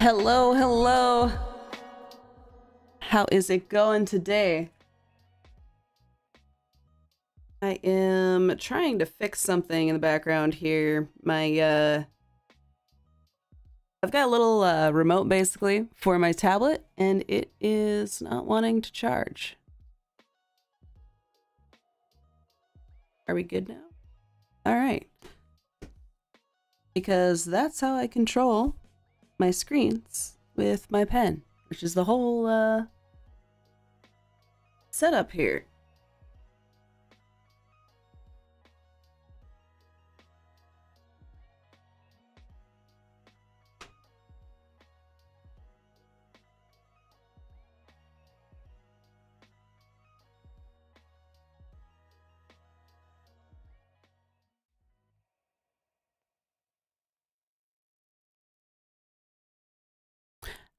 Hello, hello. How is it going today? I am trying to fix something in the background here. I've got a little remote basically for my tablet, and it is not wanting to charge. Are we good now? All right. Because that's how I control my screens with my pen, which is the whole setup here.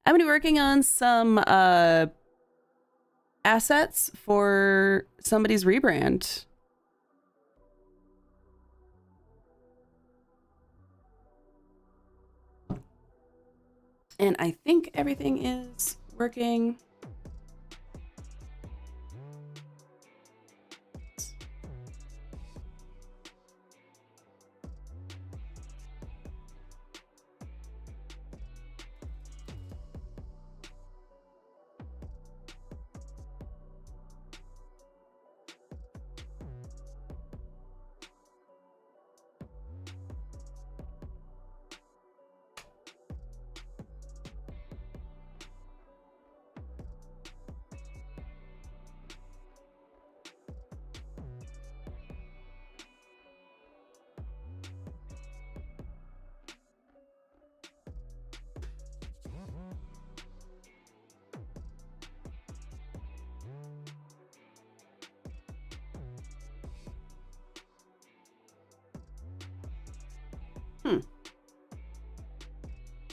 I'm gonna be working on some assets for somebody's rebrand. And I think everything is working.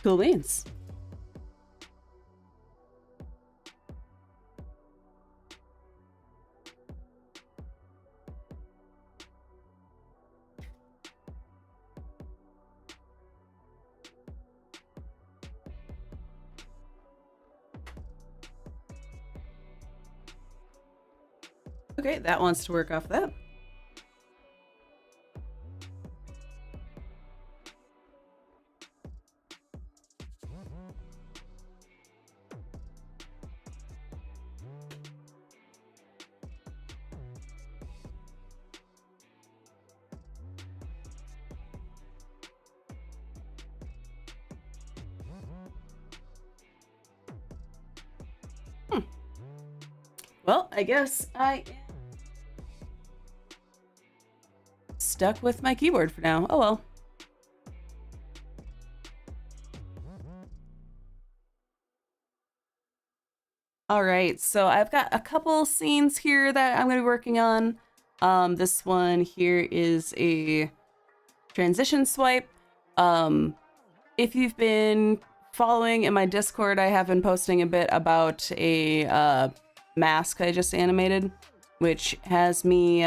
Cool beans. Okay, that wants to work off that. Well, I guess I am stuck with my keyboard for now. Oh well. All right, so I've got a couple scenes here that I'm going to be working on. This one here is a transition swipe. If you've been following in my Discord, I have been posting a bit about a mask I just animated, which has me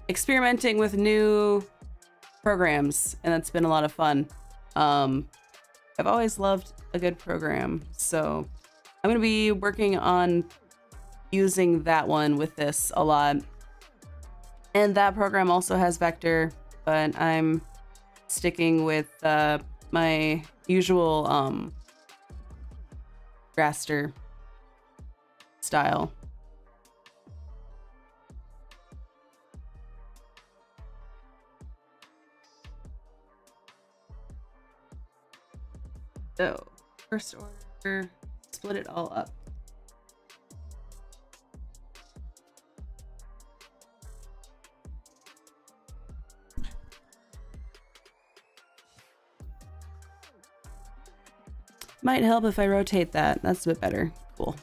experimenting with new programs, and that's been a lot of fun. I've always loved a good program, so I'm gonna be working on using that one with this a lot. And that program also has vector, but I'm sticking with my usual raster style. So, first order, split it all up. Might help if I rotate that. That's a bit better. Cool.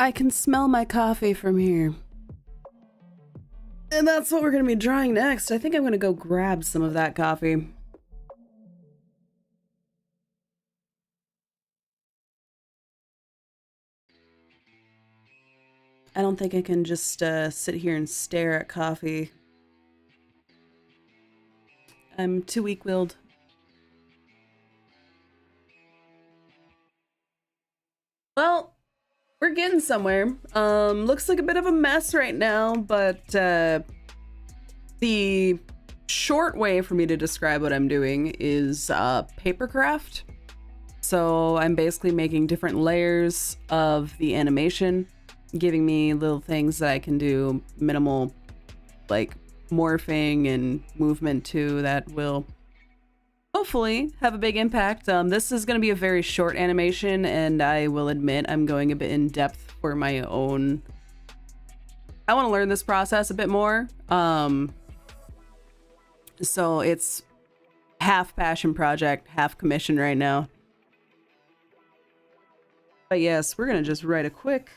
I can smell my coffee from here. And that's what we're gonna be drawing next. I think I'm gonna go grab some of that coffee. I don't think I can just sit here and stare at coffee. I'm too weak-willed. Well, we're getting somewhere. Looks like a bit of a mess right now, but the short way for me to describe what I'm doing is papercraft. So I'm basically making different layers of the animation, giving me little things that I can do minimal, like morphing and movement to, that will hopefully have a big impact. This is going to be a very short animation, and I will admit I'm going a bit in depth for my own. I want to learn this process a bit more. So it's half passion project, half commission right now. But yes, we're going to just write a quick.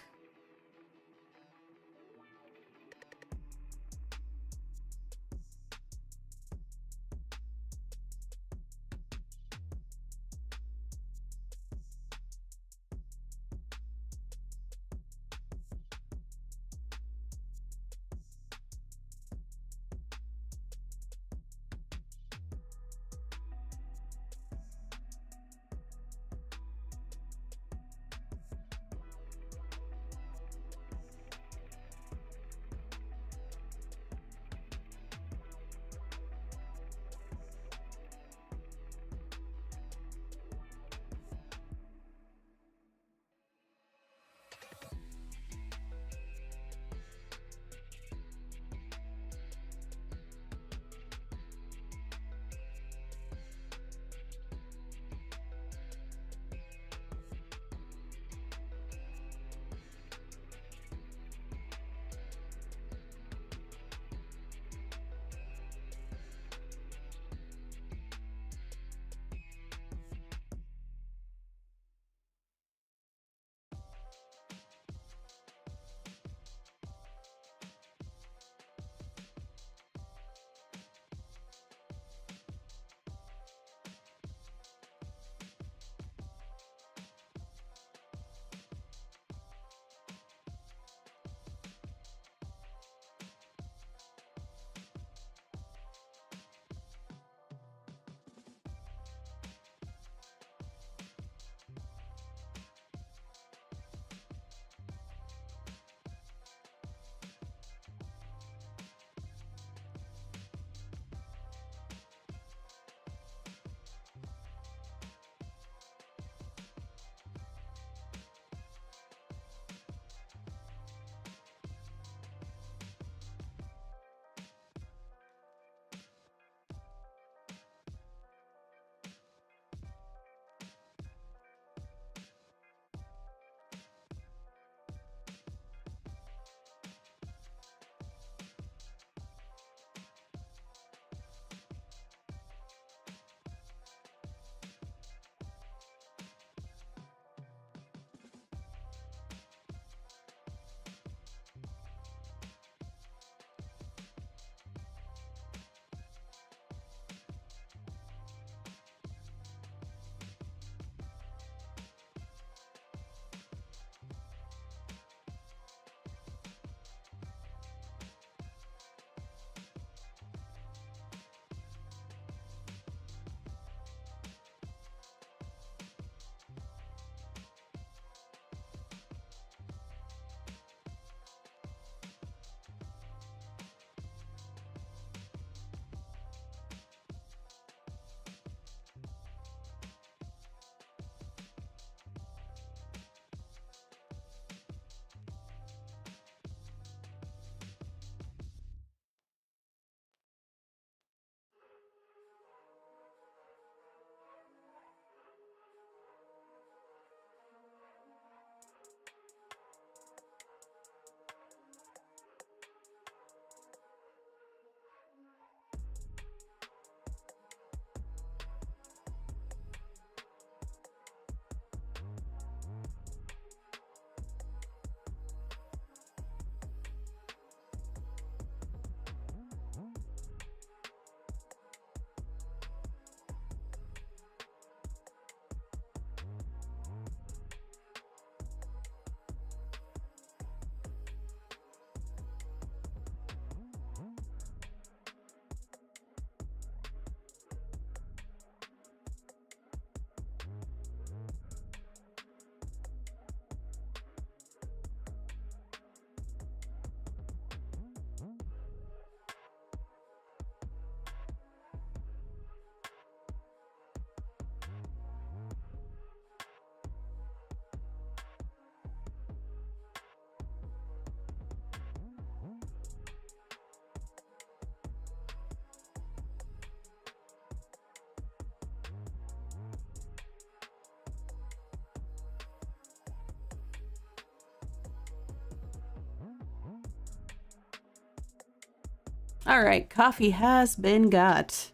All right, coffee has been got.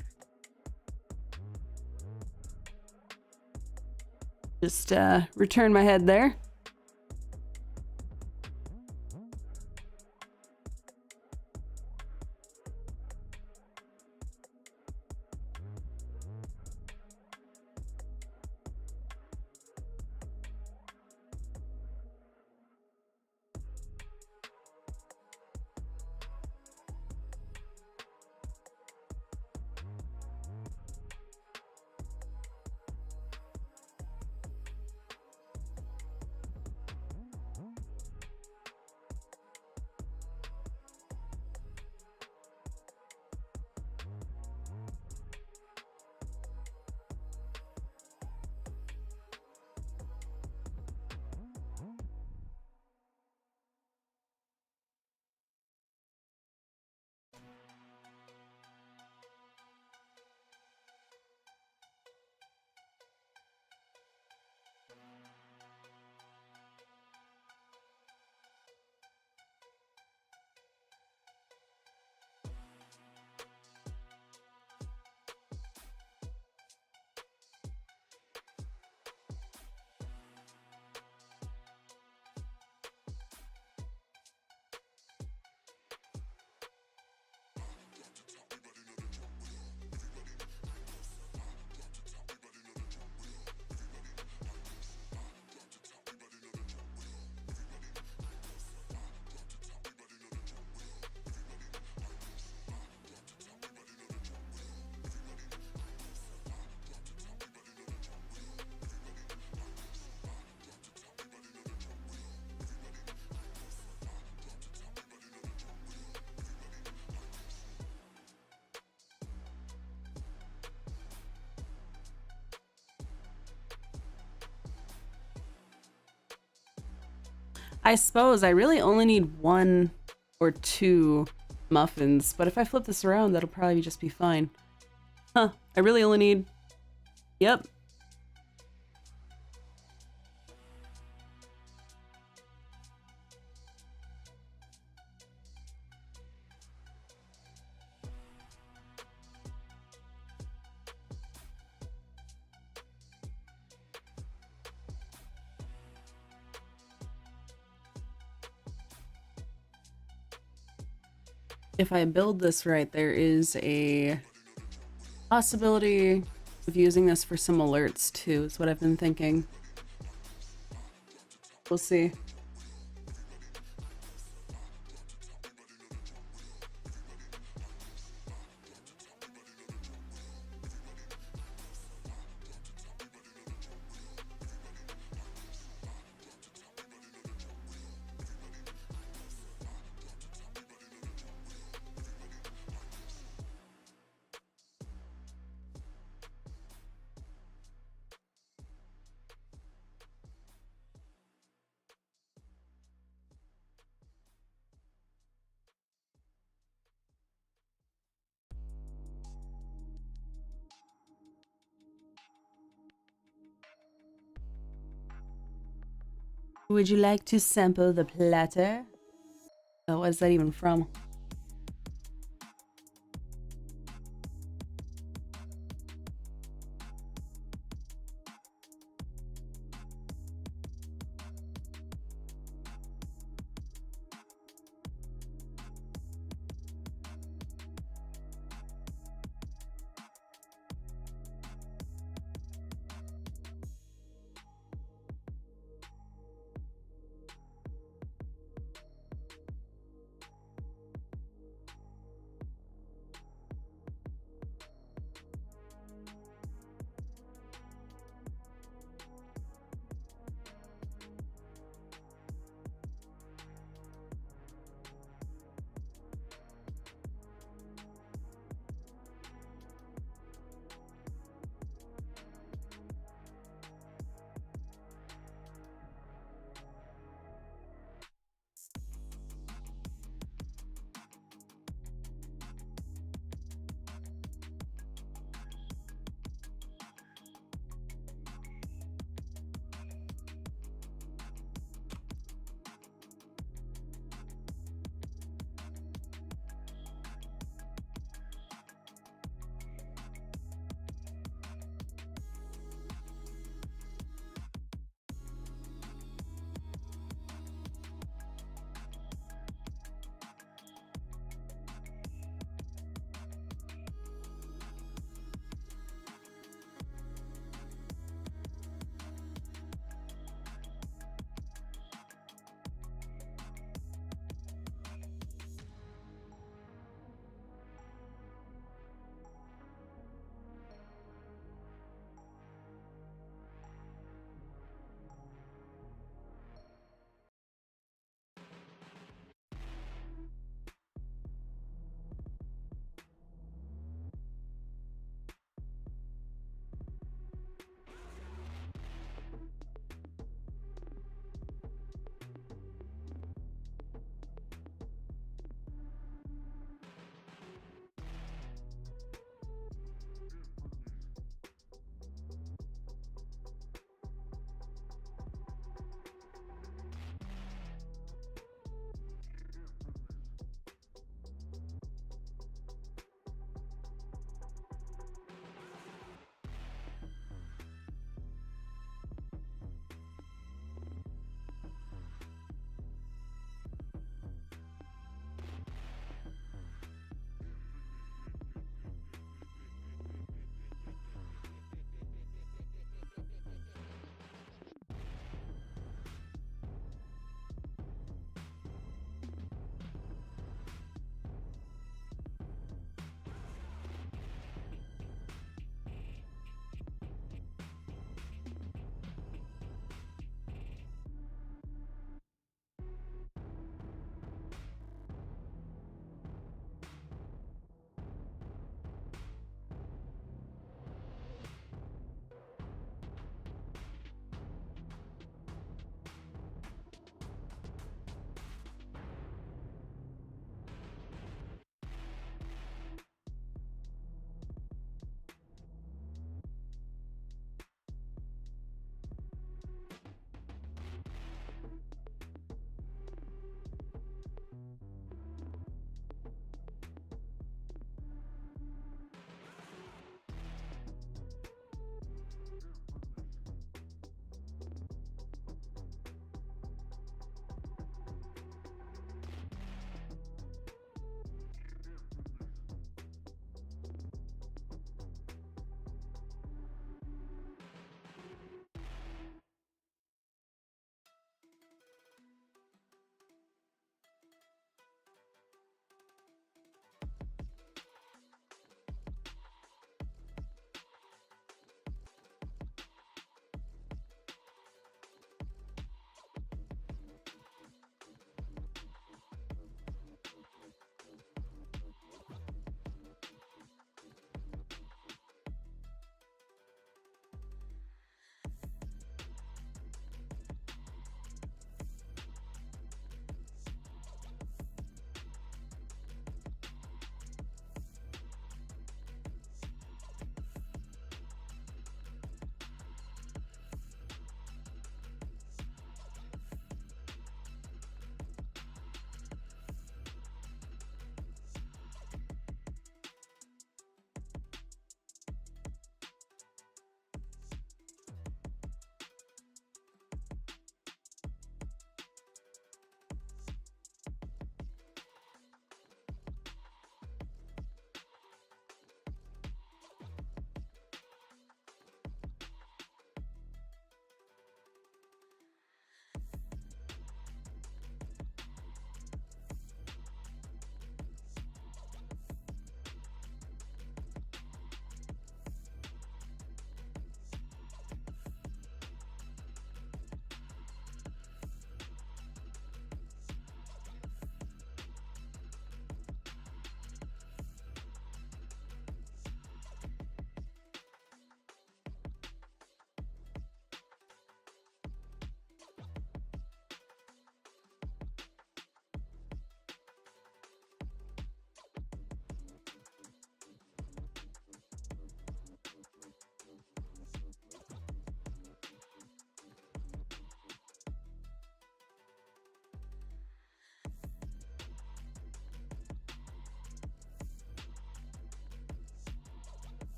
Just return my head there. I suppose I really only need 1 or 2 muffins, but if I flip this around, that'll probably just be fine. Huh, I really only need... Yep. If I build this right, there is a possibility of using this for some alerts too, is what I've been thinking. We'll see. Would you like to sample the platter? Oh, what is that even from?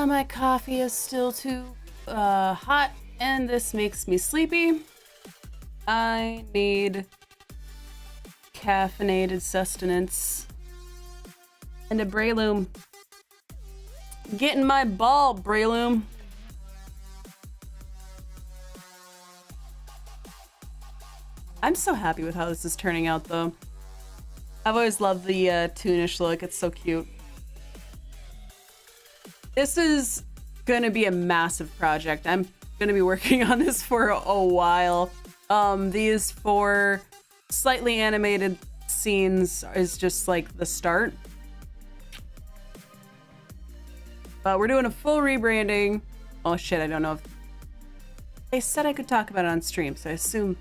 My coffee is still too hot, and this makes me sleepy. I need caffeinated sustenance and a Breloom. Get in my ball, Breloom. I'm so happy with how this is turning out, though. I've always loved the toonish look. It's so cute. This is gonna be a massive project. I'm gonna be working on this for a while. These 4 slightly animated scenes is just like the start. But we're doing a full rebranding. Oh shit, I don't know if... They said I could talk about it on stream, so I assume...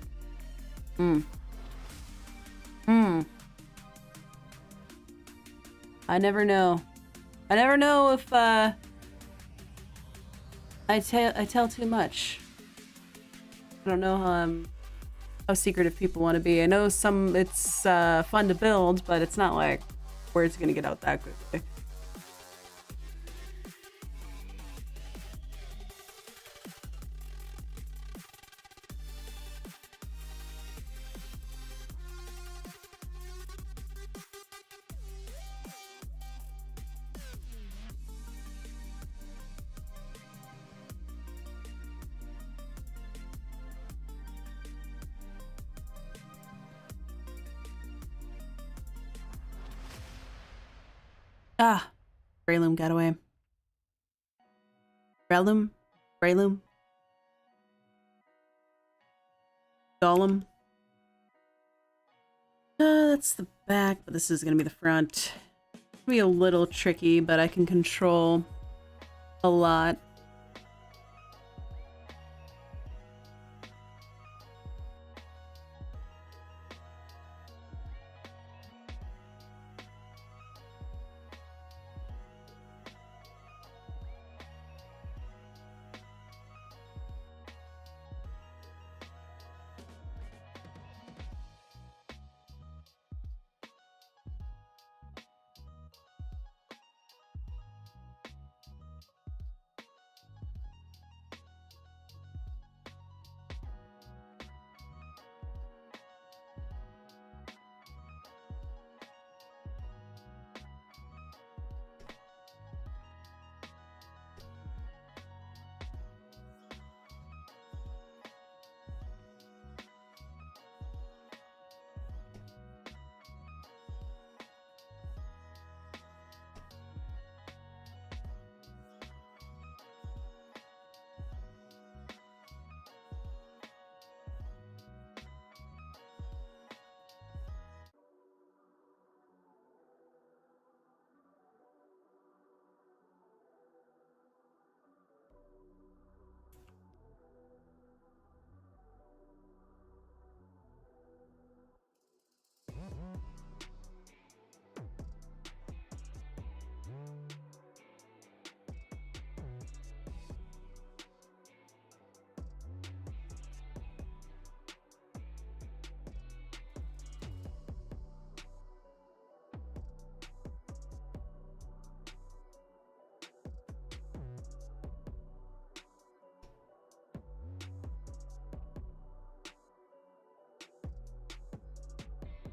I never know. I never know if, I tell too much. I don't know how secretive people want to be. I know it's fun to build, but it's not like word's gonna get out that quickly. Ah, Breloom got away. Breloom? Golem? That's the back, but this is gonna be the front. It's gonna be a little tricky, but I can control a lot.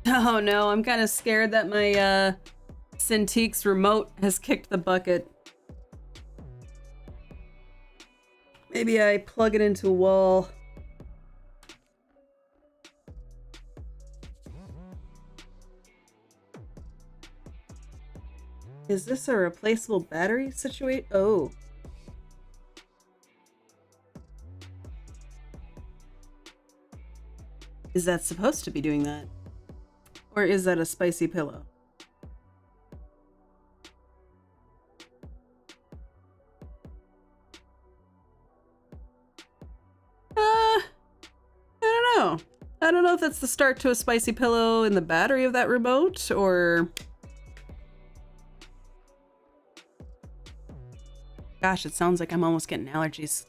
Oh no, I'm kind of scared that my Cintiq's remote has kicked the bucket. Maybe I plug it into a wall. Is this a replaceable battery situation? Oh. Is that supposed to be doing that? Or is that a spicy pillow? I don't know. I don't know if that's the start to a spicy pillow in the battery of that remote, or... Gosh, it sounds like I'm almost getting allergies.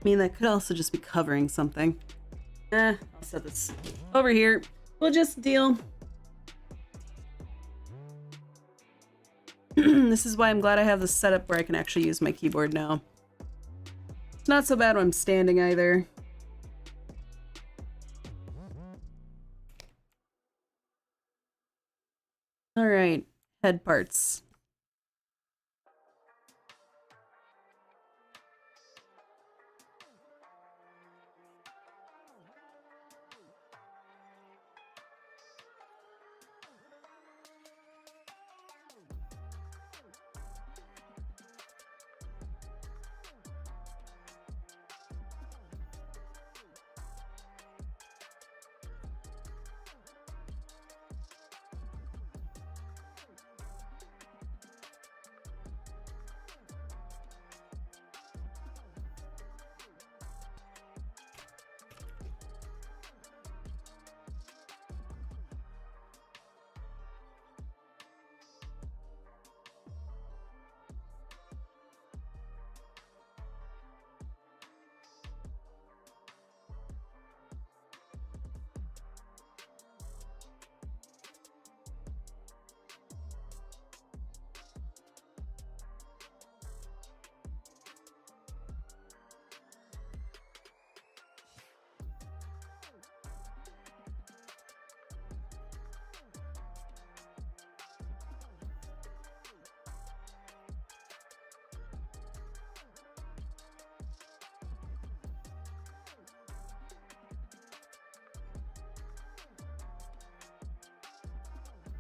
I mean, that could also just be covering something. I'll set this over here. We'll just deal. This is why I'm glad I have this setup where I can actually use my keyboard now. It's not so bad when I'm standing either. All right, head parts.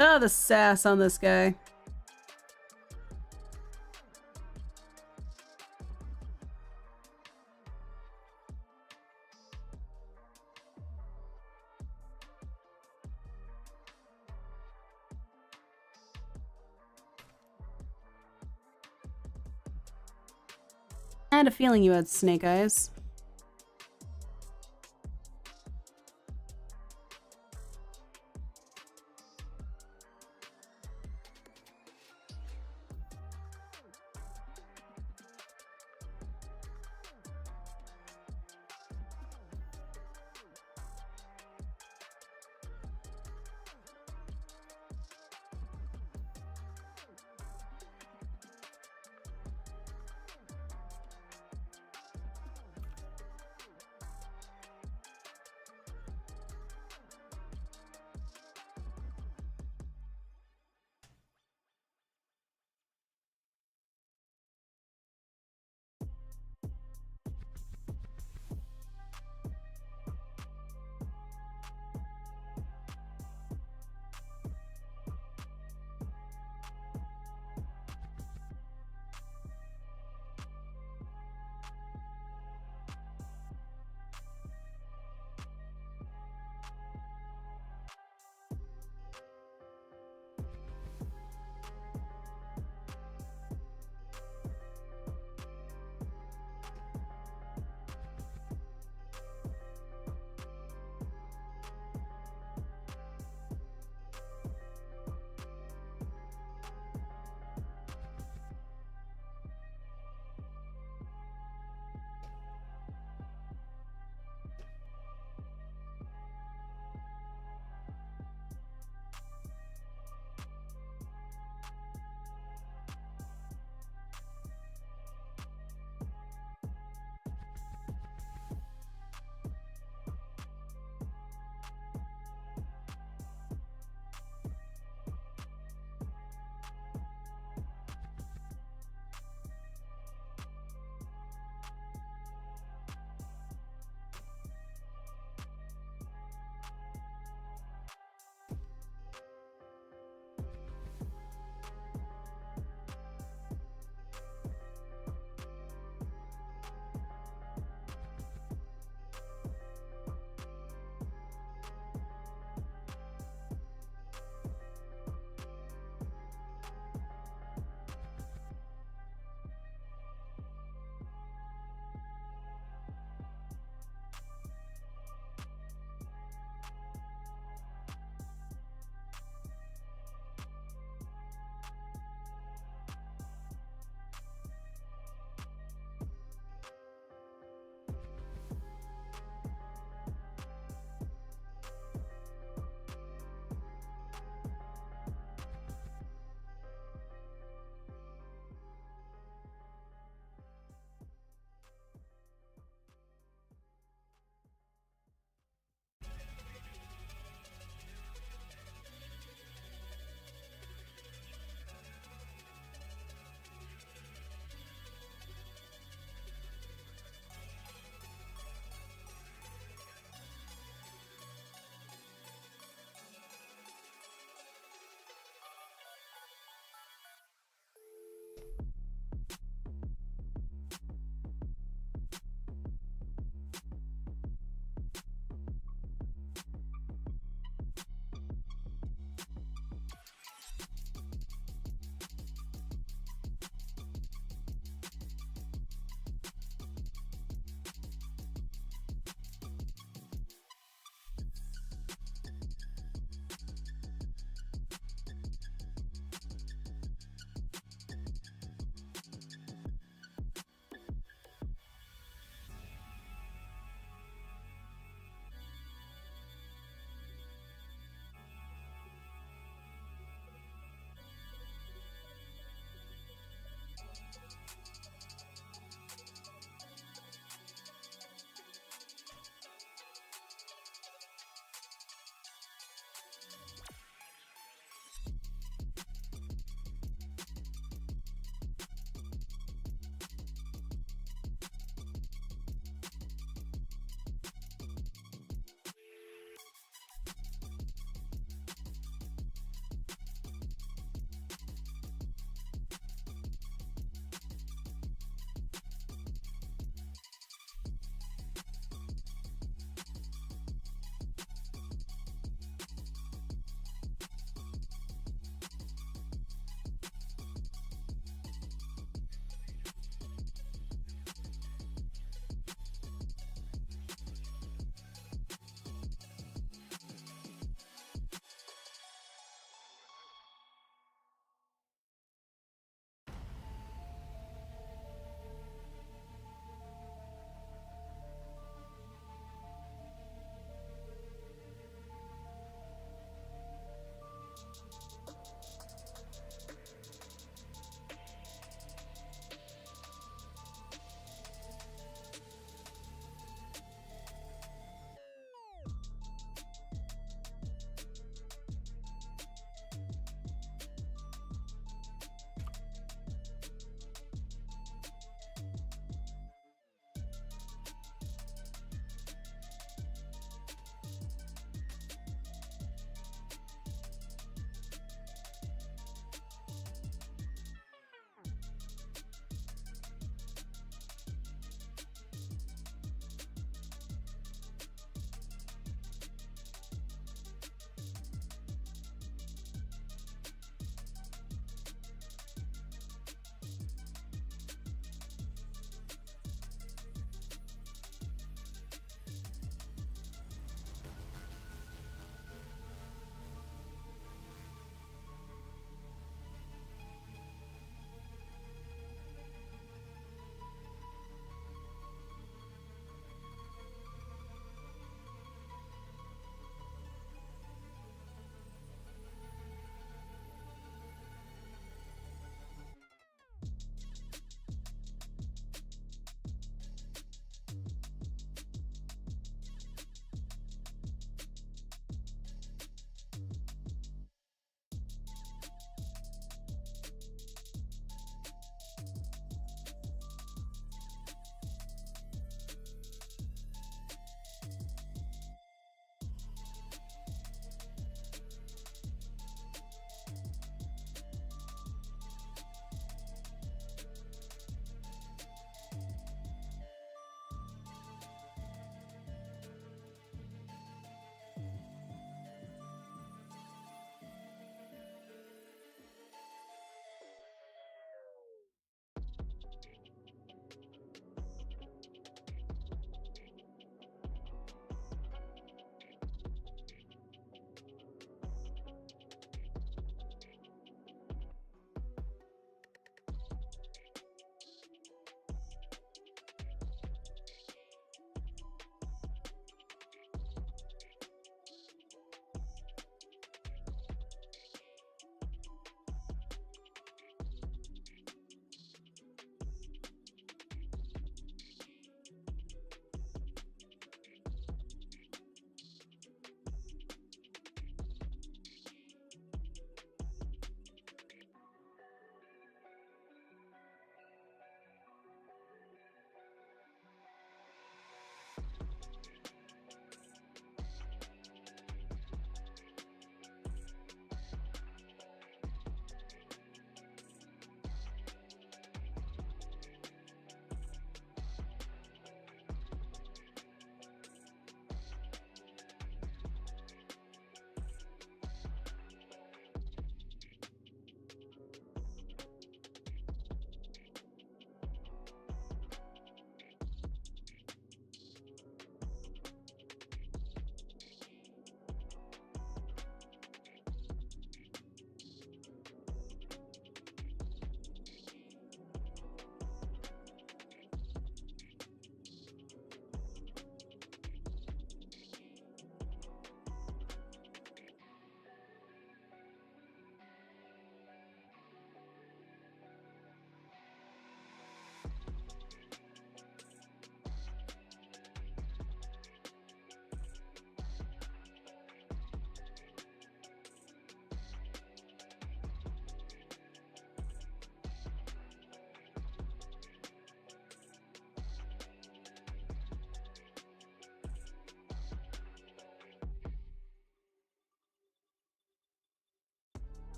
Oh, the sass on this guy. I had a feeling you had snake eyes.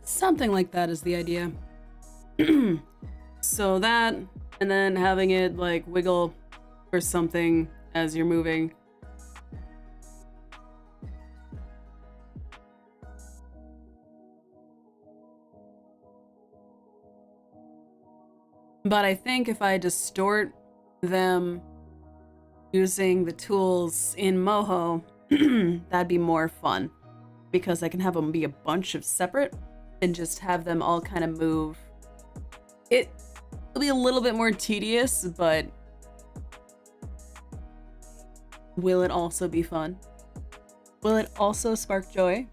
Something like that is the idea. So that, and then having it like wiggle or something as you're moving. But I think if I distort them using the tools in Moho, that'd be more fun because I can have them be a bunch of separate and just have them all kind of move. It'll be a little bit more tedious, but will it also be fun? Will it also spark joy?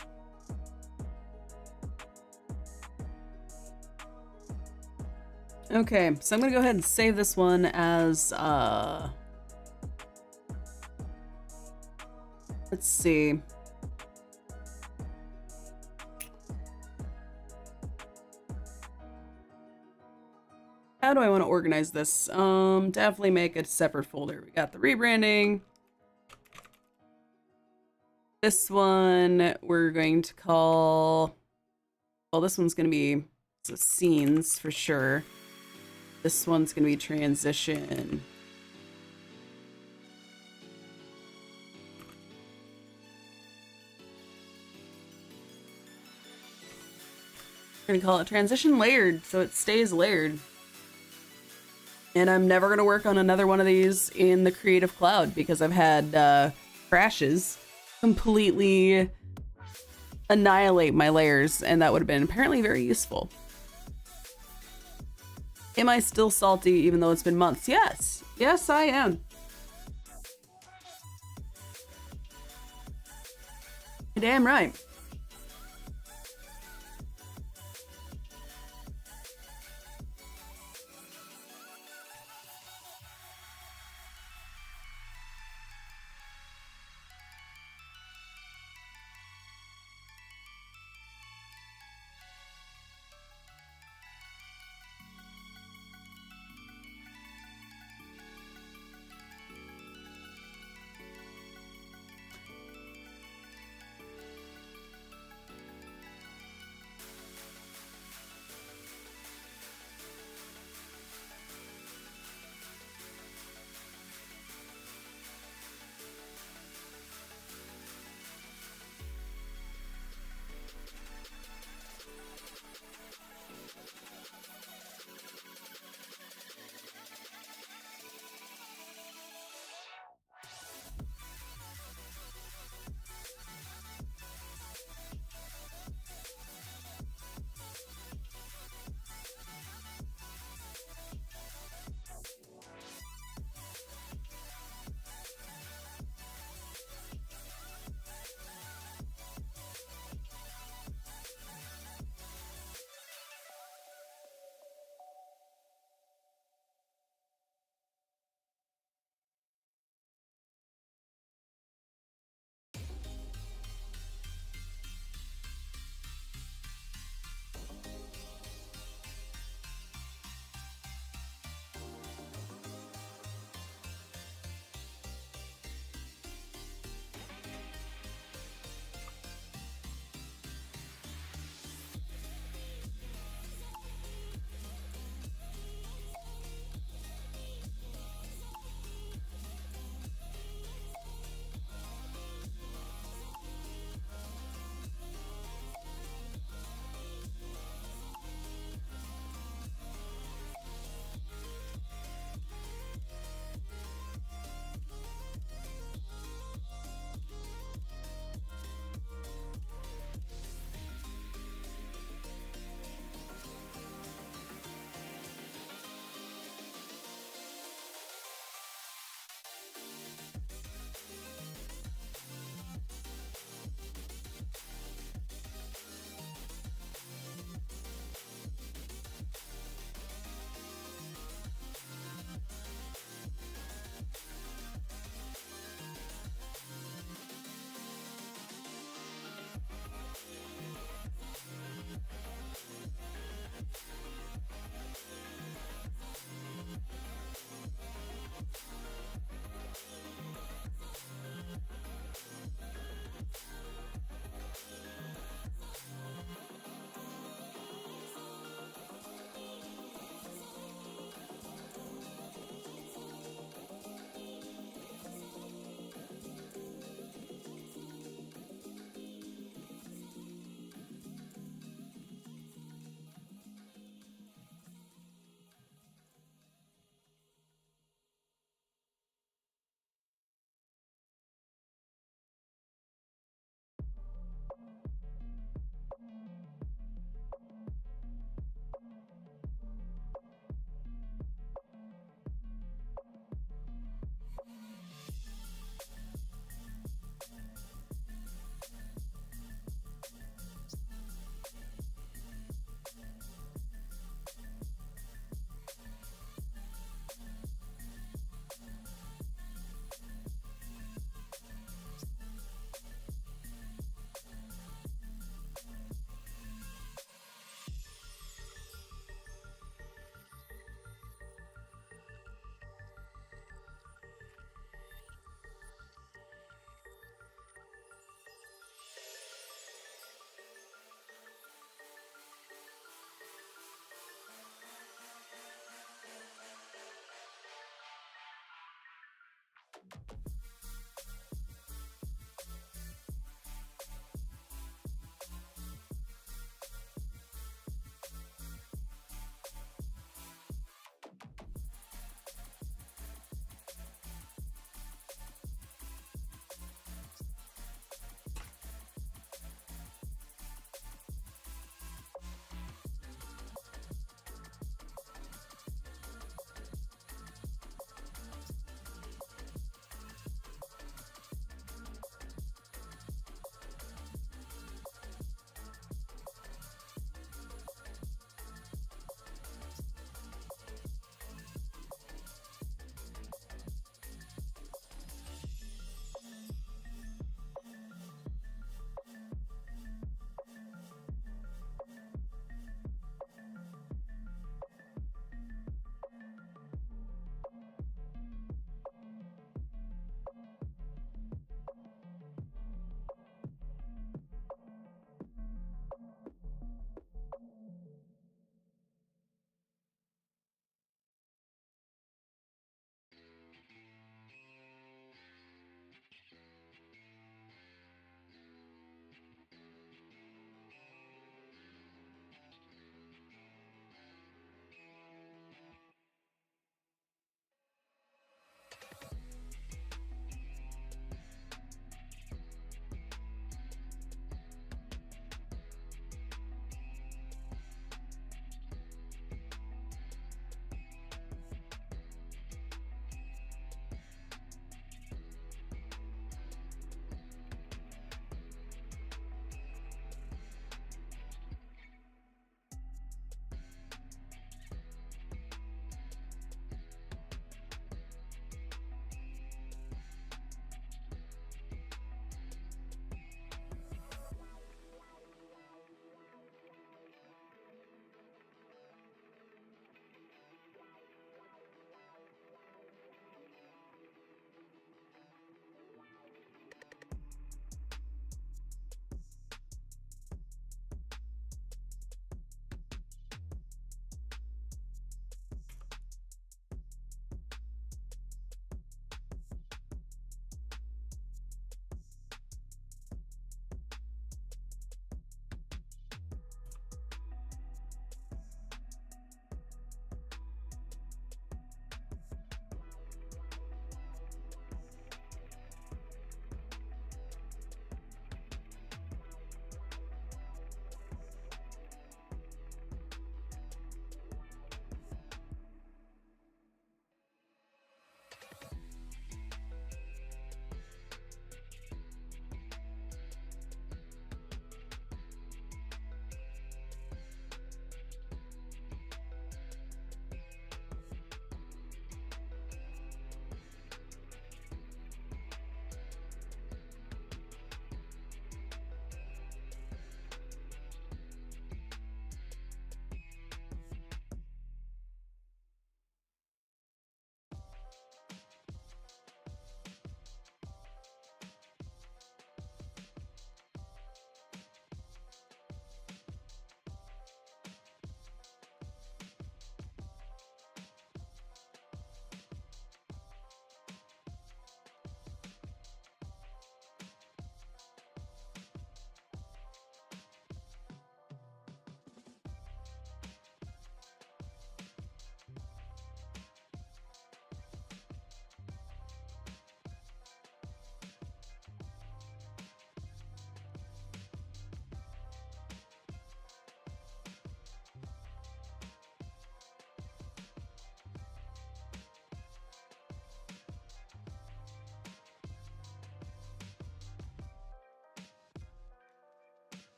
Okay, so I'm gonna go ahead and save this one as, let's see. How do I want to organize this? Definitely make a separate folder. We got the rebranding. This one we're going to call, well, this one's gonna be scenes for sure. This one's gonna be transition. We're gonna call it transition layered, so it stays layered. And I'm never gonna work on another one of these in the Creative Cloud because I've had crashes completely annihilate my layers, and that would have been apparently very useful. Am I still salty even though it's been months? Yes. Yes, I am. You're damn right.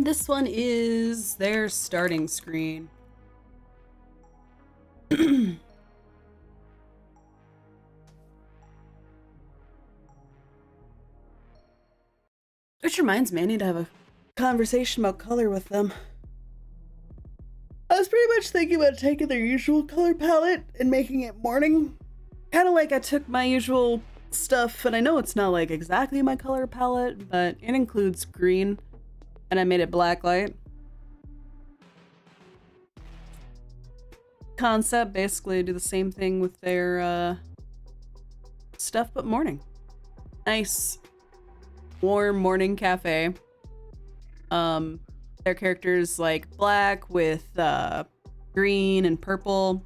And this one is their starting screen. Which reminds me, I need to have a conversation about color with them. I was pretty much thinking about taking their usual color palette and making it morning. Kind of like I took my usual stuff, and I know it's not like exactly my color palette, but it includes green, and I made it black light. Concept, basically do the same thing with their stuff, but morning. Nice, warm morning cafe. Their characters like black with green and purple.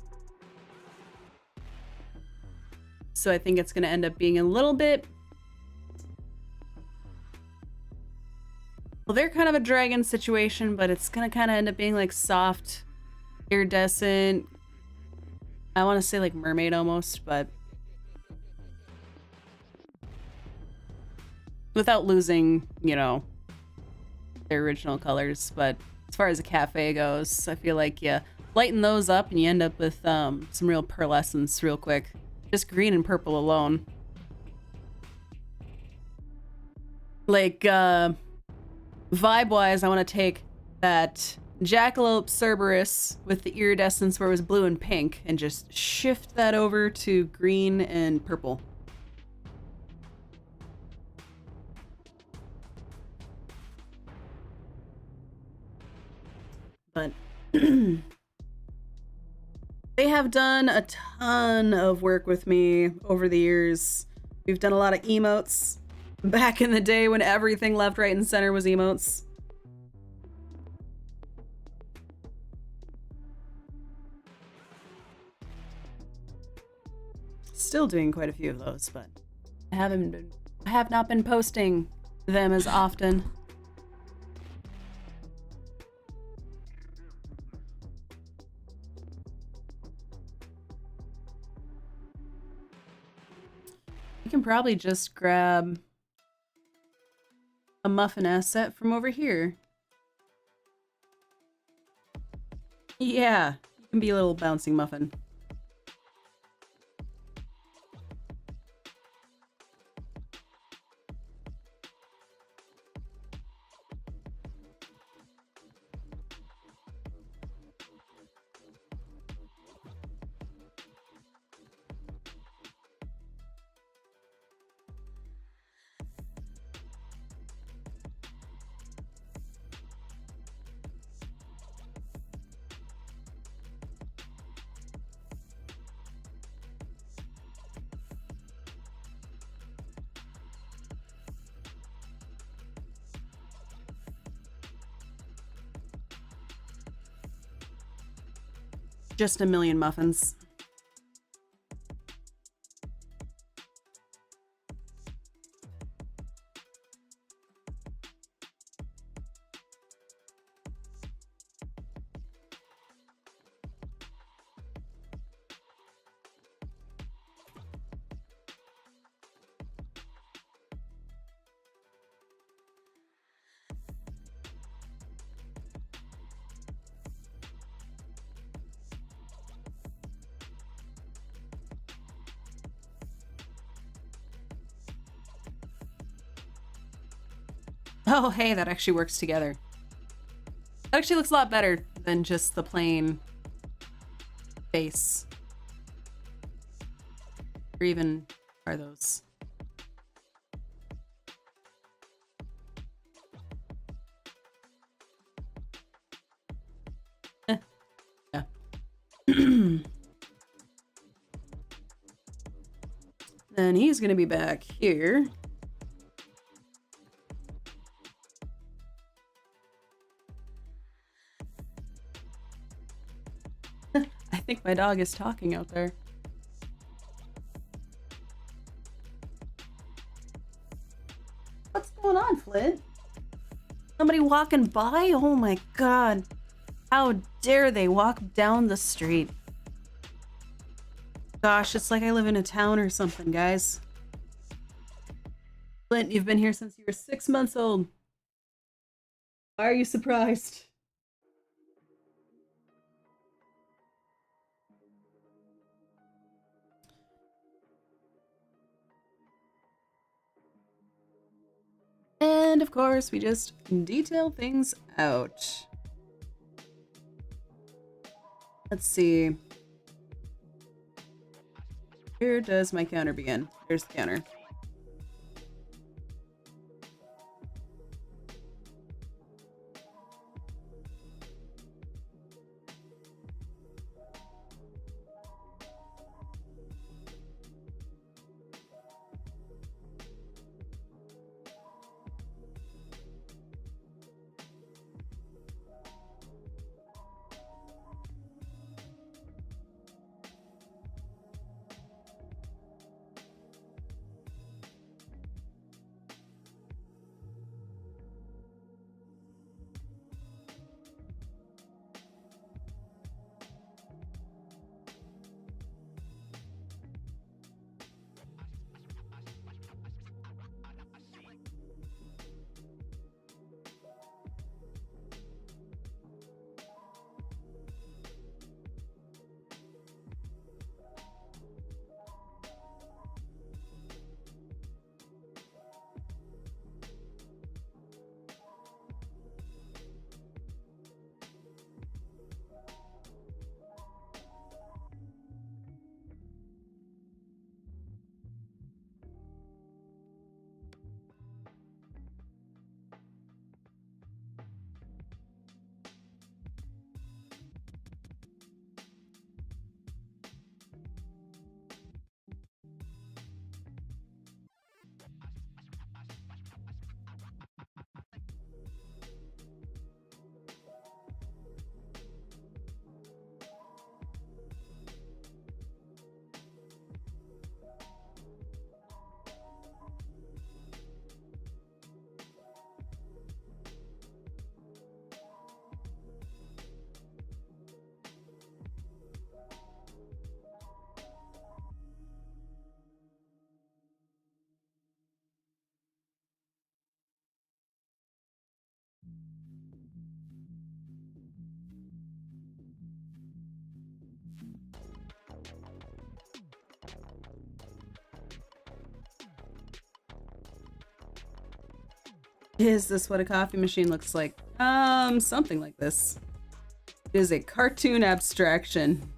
So I think it's gonna end up being a little bit... Well, they're kind of a dragon situation, but it's gonna kind of end up being like soft, iridescent. I want to say like mermaid almost, but without losing, you know, their original colors. But as far as a cafe goes, I feel like you lighten those up and you end up with some real pearlescence real quick. Just green and purple alone. Like, vibe-wise, I want to take that Jackalope Cerberus with the iridescence where it was blue and pink and just shift that over to green and purple. But they have done a ton of work with me over the years. We've done a lot of emotes back in the day when everything left, right, and center was emotes. Still doing quite a few of those, but I have not been posting them as often. You can probably just grab a muffin asset from over here. Yeah, you can be a little bouncing muffin. Just a million muffins. Oh, hey, that actually works together. That actually looks a lot better than just the plain face. Or even are those? Yeah. Then he's gonna be back here. I think my dog is talking out there. What's going on, Flint? Somebody walking by? Oh my god. How dare they walk down the street? Gosh, it's like I live in a town or something, guys. Flint, you've been here since you were 6 months old. Why are you surprised? And of course, we just detail things out. Let's see. Where does my counter begin? There's the counter. Is this what a coffee machine looks like? Something like this. It is a cartoon abstraction.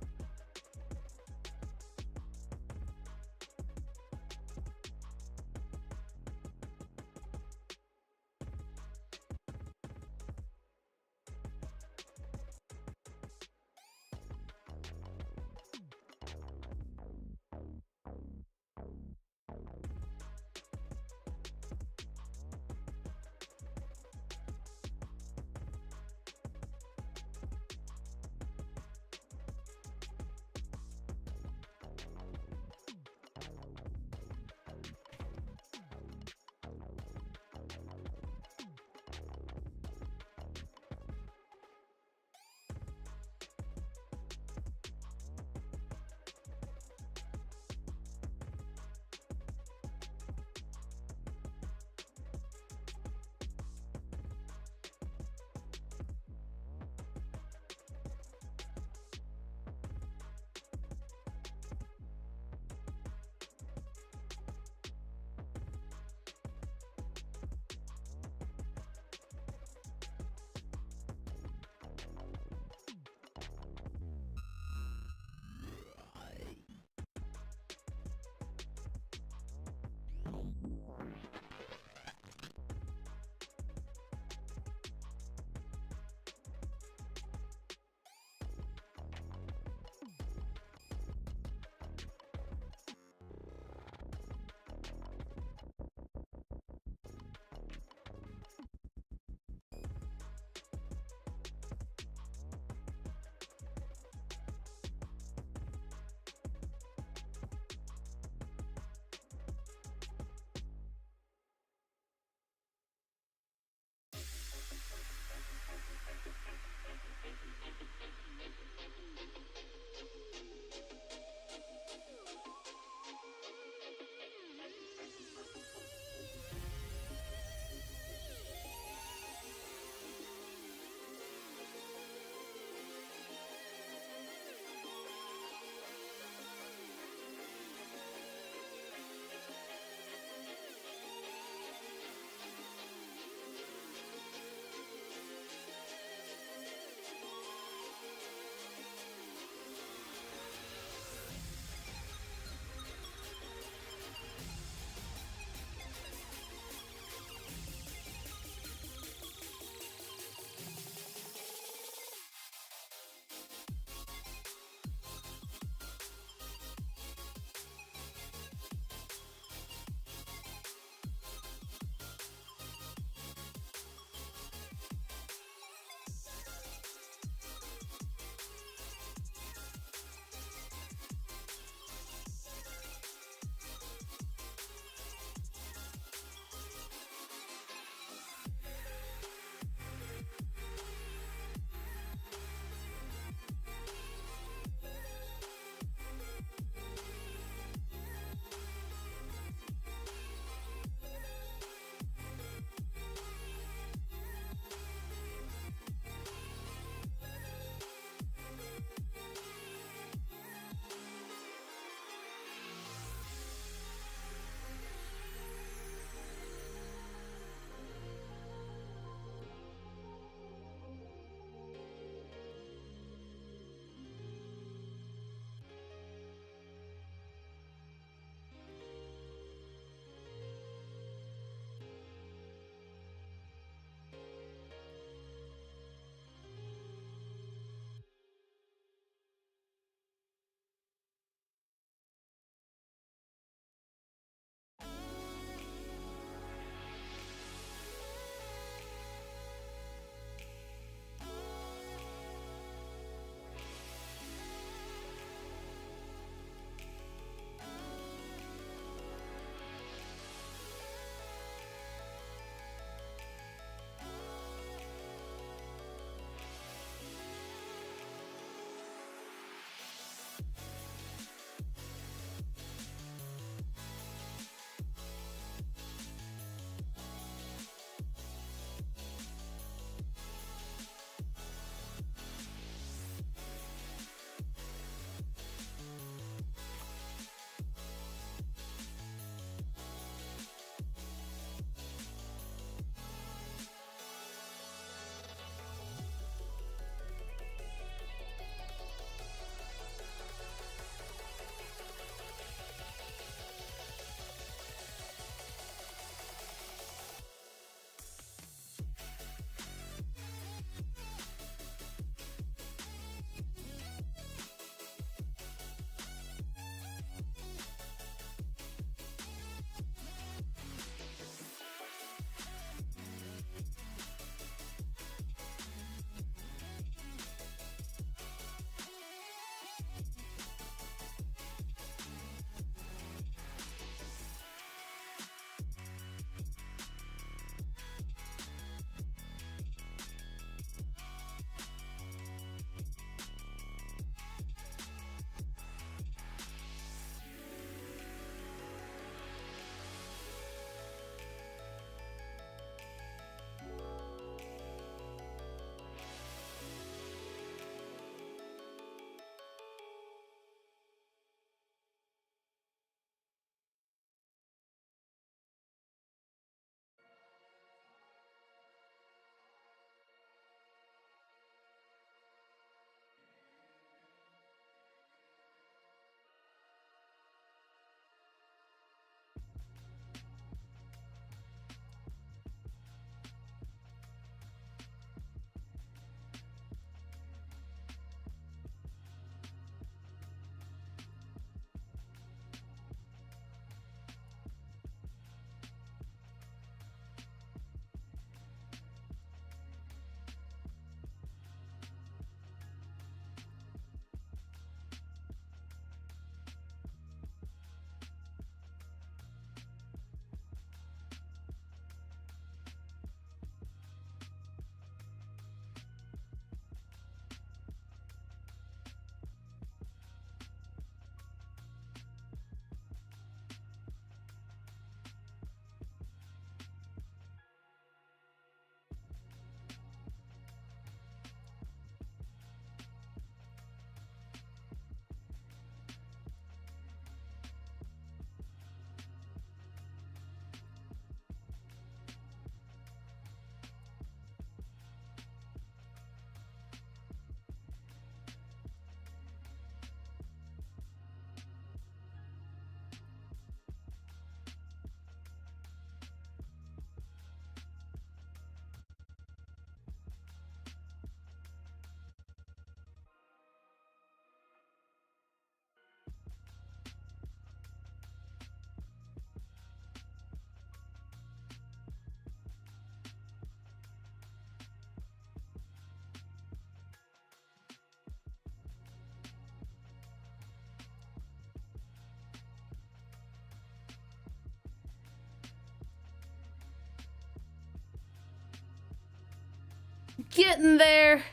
Getting there.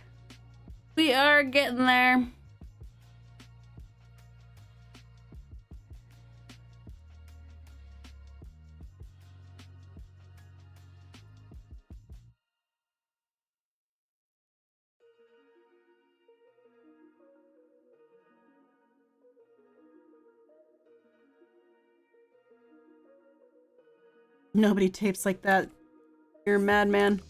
We are getting there. Nobody tapes like that. You're a madman.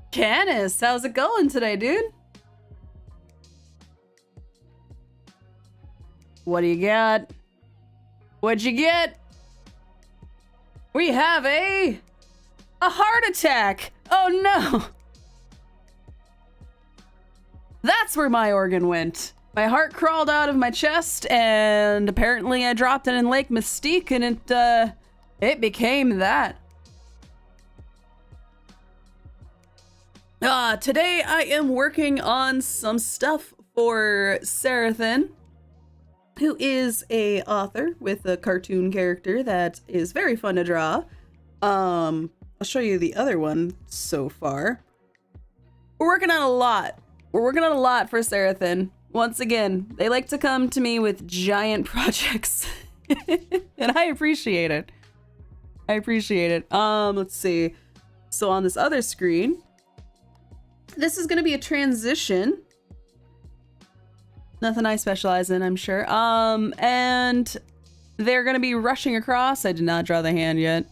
Canis, how's it going today, dude? What do you got? What'd you get? We have a heart attack. Oh no. That's where my organ went. My heart crawled out of my chest, and apparently I dropped it in Lake Mystique, and it became that. Today I am working on some stuff for Sarathan, who is a author with a cartoon character that is very fun to draw. I'll show you the other one so far. We're working on a lot. We're working on a lot for Sarathan. Once again, they like to come to me with giant projects. And I appreciate it. I appreciate it. Let's see. So on this other screen, this is going to be a transition. Nothing I specialize in, I'm sure. And they're going to be rushing across. I did not draw the hand yet.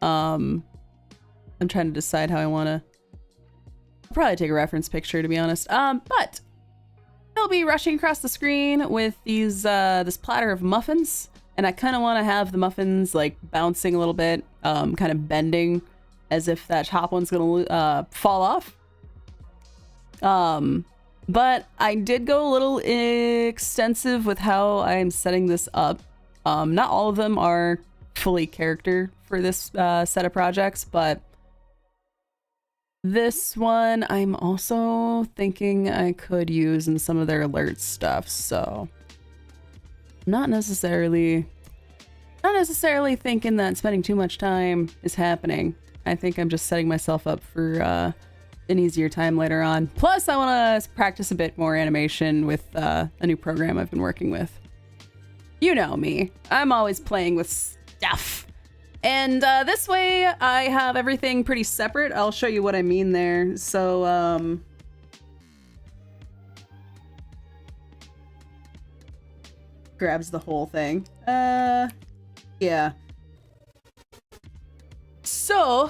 I'm trying to decide how I want to. I'll probably take a reference picture, to be honest. But they'll be rushing across the screen with these this platter of muffins, and I kind of want to have the muffins like bouncing a little bit, kind of bending, as if that top one's gonna fall off. But I did go a little extensive with how I'm setting this up. Not all of them are fully character for this set of projects, but this one I'm also thinking I could use in some of their alert stuff, so not necessarily thinking that spending too much time is happening. I think I'm just setting myself up for an easier time later on. Plus, I want to practice a bit more animation with a new program I've been working with. You know me. I'm always playing with stuff. And this way, I have everything pretty separate. I'll show you what I mean there. So, grabs the whole thing. Yeah. So,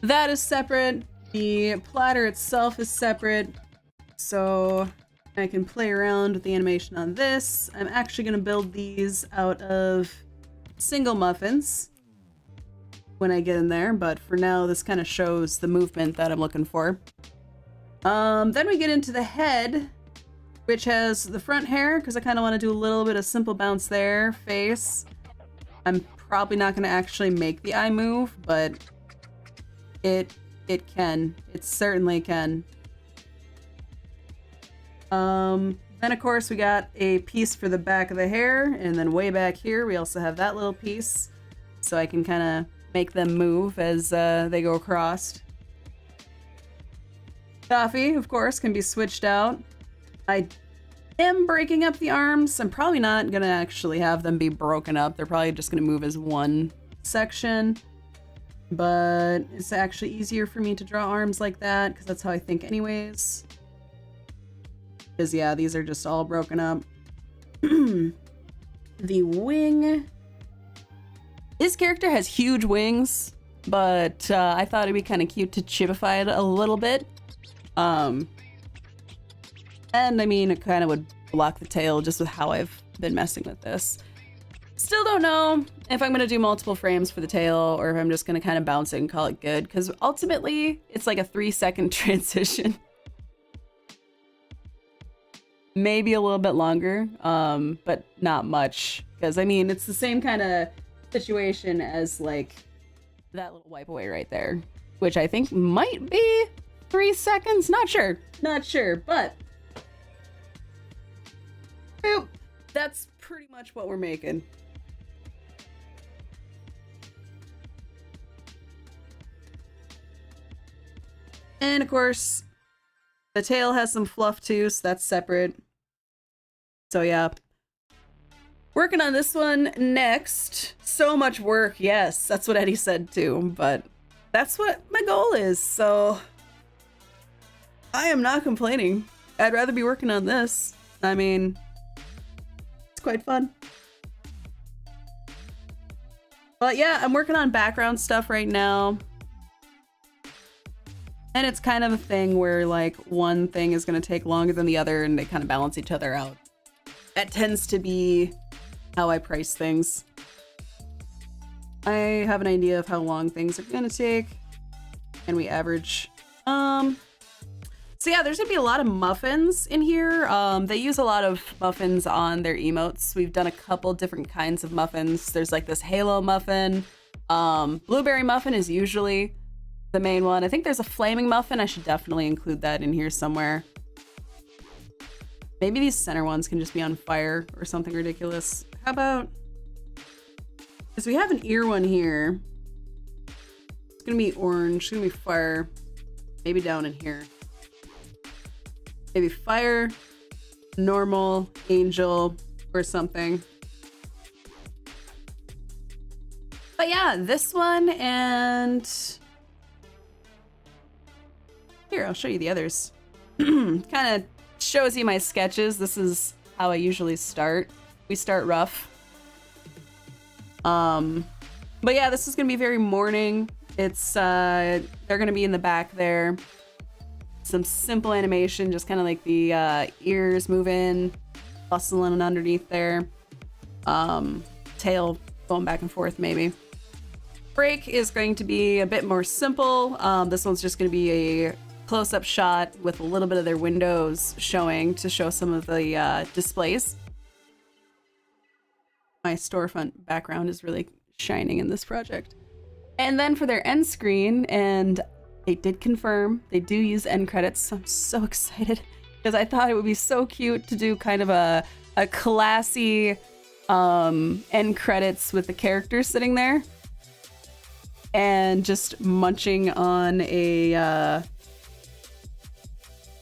that is separate. The platter itself is separate, so I can play around with the animation on this. I'm actually going to build these out of single muffins when I get in there, but for now this kind of shows the movement that I'm looking for. Then we get into the head, which has the front hair, because I kind of want to do a little bit of simple bounce there, face. I'm probably not going to actually make the eye move, but it can. It certainly can. Then of course we got a piece for the back of the hair, and then way back here we also have that little piece, so I can kind of make them move as they go across. Coffee, of course, can be switched out. I am breaking up the arms. I'm probably not gonna actually have them be broken up. They're probably just gonna move as one section. But it's actually easier for me to draw arms like that, because that's how I think anyways. Because yeah, these are just all broken up. The wing. His character has huge wings, but I thought it'd be kind of cute to chipify it a little bit. And I mean, it kind of would block the tail just with how I've been messing with this. Still don't know if I'm gonna do multiple frames for the tail or if I'm just gonna kind of bounce it and call it good, because ultimately it's like a 3-second transition. Maybe a little bit longer, but not much, because I mean it's the same kind of situation as like that little wipe away right there, which I think might be 3 seconds. Not sure, but boop, that's pretty much what we're making. And of course, the tail has some fluff too, so that's separate. So yeah. Working on this one next. So much work, yes, that's what Eddie said too, but that's what my goal is, so I am not complaining. I'd rather be working on this. I mean, it's quite fun. But yeah, I'm working on background stuff right now. And it's kind of a thing where like one thing is going to take longer than the other and they kind of balance each other out. That tends to be how I price things. I have an idea of how long things are going to take and we average. So yeah, there's going to be a lot of muffins in here. They use a lot of muffins on their emotes. We've done a couple different kinds of muffins. There's like this halo muffin. Blueberry muffin is usually the main one. I think there's a flaming muffin. I should definitely include that in here somewhere. Maybe these center ones can just be on fire or something ridiculous. How about, because we have an ear one here. It's gonna be orange, it's gonna be fire. Maybe down in here. Maybe fire, normal, angel, or something. But yeah, this one, and here, I'll show you the others. Kind of shows you my sketches. This is how I usually start. We start rough. But yeah, this is gonna be very morning. It's they're gonna be in the back there. Some simple animation, just kind of like the ears moving, bustling underneath there. Tail going back and forth maybe. Break is going to be a bit more simple. This one's just gonna be a close-up shot with a little bit of their windows showing to show some of the displays. My storefront background is really shining in this project. And then for their end screen, and they did confirm they do use end credits, so I'm so excited because I thought it would be so cute to do kind of a classy end credits with the characters sitting there and just munching on a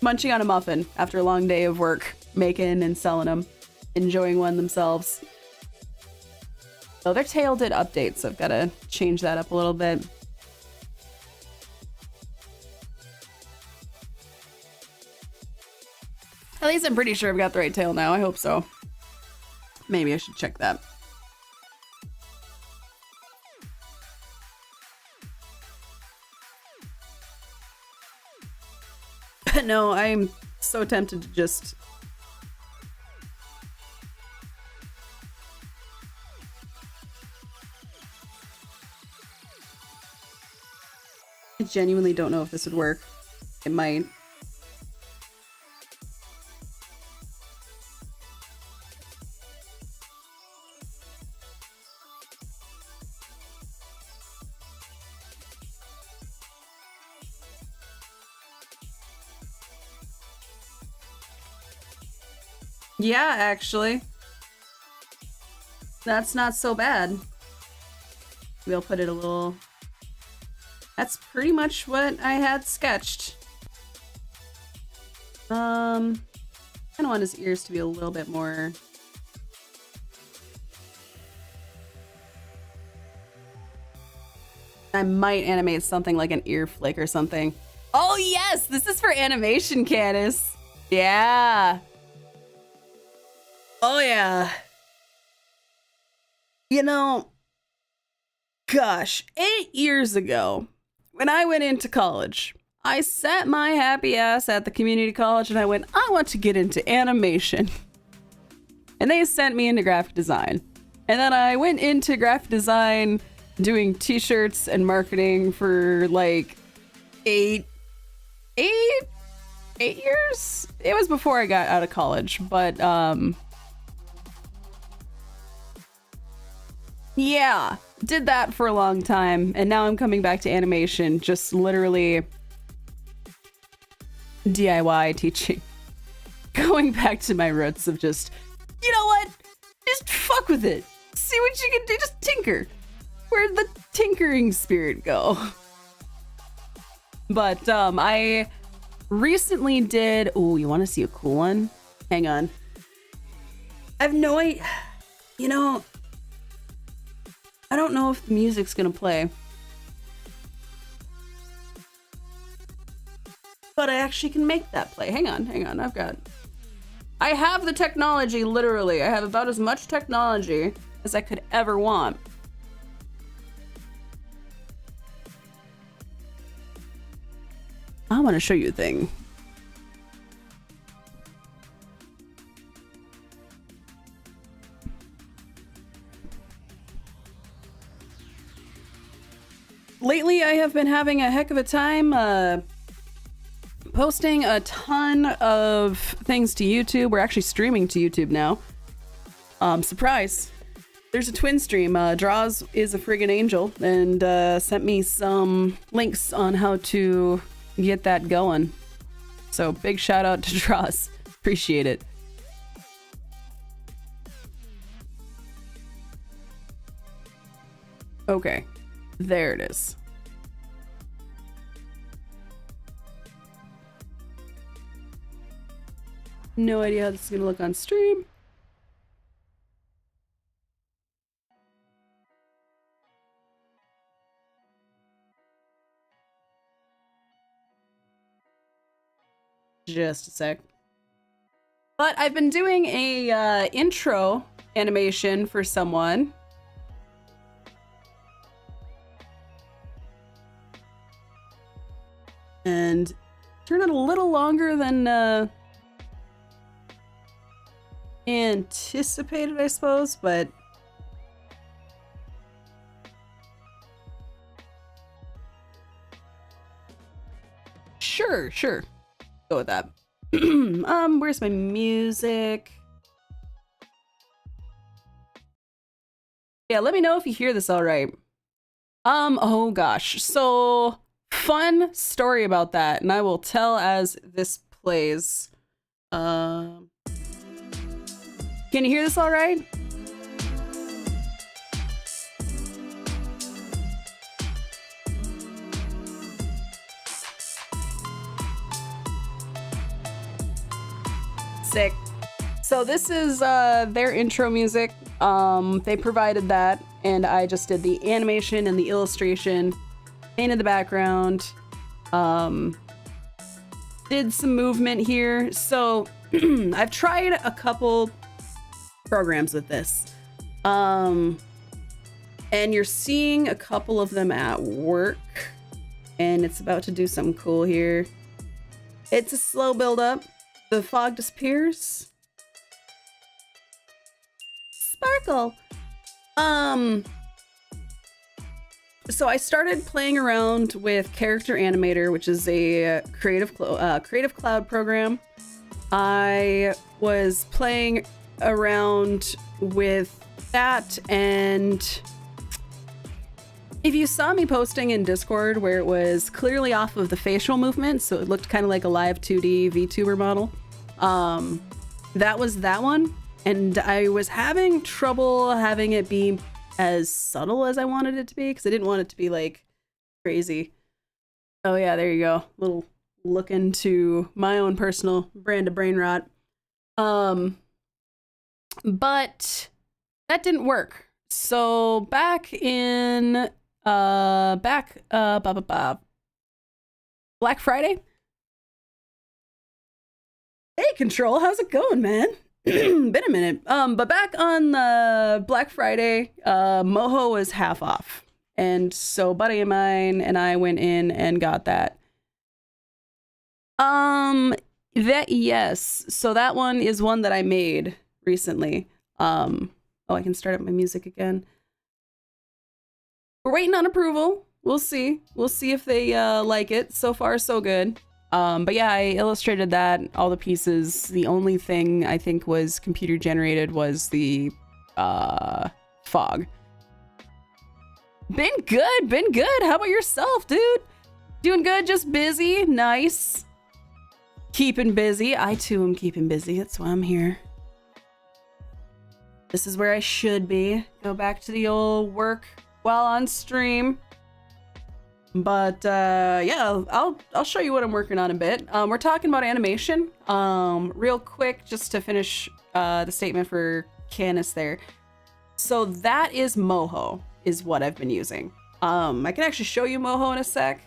muffin after a long day of work, making and selling them, enjoying one themselves. So their tail did update, so I've got to change that up a little bit. At least I'm pretty sure I've got the right tail now. I hope so. Maybe I should check that. No, I'm so tempted to just... I genuinely don't know if this would work. It might. Yeah, actually. That's not so bad. We'll put it a little... That's pretty much what I had sketched. Kind of want his ears to be a little bit more... I might animate something like an ear flick or something. Oh yes! This is for animation, Candace! Yeah! Oh yeah. You know, gosh, 8 years ago, when I went into college, I sat my happy ass at the community college and I went, I want to get into animation. And they sent me into graphic design. And then I went into graphic design, doing t-shirts and marketing for like 8 years. It was before I got out of college, but yeah, did that for a long time, and now I'm coming back to animation, just literally DIY teaching. Going back to my roots of just, you know what? Just fuck with it. See what you can do. Just tinker. Where'd the tinkering spirit go? But I recently did. Oh, you want to see a cool one? Hang on. I have no idea. You know, I don't know if the music's gonna play. But I actually can make that play. Hang on. I have the technology, literally. I have about as much technology as I could ever want. I want to show you a thing. Lately, I have been having a heck of a time posting a ton of things to YouTube. We're actually streaming to YouTube now. Surprise. There's a twin stream. Draws is a friggin' angel and sent me some links on how to get that going. So big shout out to Draws. Appreciate it. Okay, there it is. No idea how this is gonna look on stream. Just a sec. But I've been doing a intro animation for someone. And turned out a little longer than anticipated, I suppose, but sure. Go with that. Where's my music? Yeah, let me know if you hear this all right. Oh gosh. So, fun story about that, and I will tell as this plays. Can you hear this all right? Sick. So this is their intro music. They provided that, and I just did the animation and the illustration, painted the background, did some movement here. So I've tried a couple programs with this, and you're seeing a couple of them at work, and it's about to do something cool here. It's a slow build up. The fog disappears. Sparkle. So I started playing around with Character Animator, which is a Creative Cloud program. I was playing around with that, and if you saw me posting in Discord where it was clearly off of the facial movement, so it looked kind of like a live 2D VTuber model, that was that one, and I was having trouble having it be as subtle as I wanted it to be, because I didn't want it to be like crazy. Oh yeah, there you go. Little look into my own personal brand of brain rot. But that didn't work. So back in Black Friday. Hey Control, how's it going, man? Been a minute. But back on the Black Friday, Moho was half off. And so a buddy of mine and I went in and got that. Yes. So that one is one that I made recently. Oh, I can start up my music again. We're waiting on approval. We'll see. We'll see if they like it. So far, so good. But yeah, I illustrated that, all the pieces. The only thing I think was computer generated was the fog. Been good, been good. How about yourself, dude? Doing good, just busy. Nice. Keeping busy. I too am keeping busy. That's why I'm here. This is where I should be. Go back to the old work while on stream. But yeah, I'll show you what I'm working on a bit. We're talking about animation. Real quick, just to finish the statement for Canis there. So that is Moho, is what I've been using. I can actually show you Moho in a sec.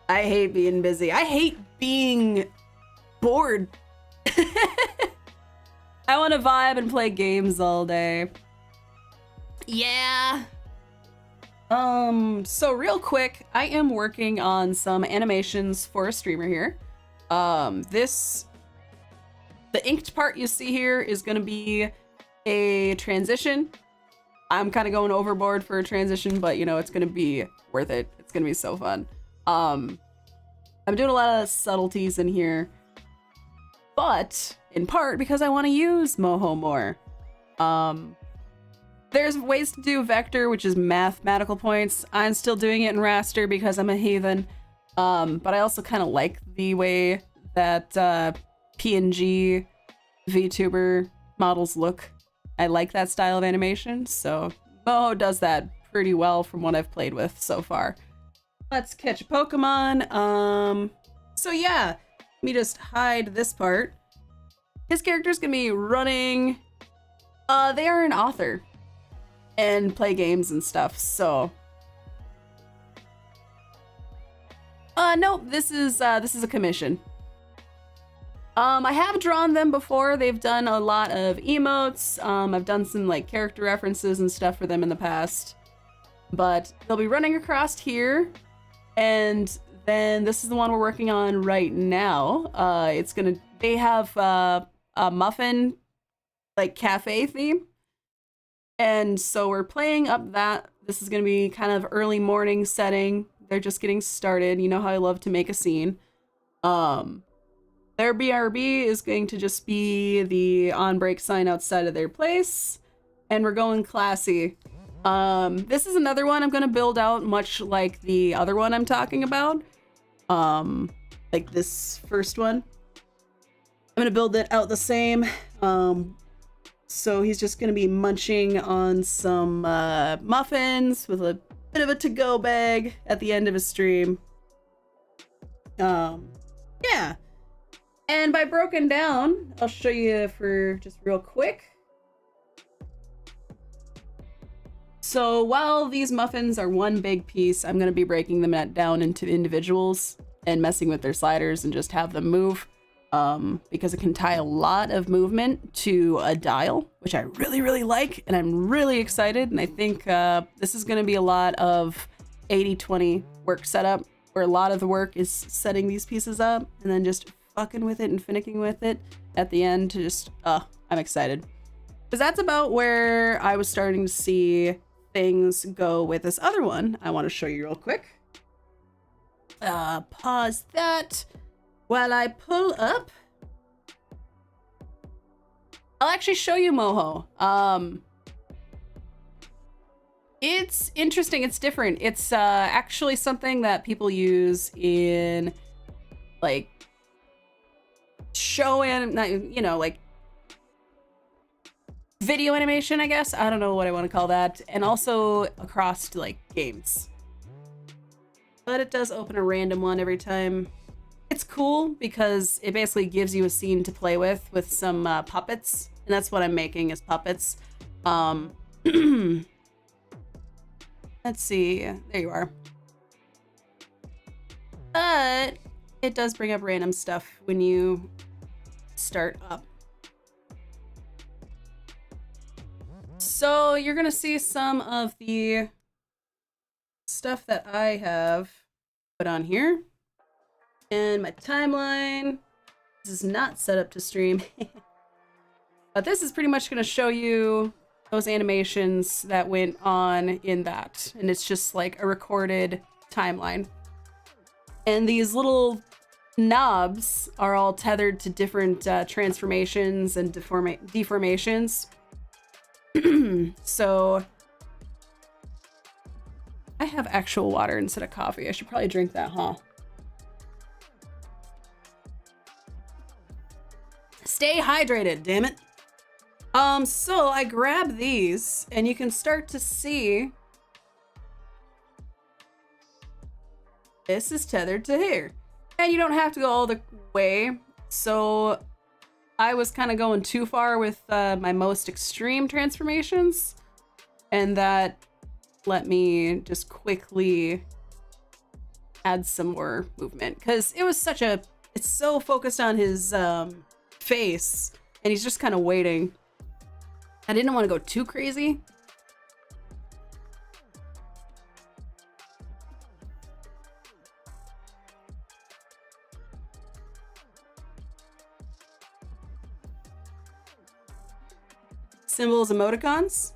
I hate being busy. I hate being bored. I want to vibe and play games all day. Yeah. So real quick, I am working on some animations for a streamer here. The inked part you see here is going to be a transition. I'm kind of going overboard for a transition, but you know, it's going to be worth it. It's going to be so fun. I'm doing a lot of subtleties in here, but in part because I want to use Moho more. There's ways to do vector, which is mathematical points. I'm still doing it in raster because I'm a heathen. But I also kind of like the way that PNG VTuber models look. I like that style of animation, so Moho does that pretty well from what I've played with so far. Let's catch a Pokemon. So yeah, let me just hide this part. His character's gonna be running. They are an author and play games and stuff, so. Nope, this is a commission. I have drawn them before. They've done a lot of emotes. I've done some like character references and stuff for them in the past. But they'll be running across here. And then this is the one we're working on right now. They have a muffin like cafe theme. And so we're playing up that. This is gonna be kind of early morning setting. They're just getting started. You know how I love to make a scene. Their BRB is going to just be the on-break sign outside of their place. And we're going classy. This is another one I'm going to build out much like the other one I'm talking about. Like this first one. I'm going to build it out the same. So he's just going to be munching on some muffins with a bit of a to-go bag at the end of his stream. Yeah. And by broken down, I'll show you for just real quick. So while these muffins are one big piece, I'm going to be breaking them down into individuals and messing with their sliders and just have them move. Because it can tie a lot of movement to a dial, which I really, really like. And I'm really excited. And I think this is going to be a lot of 80-20 work setup, where a lot of the work is setting these pieces up and then just fucking with it and finicking with it at the end to just, I'm excited. Because that's about where I was starting to see things go with this other one I want to show you real quick. Pause that while I pull up. I'll actually show you Moho. It's interesting. It's different. It's actually something that people use in like show and, you know, like video animation, I guess. I don't know what I want to call that. And also across like games. But it does open a random one every time. It's cool because it basically gives you a scene to play with some puppets. And that's what I'm making, is puppets. Let's see. There you are. But it does bring up random stuff when you start up. So you're gonna see some of the stuff that I have put on here. And my timeline. This is not set up to stream. But this is pretty much gonna show you those animations that went on in that. And it's just like a recorded timeline. And these little knobs are all tethered to different transformations and deformations. So I have actual water instead of coffee. I should probably drink that, huh? Stay hydrated, damn it. So I grab these and you can start to see this is tethered to here. And you don't have to go all the way. So I was kind of going too far with my most extreme transformations. And that let me just quickly add some more movement. Because it was it's so focused on his face. And he's just kind of waiting. I didn't want to go too crazy. Symbols, emoticons.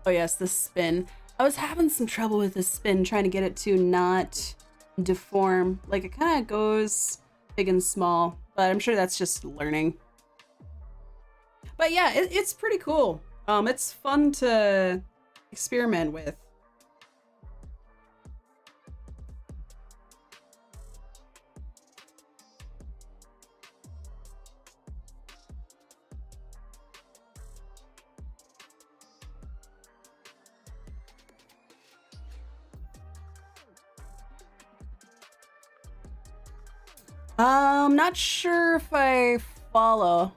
Oh yes, the spin. I was having some trouble with the spin, trying to get it to not deform. Like it kind of goes big and small, but I'm sure that's just learning. But yeah, it's pretty cool. It's fun to experiment with. Not sure if I follow.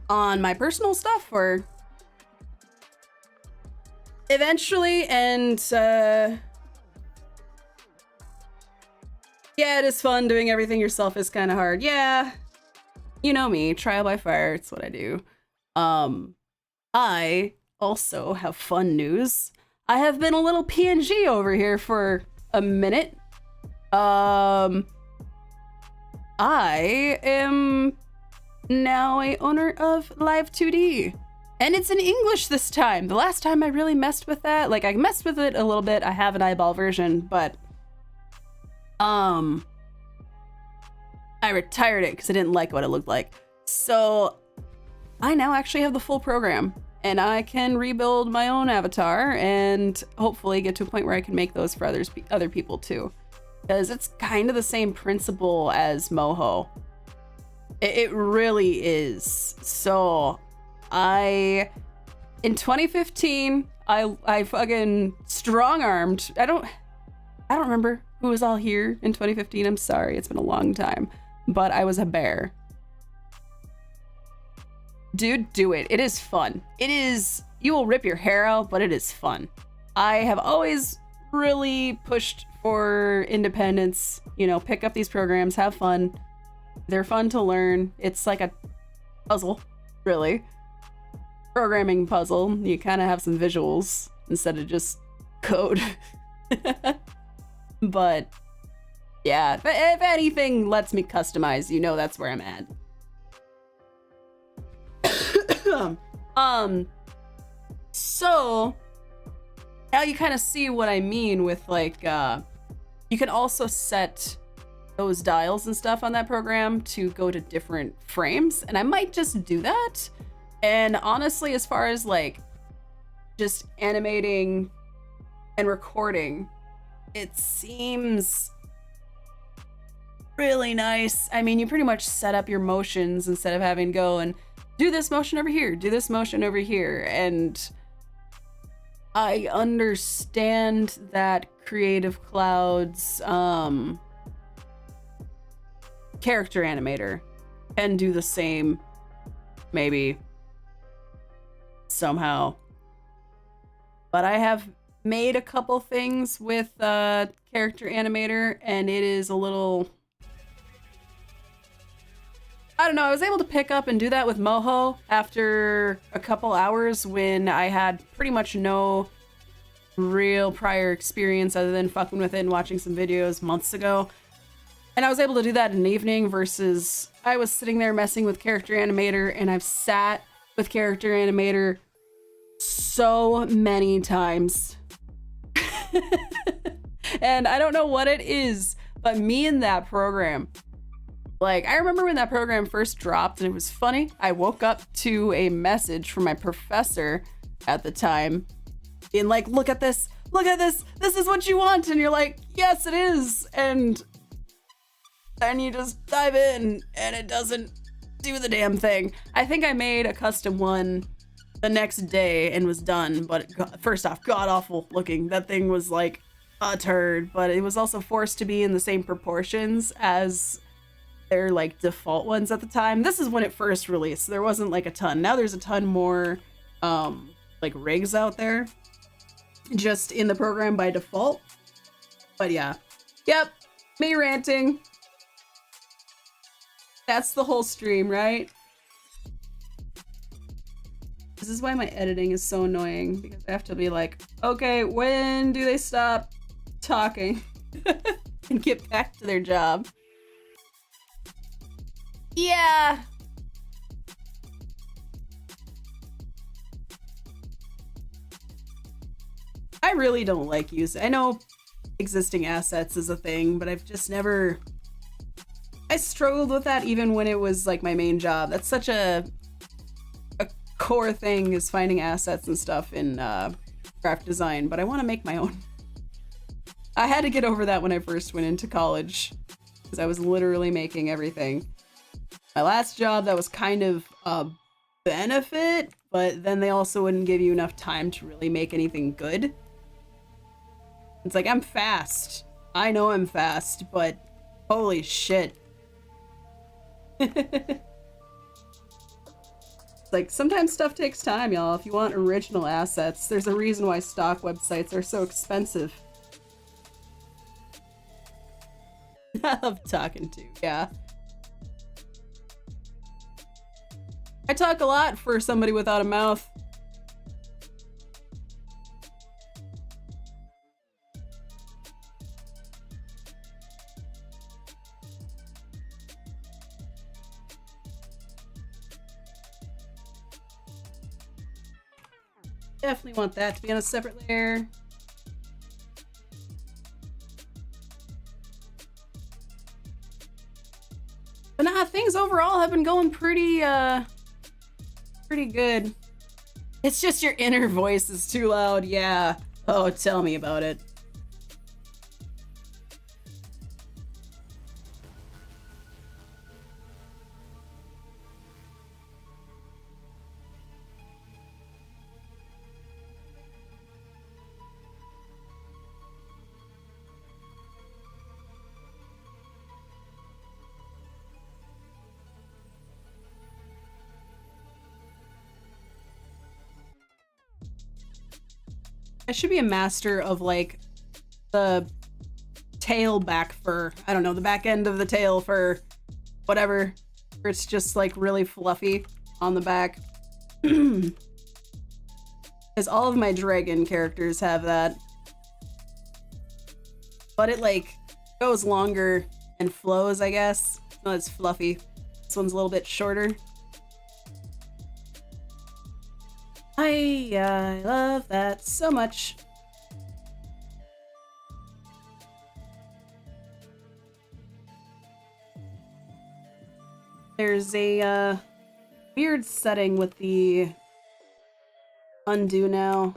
On my personal stuff, or eventually, and yeah, it is fun. Doing everything yourself is kind of hard. Yeah, you know me, trial by fire, it's what I do. I also have fun news. I have been a little PNG over here for a minute. I am now a owner of Live2D, and it's in English this time. The last time I really messed with that, like I messed with it a little bit. I have an eyeball version, but I retired it because I didn't like what it looked like. So I now actually have the full program, and I can rebuild my own avatar and hopefully get to a point where I can make those for other people too, because it's kind of the same principle as Moho. It really is. So in 2015, I fucking strong-armed. I don't remember who was all here in 2015. I'm sorry, it's been a long time, but I was a bear. Dude, do it. It is fun. It is, you will rip your hair out, but it is fun. I have always really pushed for independence, you know, pick up these programs, have fun. They're fun to learn. It's like a puzzle, really. Programming puzzle. You kind of have some visuals instead of just code. But yeah, if anything lets me customize, you know that's where I'm at. So now you kind of see what I mean with like, you can also set those dials and stuff on that program to go to different frames, and I might just do that. And honestly, as far as like just animating and recording, it seems really nice. I mean, you pretty much set up your motions instead of having to go and do this motion over here, do this motion over here. And I understand that Creative Cloud's character animator can do the same, maybe, somehow. But I have made a couple things with character animator, and it is a little, I don't know, I was able to pick up and do that with Moho after a couple hours when I had pretty much no real prior experience other than fucking with it and watching some videos months ago. And I was able to do that in an evening versus I was sitting there messing with Character Animator, and I've sat with Character Animator so many times. And I don't know what it is, but me and that program, like, I remember when that program first dropped, and it was funny. I woke up to a message from my professor at the time being like, look at this, this is what you want. And you're like, yes, it is. And then you just dive in and it doesn't do the damn thing. I think I made a custom one the next day and was done, but first off, god awful looking. That thing was like a turd, but it was also forced to be in the same proportions as their like default ones at the time. This is when it first released, so there wasn't like a ton. Now there's a ton more like rigs out there just in the program by default. But yeah, yep, me ranting. That's the whole stream, right? This is why my editing is so annoying, because I have to be like, okay, when do they stop talking and get back to their job? Yeah. I really don't like using, I know existing assets is a thing, but I've just never, I struggled with that even when it was like my main job. That's such a core thing, is finding assets and stuff in graphic design, but I want to make my own. I had to get over that when I first went into college, because I was literally making everything. My last job, that was kind of a benefit, but then they also wouldn't give you enough time to really make anything good. It's like, I'm fast. I know I'm fast, but holy shit. Like, sometimes stuff takes time, y'all. If you want original assets, there's a reason why stock websites are so expensive. I love talking to, yeah. I talk a lot for somebody without a mouth. Definitely want that to be on a separate layer. But nah, things overall have been going pretty good. It's just your inner voice is too loud, yeah. Oh, tell me about it. I should be a master of like the tail back fur. I don't know, the back end of the tail fur, whatever. Where it's just like really fluffy on the back. Because all of my dragon characters have that. But it like goes longer and flows, I guess. No, it's fluffy. This one's a little bit shorter. I love that so much. There's a weird setting with the undo now,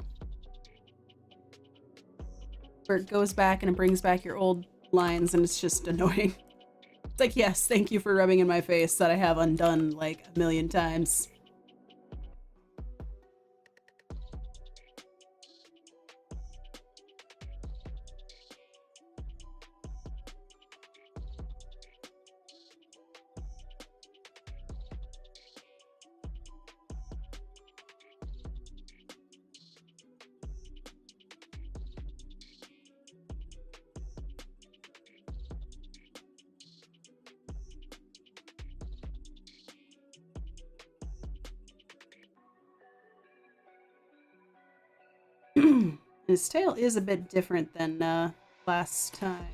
where it goes back and it brings back your old lines, and it's just annoying. It's like, yes, thank you for rubbing in my face that I have undone like a million times. His tail is a bit different than last time.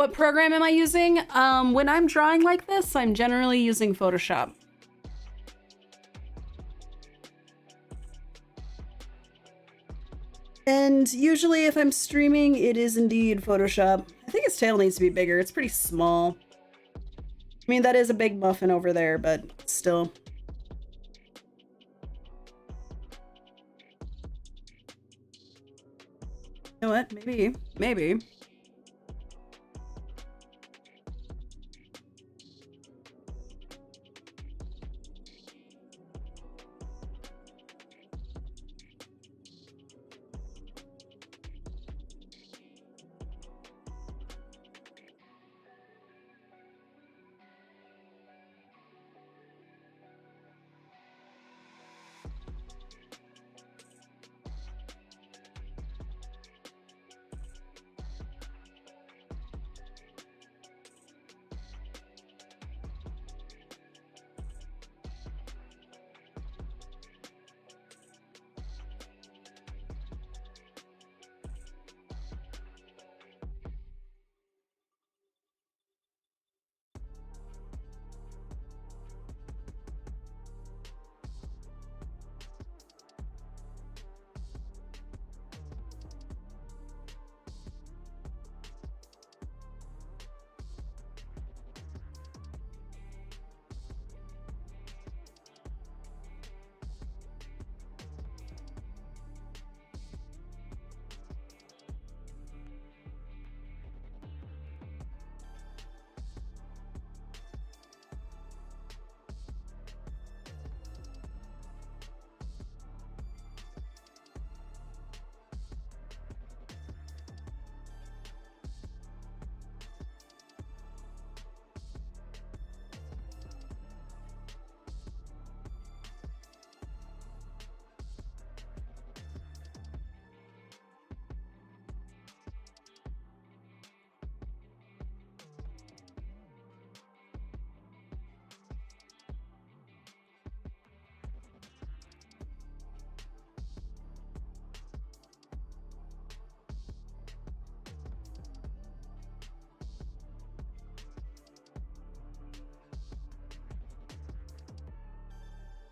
What program am I using? When I'm drawing like this, I'm generally using Photoshop. And usually if I'm streaming, it is indeed Photoshop. I think his tail needs to be bigger. It's pretty small. I mean, that is a big muffin over there, but still. You know what? Maybe.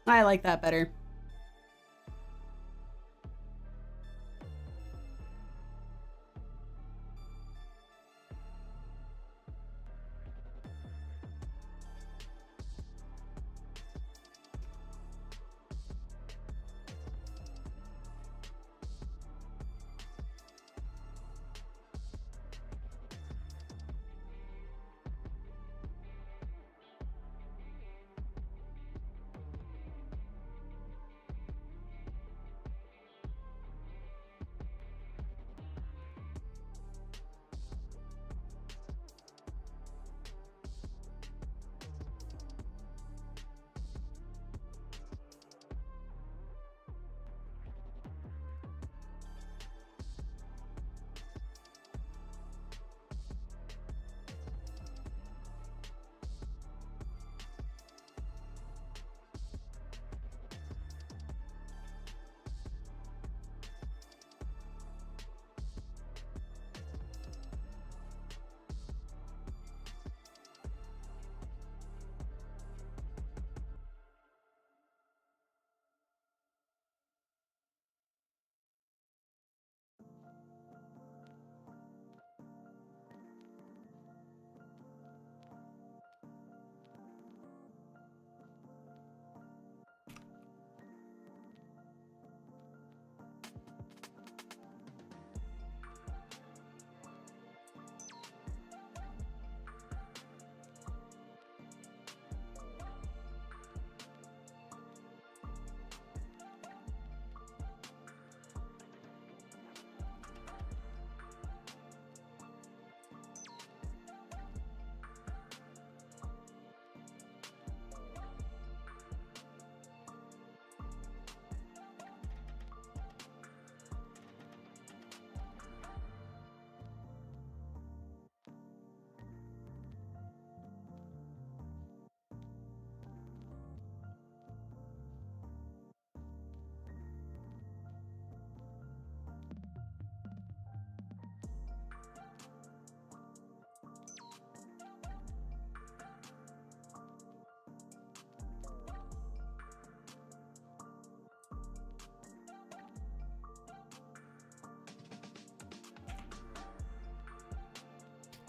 I like that better.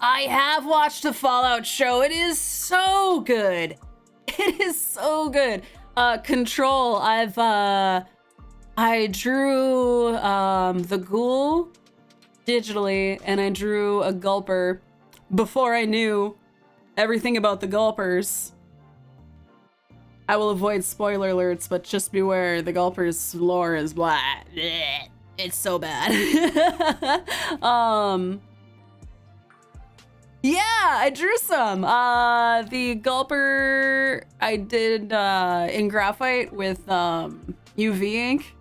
I have watched the Fallout show. It is so good. It is so good. Control. I drew the ghoul digitally, and I drew a gulper before I knew everything about the gulpers. I will avoid spoiler alerts, but just beware, the gulper's lore is blah. It's so bad. Yeah, I drew some. The gulper I did in graphite with UV ink,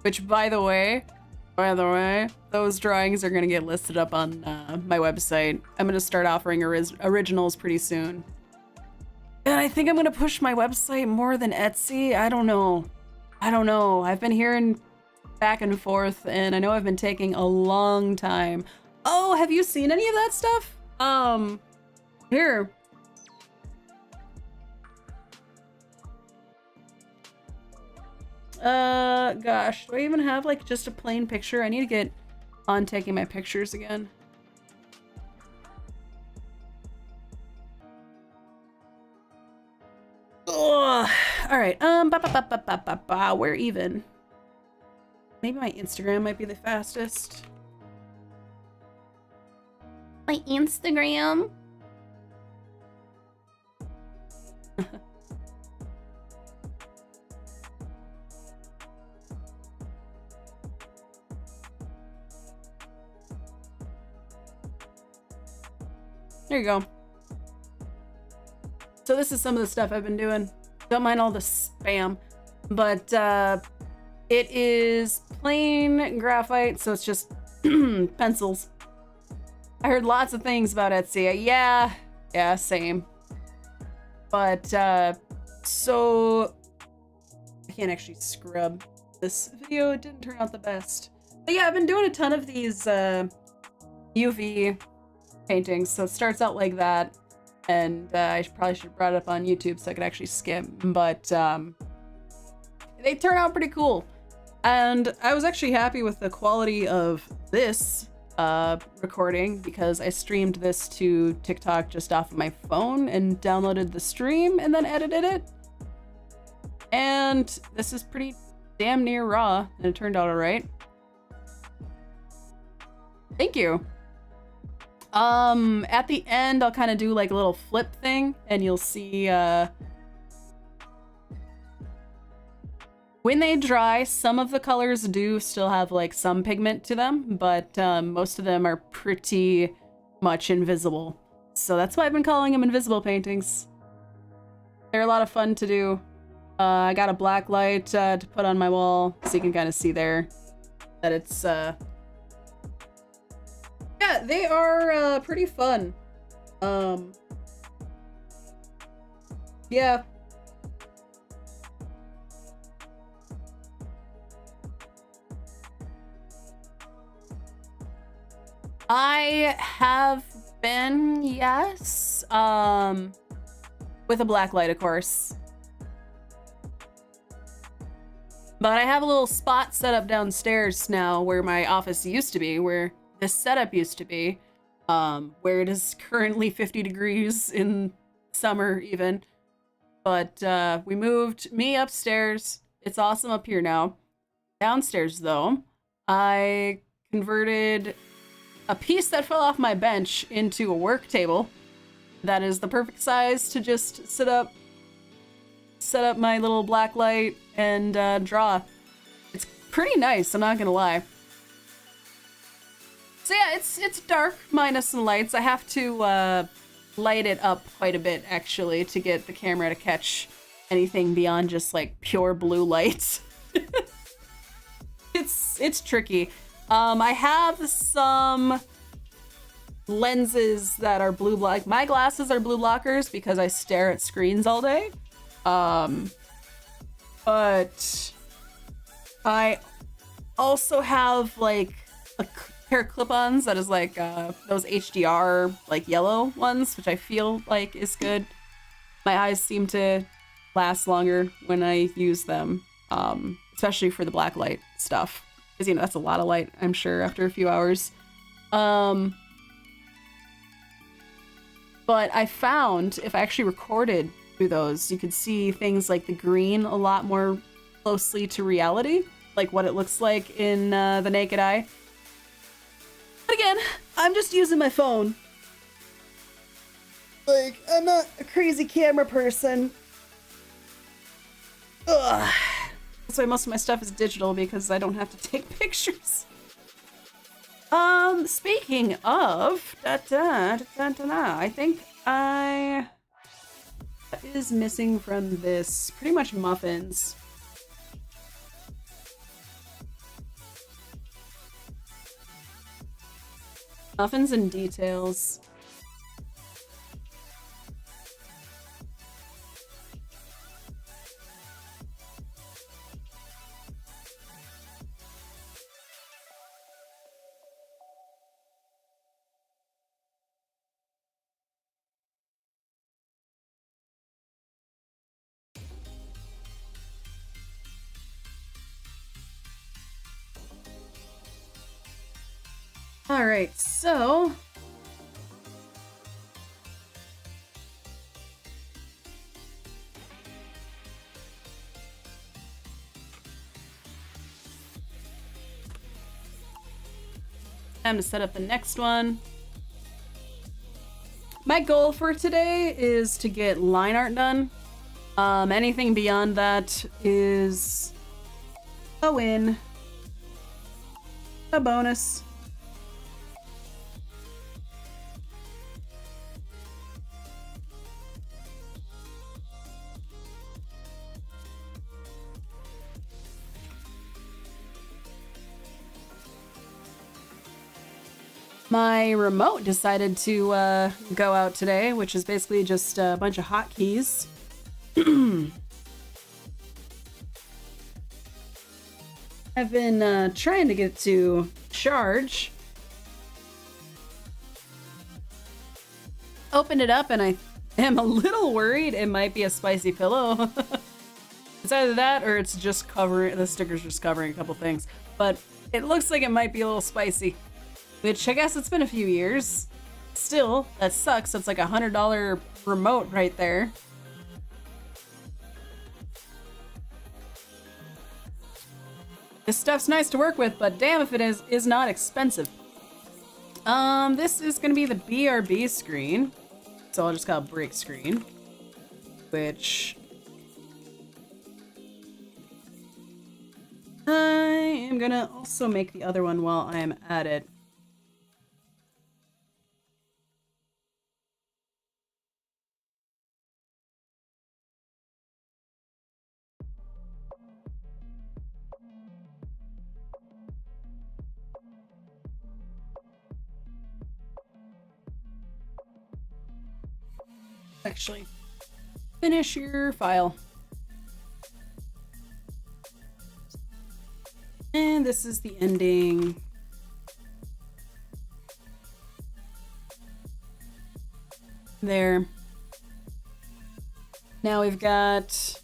which by the way, those drawings are gonna get listed up on my website. I'm gonna start offering originals pretty soon. And I think I'm gonna push my website more than Etsy. I don't know. I've been hearing back and forth, and I know I've been taking a long time. Oh, have you seen any of that stuff? Here. Gosh, do I even have like just a plain picture? I need to get on taking my pictures again. Ugh. All right. Where even? Maybe my Instagram might be the fastest. My Instagram. There you go. So this is some of the stuff I've been doing. Don't mind all the spam, but it is plain graphite, so it's just pencils. I heard lots of things about Etsy. Yeah, same. But so I can't actually scrub this video. It didn't turn out the best. But yeah, I've been doing a ton of these UV paintings. So it starts out like that, and I probably should have brought it up on YouTube so I could actually skim. But they turn out pretty cool, and I was actually happy with the quality of this recording because I streamed this to TikTok just off of my phone and downloaded the stream and then edited it. And this is pretty damn near raw, and it turned out all right. Thank you. At the end, I'll kind of do like a little flip thing, and you'll see, when they dry, some of the colors do still have like some pigment to them, but most of them are pretty much invisible. So that's why I've been calling them invisible paintings. They're a lot of fun to do. I got a black light to put on my wall, so you can kind of see there that it's, yeah, they are pretty fun. Yeah. I have been, yes. With a black light, of course. But I have a little spot set up downstairs now where my office used to be, where this setup used to be, where it is currently 50 degrees in summer even. But we moved me upstairs. It's awesome up here now. Downstairs, though, I converted a piece that fell off my bench into a work table that is the perfect size to just set up my little black light and draw. It's pretty nice, I'm not gonna lie. So yeah, it's dark minus some lights. I have to light it up quite a bit actually to get the camera to catch anything beyond just like pure blue lights. It's tricky. I have some lenses that are blue block. My glasses are blue blockers because I stare at screens all day. But I also have like a pair of clip-ons that is like those HDR like yellow ones, which I feel like is good. My eyes seem to last longer when I use them, especially for the black light stuff, because you know that's a lot of light, I'm sure, after a few hours. But I found if I actually recorded through those, you could see things like the green a lot more closely to reality, like what it looks like in the naked eye. But again, I'm just using my phone. Like, I'm not a crazy camera person. Ugh. That's why most of my stuff is digital, because I don't have to take pictures. Speaking of, I think what is missing from this? Pretty much muffins. Muffins and details. All right, so time to set up the next one. My goal for today is to get line art done. Anything beyond that is a win, a bonus. My remote decided to go out today, which is basically just a bunch of hotkeys. I've been trying to get it to charge. Opened it up and I am a little worried it might be a spicy pillow. It's either that or it's just covering, the sticker's just covering a couple things. But it looks like it might be a little spicy. Which, I guess it's been a few years. Still, that sucks. That's like $100 remote right there. This stuff's nice to work with, but damn if it is not expensive. This is gonna be the BRB screen. So I'll just call it break screen. Which I am gonna also make the other one while I am at it. Actually, finish your file. And this is the ending. There. Now we've got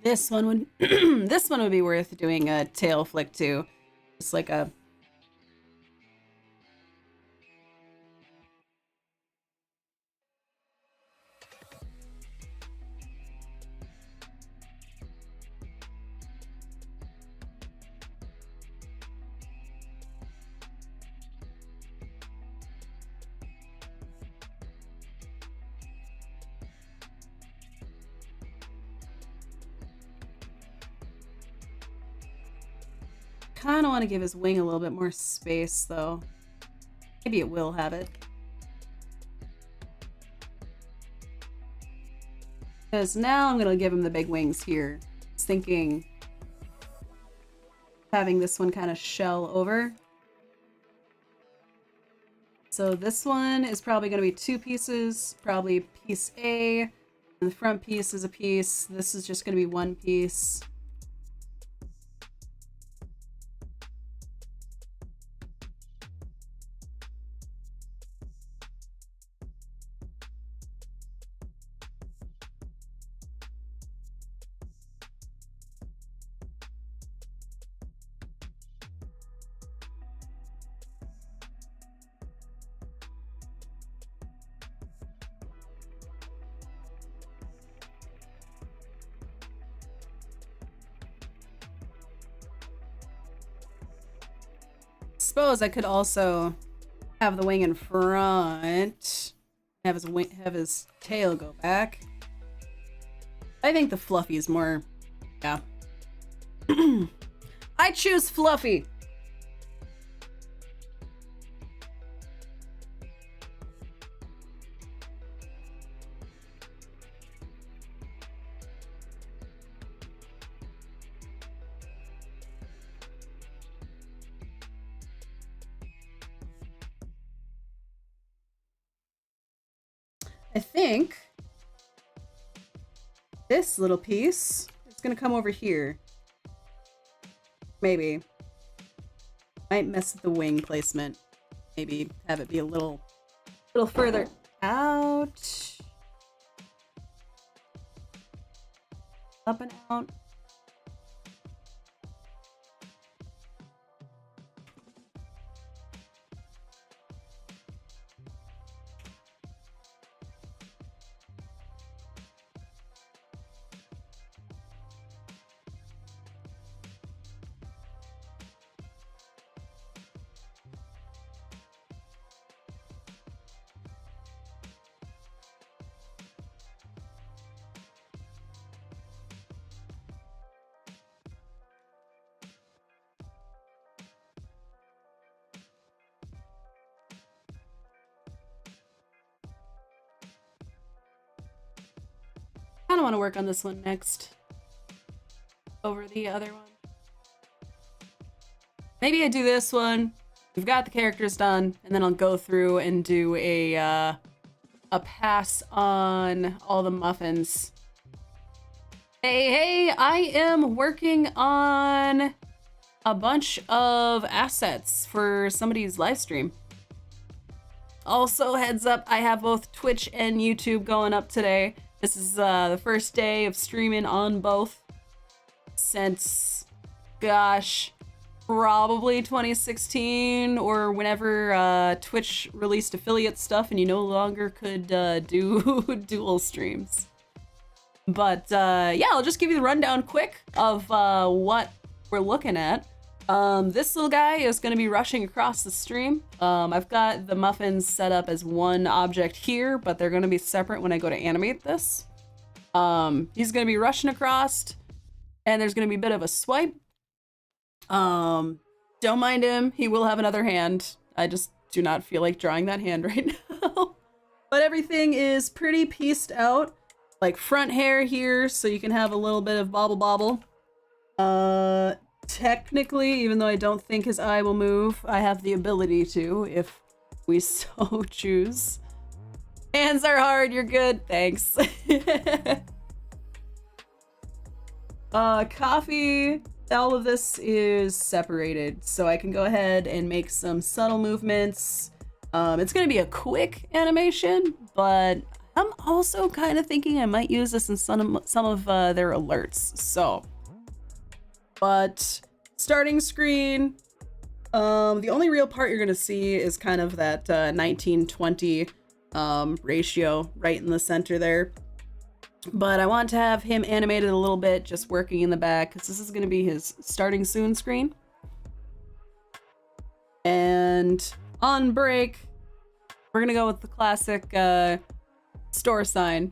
This one would this one would be worth doing a tail flick to. Just like a kind of want to give his wing a little bit more space, though. Maybe it will have it. Because now I'm going to give him the big wings here. I was thinking having this one kind of shell over. So this one is probably going to be 2 pieces, probably piece A, and the front piece is a piece. This is just going to be 1 piece. Suppose I could also have the wing in front, have his tail go back. I think the Fluffy is more, yeah. I choose Fluffy. I think this little piece is gonna come over here. Maybe. Might mess with the wing placement. Maybe have it be a little further out. Up and out. I kind of want to work on this one next over the other one. Maybe I do this one. We've got the characters done, and then I'll go through and do a pass on all the muffins. Hey, I am working on a bunch of assets for somebody's live stream. Also, heads up, I have both Twitch and YouTube going up today. This is the first day of streaming on both since, gosh, probably 2016 or whenever Twitch released affiliate stuff and you no longer could do dual streams. But yeah, I'll just give you the rundown quick of what we're looking at. This little guy is going to be rushing across the stream. I've got the muffins set up as one object here, but they're going to be separate when I go to animate this. He's going to be rushing across, and there's going to be a bit of a swipe. Don't mind him. He will have another hand. I just do not feel like drawing that hand right now. But everything is pretty pieced out. Like front hair here, so you can have a little bit of bobble bobble. Technically, even though I don't think his eye will move, I have the ability to, if we so choose. Hands are hard, you're good, thanks. Coffee, all of this is separated, so I can go ahead and make some subtle movements. It's gonna be a quick animation, but I'm also kind of thinking I might use this in some of their alerts. So, but starting screen, the only real part you're gonna see is kind of that 19-20 ratio right in the center there. But I want to have him animated a little bit, just working in the back, because this is gonna be his starting soon screen. And on break, we're gonna go with the classic store sign.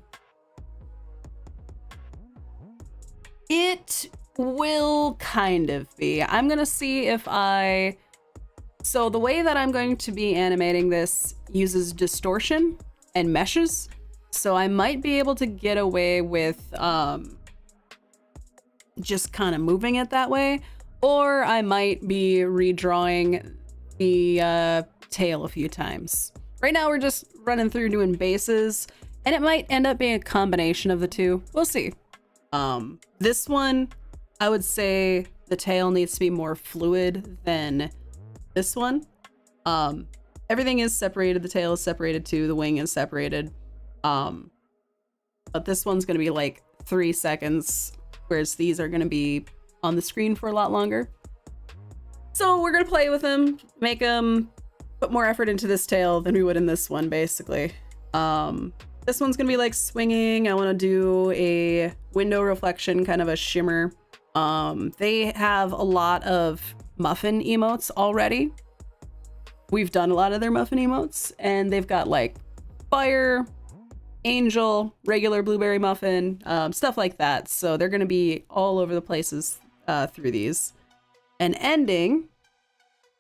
It will kind of be. I'm gonna see if so the way that I'm going to be animating this uses distortion and meshes. So I might be able to get away with just kind of moving it that way. Or I might be redrawing the tail a few times. Right now we're just running through doing bases, and it might end up being a combination of the two. We'll see. This one, I would say the tail needs to be more fluid than this one. Everything is separated. The tail is separated too. The wing is separated. But this one's gonna be like 3 seconds, whereas these are gonna be on the screen for a lot longer. So we're gonna play with them, make them put more effort into this tail than we would in this one, basically. This one's gonna be like swinging. I want to do a window reflection, kind of a shimmer. They have a lot of muffin emotes already. We've done a lot of their muffin emotes, and they've got like fire, angel, regular blueberry muffin, stuff like that. So they're gonna be all over the places through these. And ending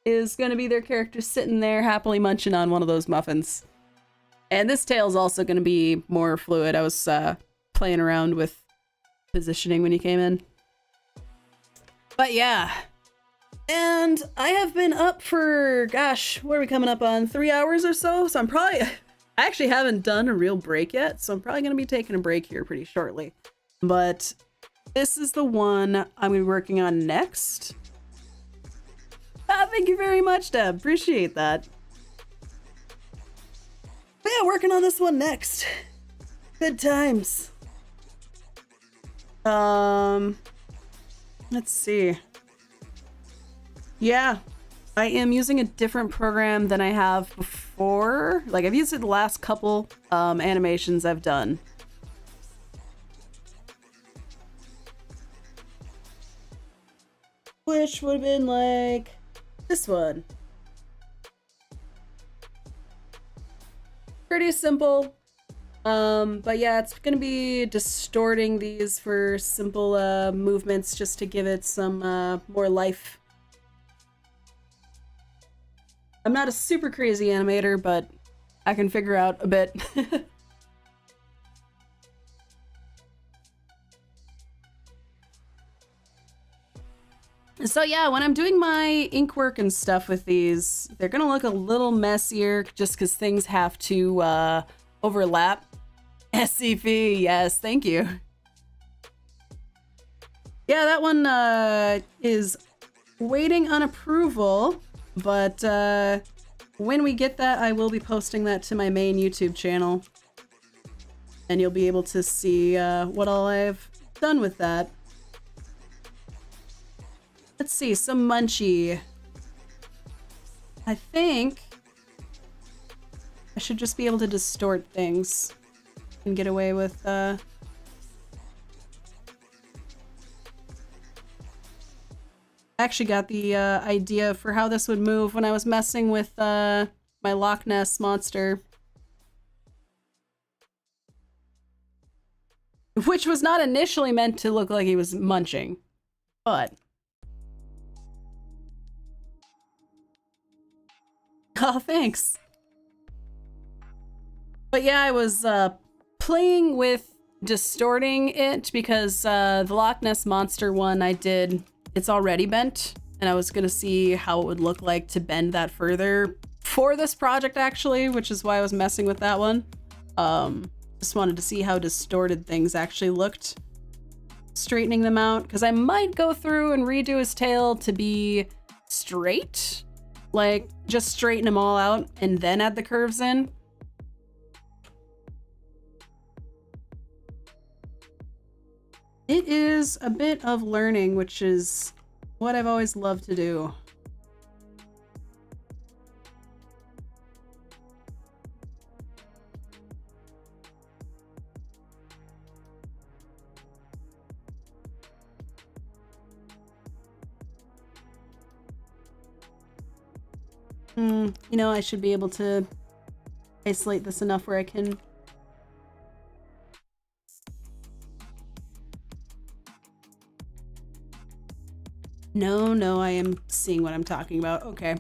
is gonna be their character sitting there happily munching on one of those muffins. And this tail is also gonna be more fluid. I was playing around with positioning when you came in. But yeah. And I have been up for, gosh, what are we coming up on? 3 hours or so? So I actually haven't done a real break yet, so I'm probably going to be taking a break here pretty shortly. But this is the one I'm going to be working on next. Thank you very much, Deb. Appreciate that. But yeah, working on this one next. Good times. Let's see. Yeah, I am using a different program than I have before. Like, I've used it the last couple animations I've done. Which would have been like this one. Pretty simple. But yeah, it's gonna be distorting these for simple movements just to give it some more life. I'm not a super crazy animator, but I can figure out a bit. So yeah, when I'm doing my ink work and stuff with these, they're gonna look a little messier just because things have to overlap. SCP, yes, thank you. Yeah, that one is waiting on approval. But when we get that, I will be posting that to my main YouTube channel. And you'll be able to see what all I've done with that. Let's see, some Munchie. I think I should just be able to distort things and get away with I actually got the idea for how this would move when I was messing with my Loch Ness monster. Which was not initially meant to look like he was munching, but... Oh, thanks. But yeah, I was playing with distorting it because the Loch Ness monster one I did... It's already bent, and I was gonna see how it would look like to bend that further for this project, actually, which is why I was messing with that one. Just wanted to see how distorted things actually looked, straightening them out, because I might go through and redo his tail to be straight, like just straighten them all out and then add the curves in. It is a bit of learning, which is what I've always loved to do. You know, I should be able to isolate this enough where I can... No, I am seeing what I'm talking about. Okay.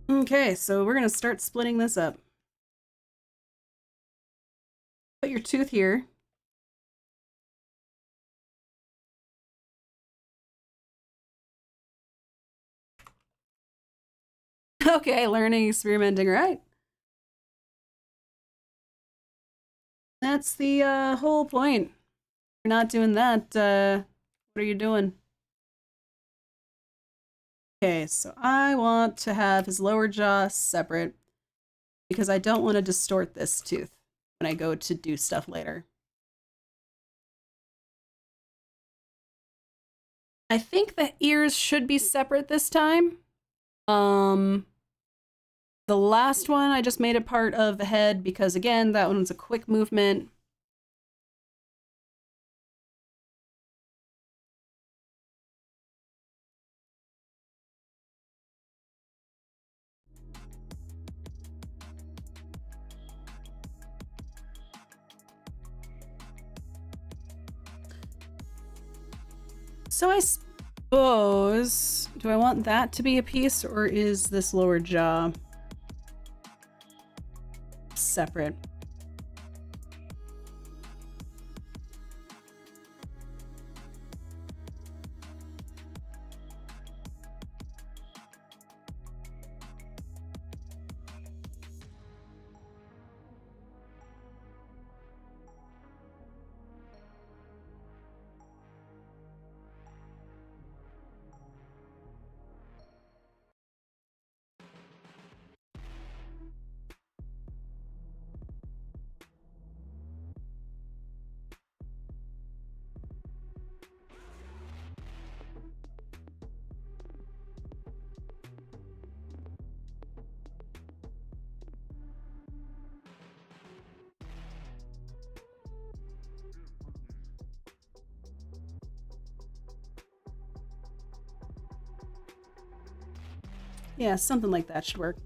Okay, so we're gonna start splitting this up. Put your tooth here. Okay, learning, experimenting, right? That's the whole point. If you're not doing that, what are you doing? Okay, so I want to have his lower jaw separate because I don't want to distort this tooth when I go to do stuff later. I think the ears should be separate this time. The last one, I just made it part of the head because, again, that one's a quick movement. So I suppose, do I want that to be a piece or is this lower jaw separate? Yeah, something like that should work.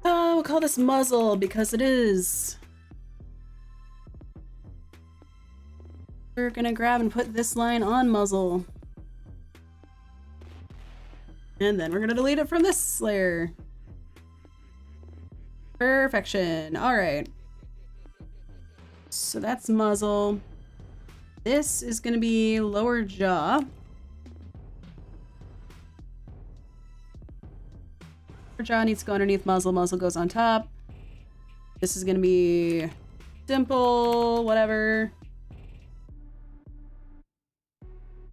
Oh, we'll call this muzzle because it is. We're gonna grab and put this line on muzzle. And then we're gonna delete it from this layer. Perfection. All right. So that's muzzle. This is gonna be lower jaw. Lower jaw needs to go underneath muzzle. Muzzle goes on top. This is gonna be dimple, whatever.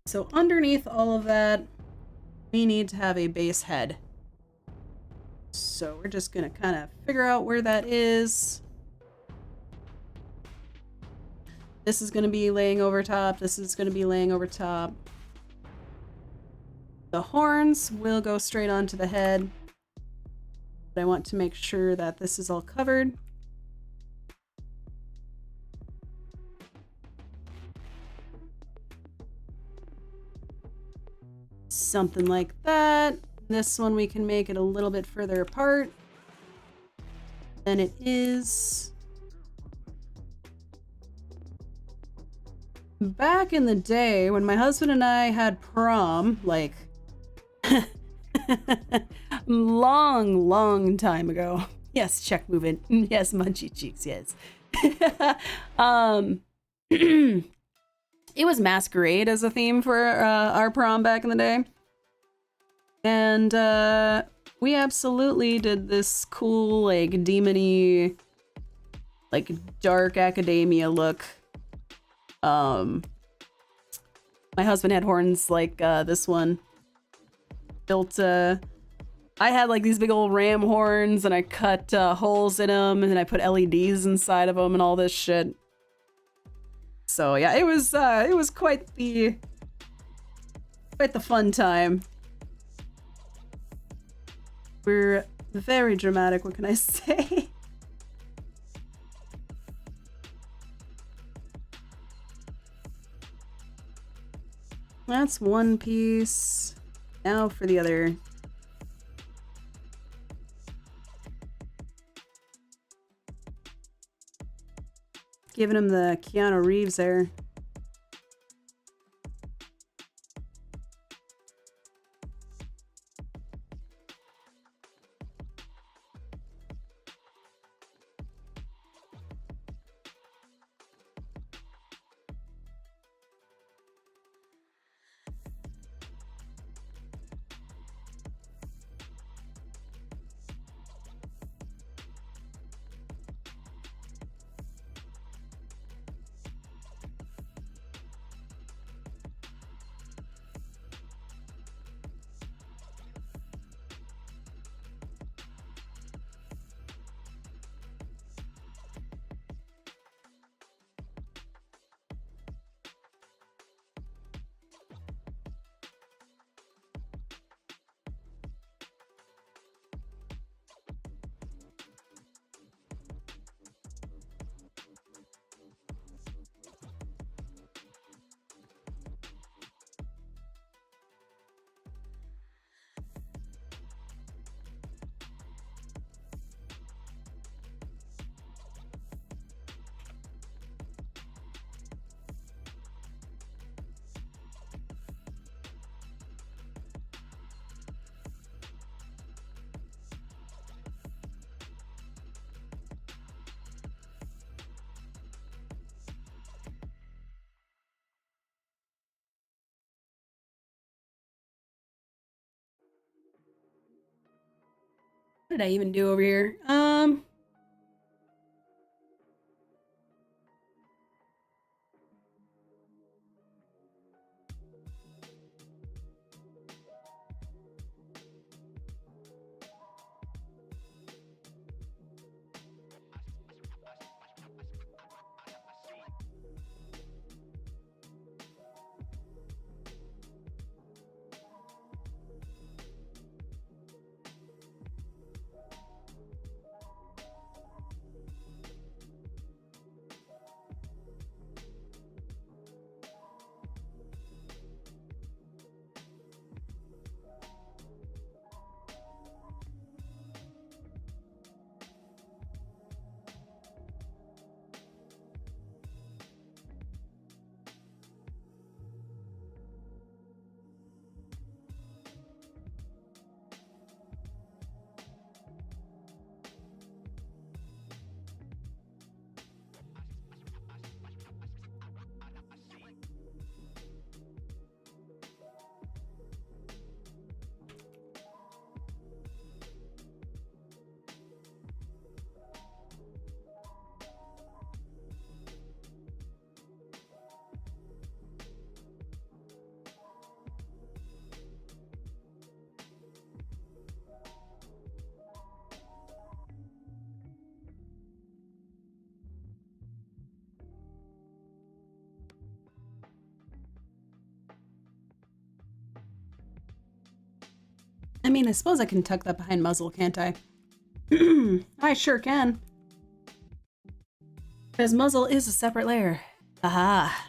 So underneath all of that, we need to have a base head. So we're just gonna kind of figure out where that is. This is gonna be laying over top. This is gonna be laying over top. The horns will go straight onto the head. But I want to make sure that this is all covered. Something like that. This one we can make it a little bit further apart than it is. Back in the day when my husband and I had prom, like long time ago. Yes, check movement. Yes, munchy cheeks, yes. It was masquerade as a theme for our prom back in the day. And we absolutely did this cool, like, demon-y, like, dark academia look. My husband had horns like this one. built I had like these big old ram horns and I cut holes in them and then I put LEDs inside of them and all this shit. So yeah, it was quite the fun time. We're very dramatic, what can I say? That's one piece. Now for the other. Giving him the Keanu Reeves there. What did I even do over here? I mean, I suppose I can tuck that behind muzzle, can't I? I sure can. Because muzzle is a separate layer. Aha.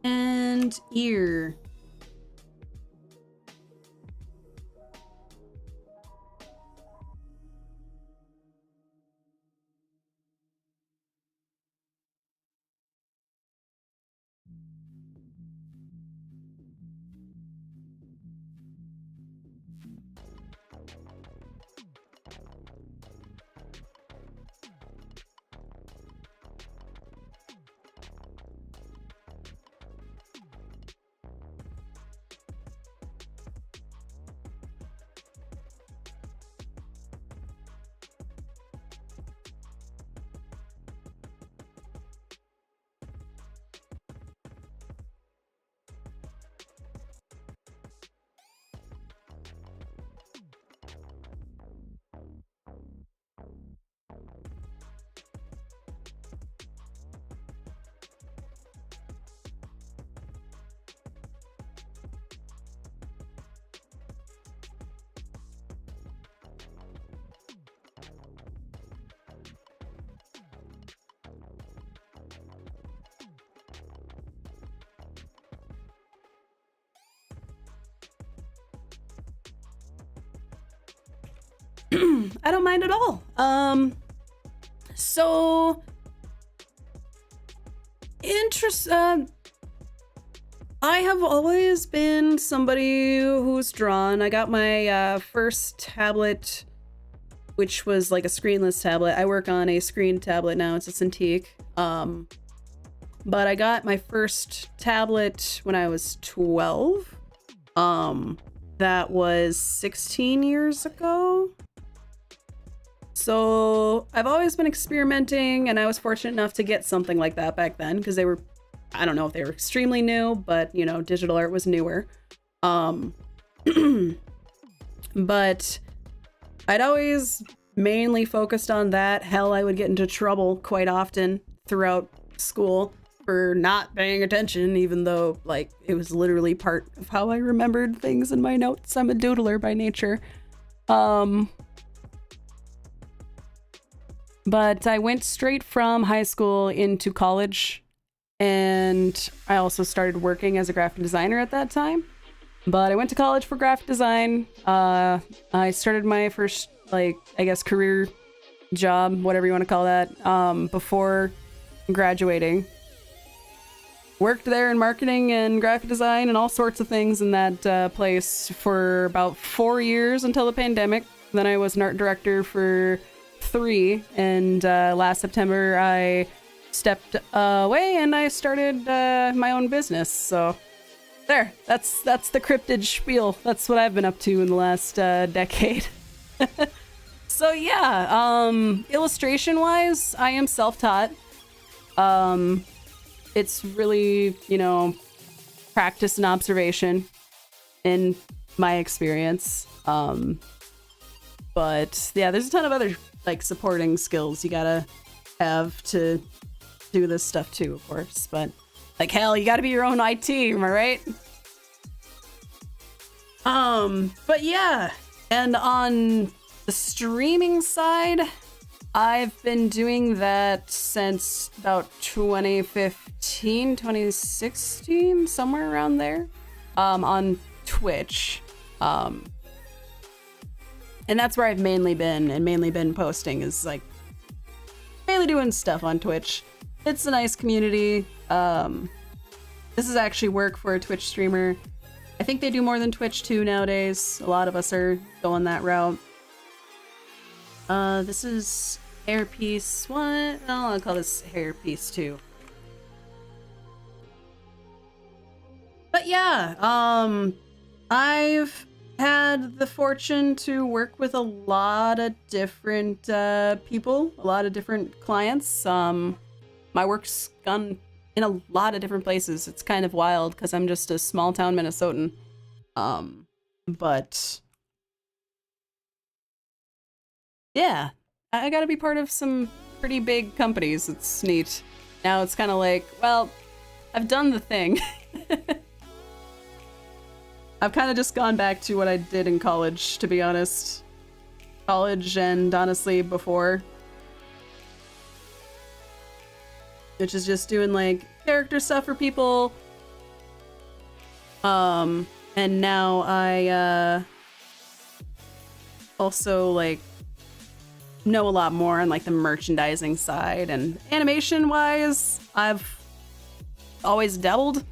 And ear. I don't mind at all. So I have always been somebody who's drawn. I got my first tablet, which was like a screenless tablet. I work on a screen tablet now. It's a Cintiq. But I got my first tablet when I was 12. That was 16 years ago. So I've always been experimenting, and I was fortunate enough to get something like that back then because they were, I don't know if they were extremely new, but you know, digital art was newer. But I'd always mainly focused on that. Hell, I would get into trouble quite often throughout school for not paying attention, even though like it was literally part of how I remembered things in my notes. I'm a doodler by nature. But I went straight from high school into college, and I also started working as a graphic designer at that time. But I went to college for graphic design. I started my first, like, I guess, career job, whatever you want to call that, before graduating. Worked there in marketing and graphic design and all sorts of things in that place for about 4 years until the pandemic. Then I was an art director for 3, and last September I stepped away and I started my own business. So there, that's the cryptid spiel. That's what I've been up to in the last decade. So yeah, illustration wise, I am self-taught. It's really, you know, practice and observation in my experience. But yeah, there's a ton of other like supporting skills you gotta have to do this stuff too, of course. But like, hell, you gotta be your own IT, am I right? But yeah, and on the streaming side, I've been doing that since about 2015, 2016, somewhere around there, on Twitch. And that's where I've mainly been posting, is like mainly doing stuff on Twitch. It's a nice community. This is actually work for a Twitch streamer. I think they do more than Twitch too nowadays. A lot of us are going that route. This is Hairpiece 1. No, I'll call this Hairpiece 2. But yeah, I've had the fortune to work with a lot of different people, a lot of different clients. My work's gone in a lot of different places. It's kind of wild because I'm just a small town Minnesotan. But yeah, I gotta be part of some pretty big companies. It's neat. Now it's kind of like, well, I've done the thing. I've kind of just gone back to what I did in college, to be honest. College and honestly before. Which is just doing like character stuff for people. And now I also like know a lot more on like the merchandising side, and animation wise, I've always dabbled.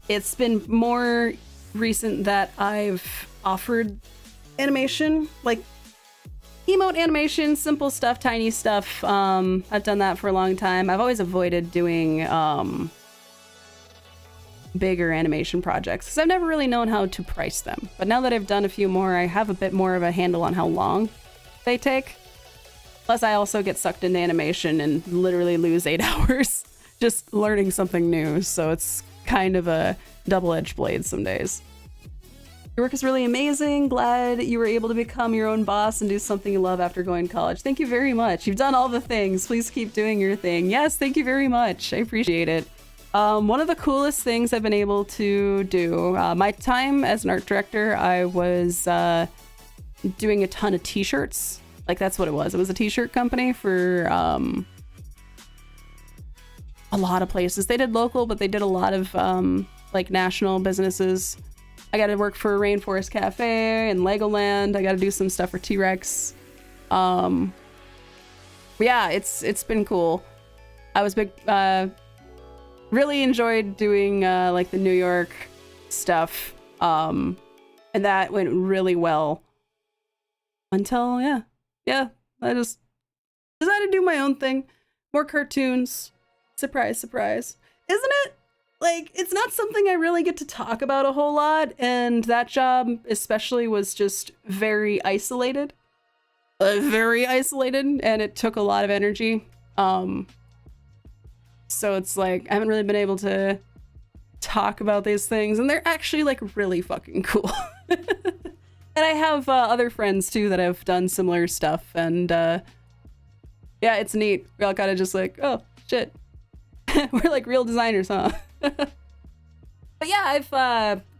It's been more recent that I've offered animation, like emote animation, simple stuff, tiny stuff. I've done that for a long time. I've always avoided doing bigger animation projects because I've never really known how to price them. But now that I've done a few more, I have a bit more of a handle on how long they take. Plus, I also get sucked into animation and literally lose 8 hours just learning something new. So it's kind of a double-edged blade some days. Your work is really amazing. Glad you were able to become your own boss and do something you love after going to college. Thank you very much. You've done all the things. Please keep doing your thing. Yes, thank you very much. I appreciate it. One of the coolest things I've been able to do, my time as an art director, I was doing a ton of t-shirts. Like, that's what it was. It was a t-shirt company for a lot of places. They did local, but they did a lot of like national businesses. I gotta work for Rainforest Cafe and Legoland. I gotta do some stuff for T-Rex. Yeah, it's been cool. I was really enjoyed doing like the New York stuff, and that went really well until I just decided to do my own thing. More cartoons. Surprise, surprise. Isn't it? Like, it's not something I really get to talk about a whole lot, and that job especially was just very isolated. Very isolated, and it took a lot of energy. So it's like, I haven't really been able to talk about these things, and they're actually like really fucking cool. And I have other friends too that have done similar stuff, and yeah, it's neat. We all kind of just like, oh shit, we're like real designers, huh? But yeah, I've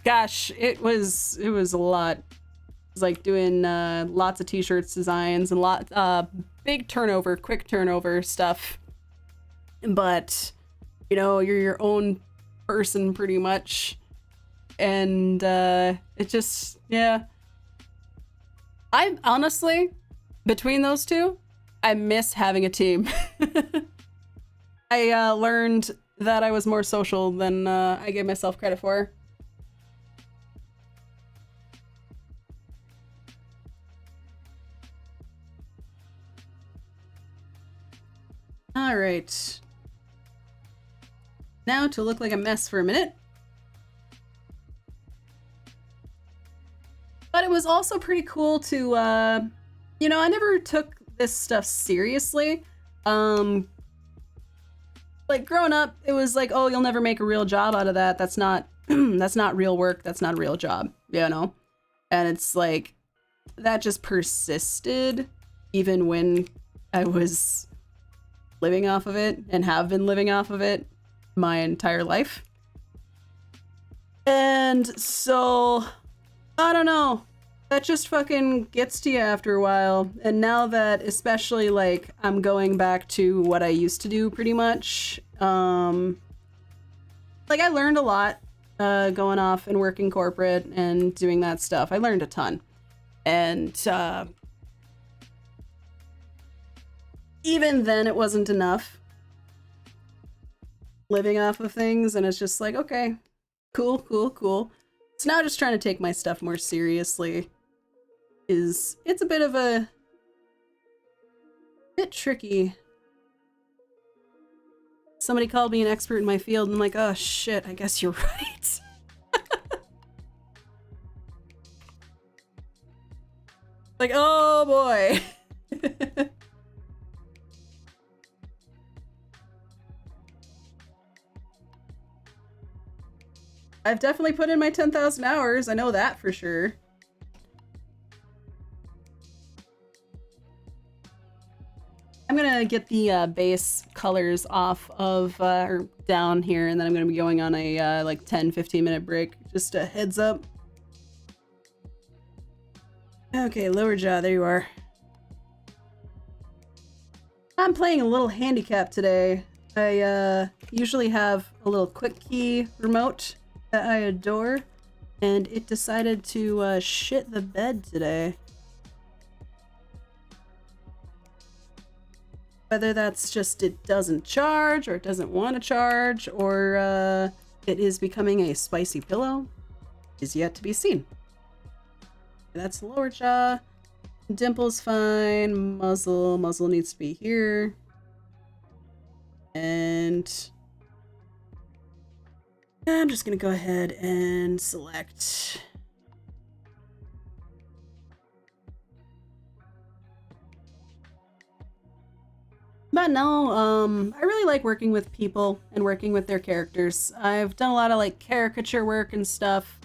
gosh, it was a lot. It was like doing lots of t-shirts designs and big turnover, quick turnover stuff. But you know, you're your own person pretty much, and it just, yeah. I honestly, between those two, I miss having a team. I learned that I was more social than I gave myself credit for. All right. Now to look like a mess for a minute. But it was also pretty cool to, you know, I never took this stuff seriously. Like growing up, it was like, oh, you'll never make a real job out of that. That's not, that's not real work. That's not a real job, you know? And it's like, that just persisted even when I was living off of it and have been living off of it my entire life. And so, I don't know. That just fucking gets to you after a while. And now that, especially, like, I'm going back to what I used to do pretty much. Like, I learned a lot going off and working corporate and doing that stuff. I learned a ton. And even then, it wasn't enough. Living off of things, and it's just like, okay, cool, cool, cool. So now just trying to take my stuff more seriously it's a bit of a bit tricky. Somebody called me an expert in my field, and I'm like, oh shit, I guess you're right. Like, oh boy. I've definitely put in my 10,000 hours. I know that for sure. I'm gonna get the base colors off of, or down here, and then I'm gonna be going on a like 10-15 minute break. Just a heads up. Okay, lower jaw, there you are. I'm playing a little handicap today. I usually have a little quick key remote that I adore, and it decided to shit the bed today. Whether that's just it doesn't charge, or it doesn't want to charge, or it is becoming a spicy pillow is yet to be seen. That's the lower jaw. Dimple's fine. Muzzle needs to be here. And I'm just gonna go ahead and select. But no, I really like working with people and working with their characters. I've done a lot of like caricature work and stuff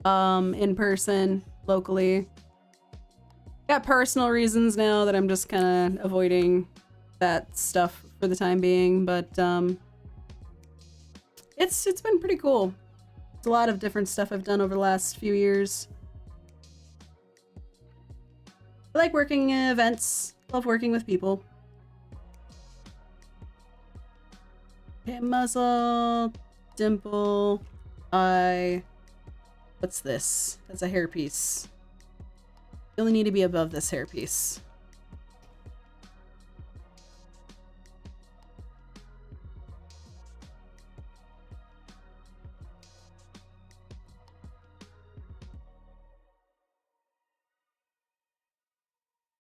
in person, locally. Got personal reasons now that I'm just kind of avoiding that stuff for the time being, but it's been pretty cool. It's a lot of different stuff I've done over the last few years. I like working in events. Love working with people. Okay, muzzle, dimple, eye, What's this? That's a hairpiece. You only need to be above this hairpiece.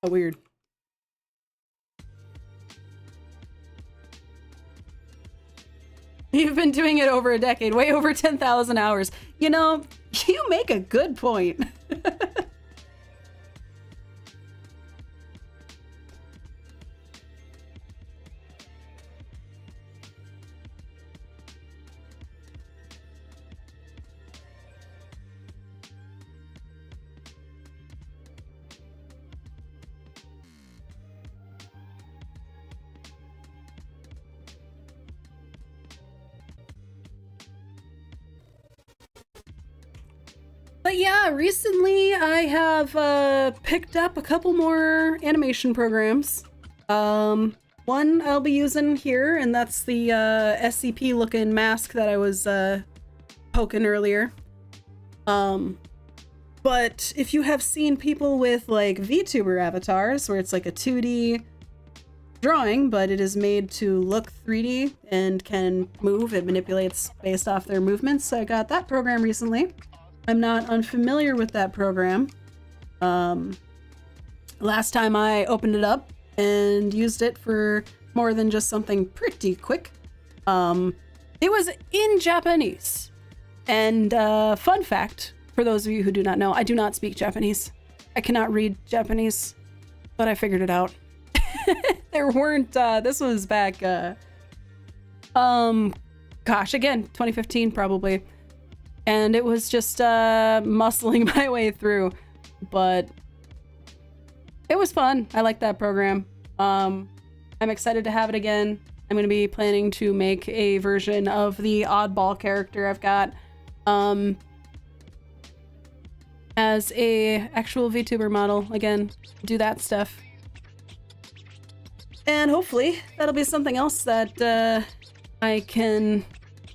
Oh, weird. You've been doing it over a decade, way over 10,000 hours. You know, you make a good point. But yeah, recently I have picked up a couple more animation programs. One I'll be using here, and that's the SCP looking mask that I was poking earlier. But if you have seen people with like VTuber avatars, where it's like a 2D drawing, but it is made to look 3D and can move, it manipulates based off their movements. I got that program recently. I'm not unfamiliar with that program. Last time I opened it up and used it for more than just something pretty quick, it was in Japanese. And fun fact, for those of you who do not know, I do not speak Japanese. I cannot read Japanese, but I figured it out. There weren't, this was back, gosh, again, 2015 probably. And it was just muscling my way through, but it was fun. I like that program. I'm excited to have it again. I'm going to be planning to make a version of the oddball character I've got as a actual VTuber model. Again, do that stuff. And hopefully that'll be something else that I can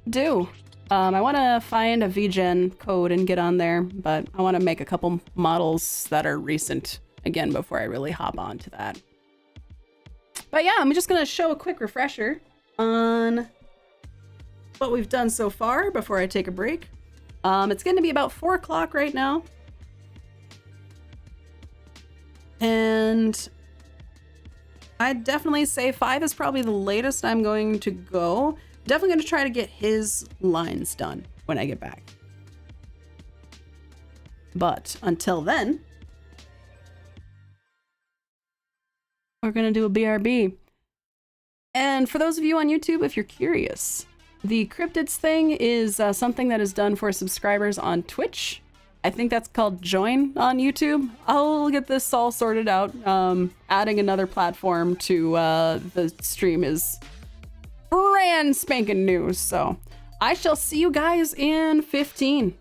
do. I want to find a VGen code and get on there, but I want to make a couple models that are recent again before I really hop on to that. But yeah, I'm just going to show a quick refresher on what we've done so far before I take a break. It's going to be about 4 o'clock right now. And I'd definitely say 5 is probably the latest I'm going to go. Definitely going to try to get his lines done when I get back. But until then, we're going to do a BRB. And for those of you on YouTube, if you're curious, the cryptids thing is something that is done for subscribers on Twitch. I think that's called Join on YouTube. I'll get this all sorted out. Adding another platform to the stream is brand spanking new. So I shall see you guys in 15.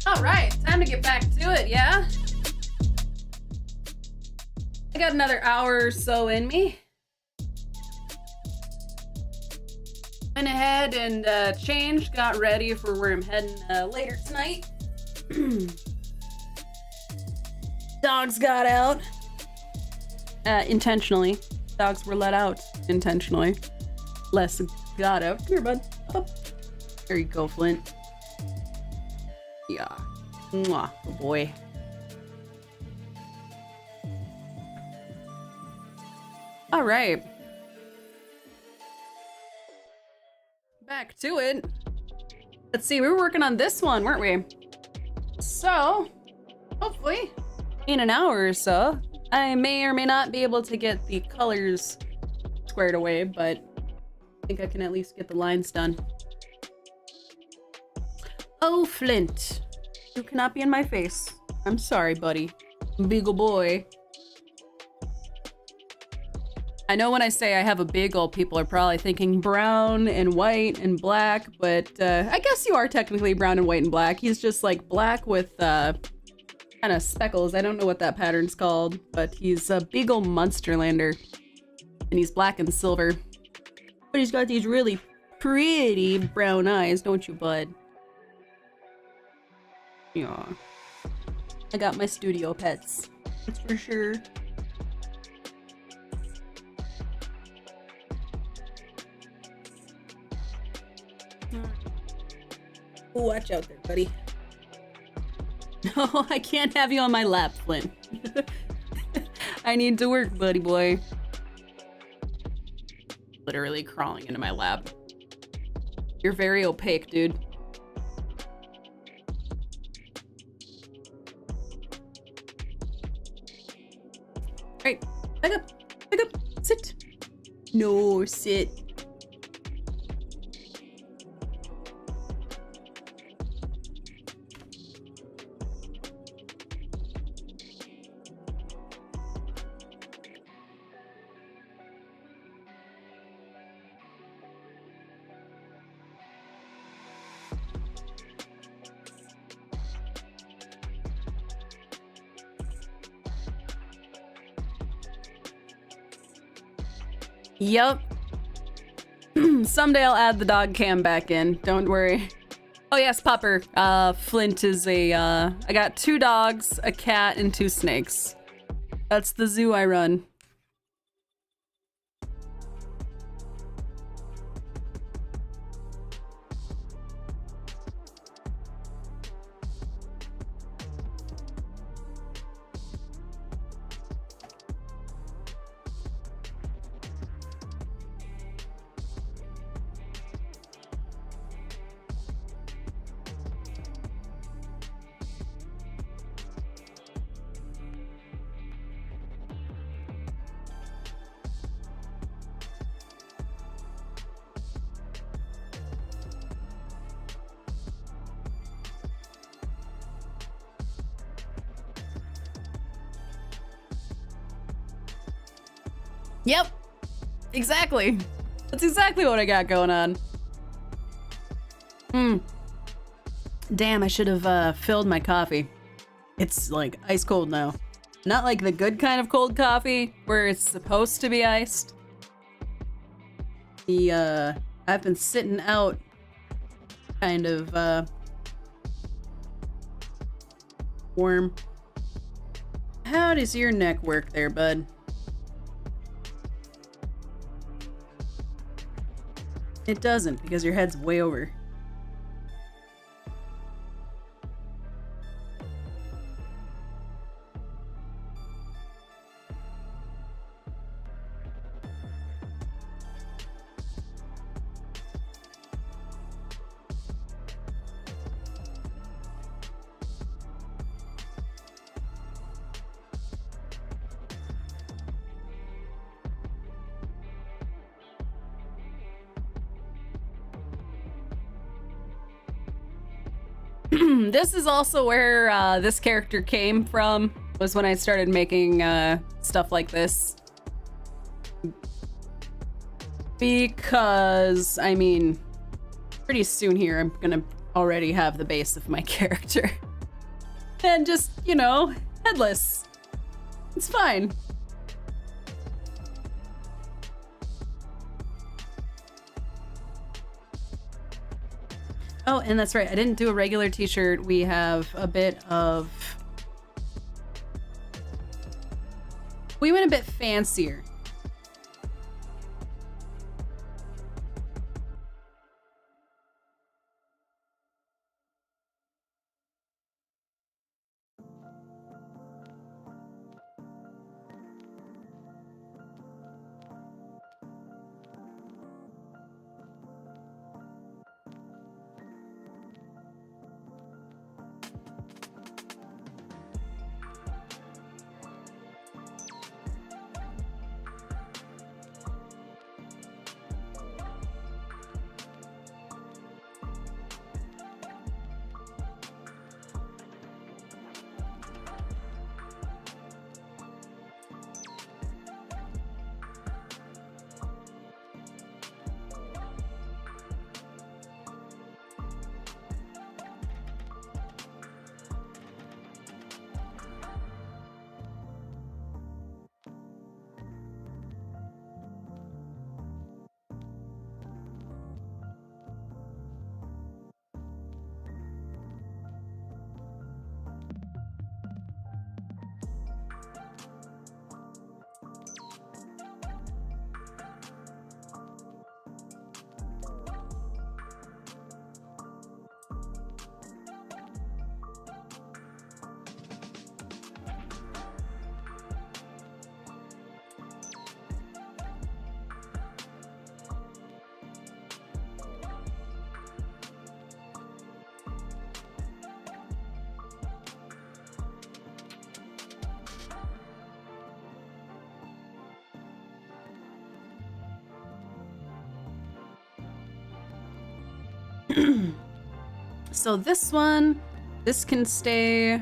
All right, time to get back to it, yeah? I got another hour or so in me. Went ahead and changed, got ready for where I'm heading later tonight. Dogs got out. Intentionally. Dogs were let out intentionally. Les got out. Come here, bud. Up. There you go, Flint. Yeah. Mwah, good boy. All right. Back to it. Let's see, we were working on this one, weren't we? So, hopefully, in an hour or so, I may or may not be able to get the colors squared away, but I think I can at least get the lines done. Oh, Flint. You cannot be in my face. I'm sorry, buddy. Beagle boy. I know when I say I have a beagle, people are probably thinking brown and white and black, but I guess you are technically brown and white and black. He's just like black with kind of speckles. I don't know what that pattern's called, but he's a Beagle Munsterlander. And he's black and silver. But he's got these really pretty brown eyes, don't you, bud? Yeah. I got my studio pets. That's for sure. Oh, watch out there, buddy. No, I can't have you on my lap, Flint. I need to work, buddy boy. Literally crawling into my lap. You're very opaque, dude. Right, back up, sit. No, sit. Yup. Someday I'll add the dog cam back in. Don't worry. Oh yes, Pupper. Flint is a, I got 2 dogs, a cat, and 2 snakes. That's the zoo I run. Yep. Exactly. That's exactly what I got going on. Damn, I should have filled my coffee. It's like ice cold now. Not like the good kind of cold coffee where it's supposed to be iced. I've been sitting out kind of warm. How does your neck work there, bud? It doesn't, because your head's way over. This is also where this character came from, was when I started making stuff like this. Because, I mean, pretty soon here I'm gonna already have the base of my character. and just, you know, headless. It's fine. Oh, and that's right. I didn't do a regular t-shirt. We have a bit of... We went a bit fancier. So this one, this can stay.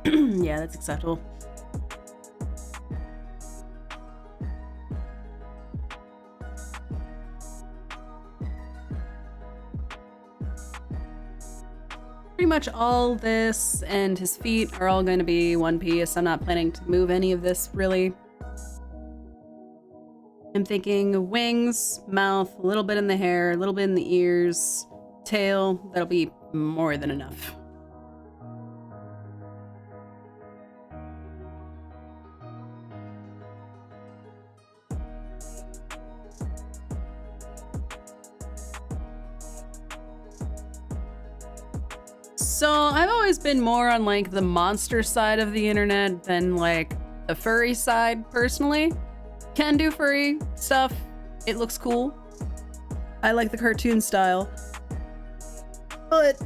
Yeah, that's acceptable. Pretty much all this and his feet are all going to be one piece. I'm not planning to move any of this, really. I'm thinking wings, mouth, a little bit in the hair, a little bit in the ears, tail. That'll be more than enough. So I've always been more on like the monster side of the internet than like the furry side, personally. Can do furry stuff. It looks cool. I like the cartoon style. But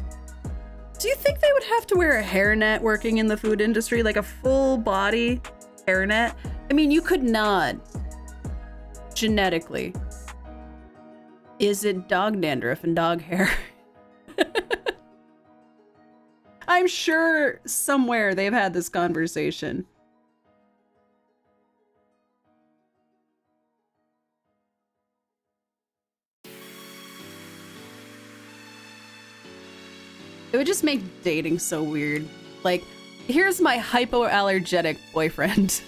do you think they would have to wear a hairnet working in the food industry? Like a full body hairnet? I mean, you could not. Genetically. Is it dog dandruff and dog hair? I'm sure somewhere they've had this conversation. It would just make dating so weird. Like, here's my hypoallergenic boyfriend.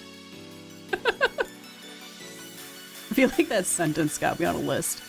I feel like that sentence got me on a list.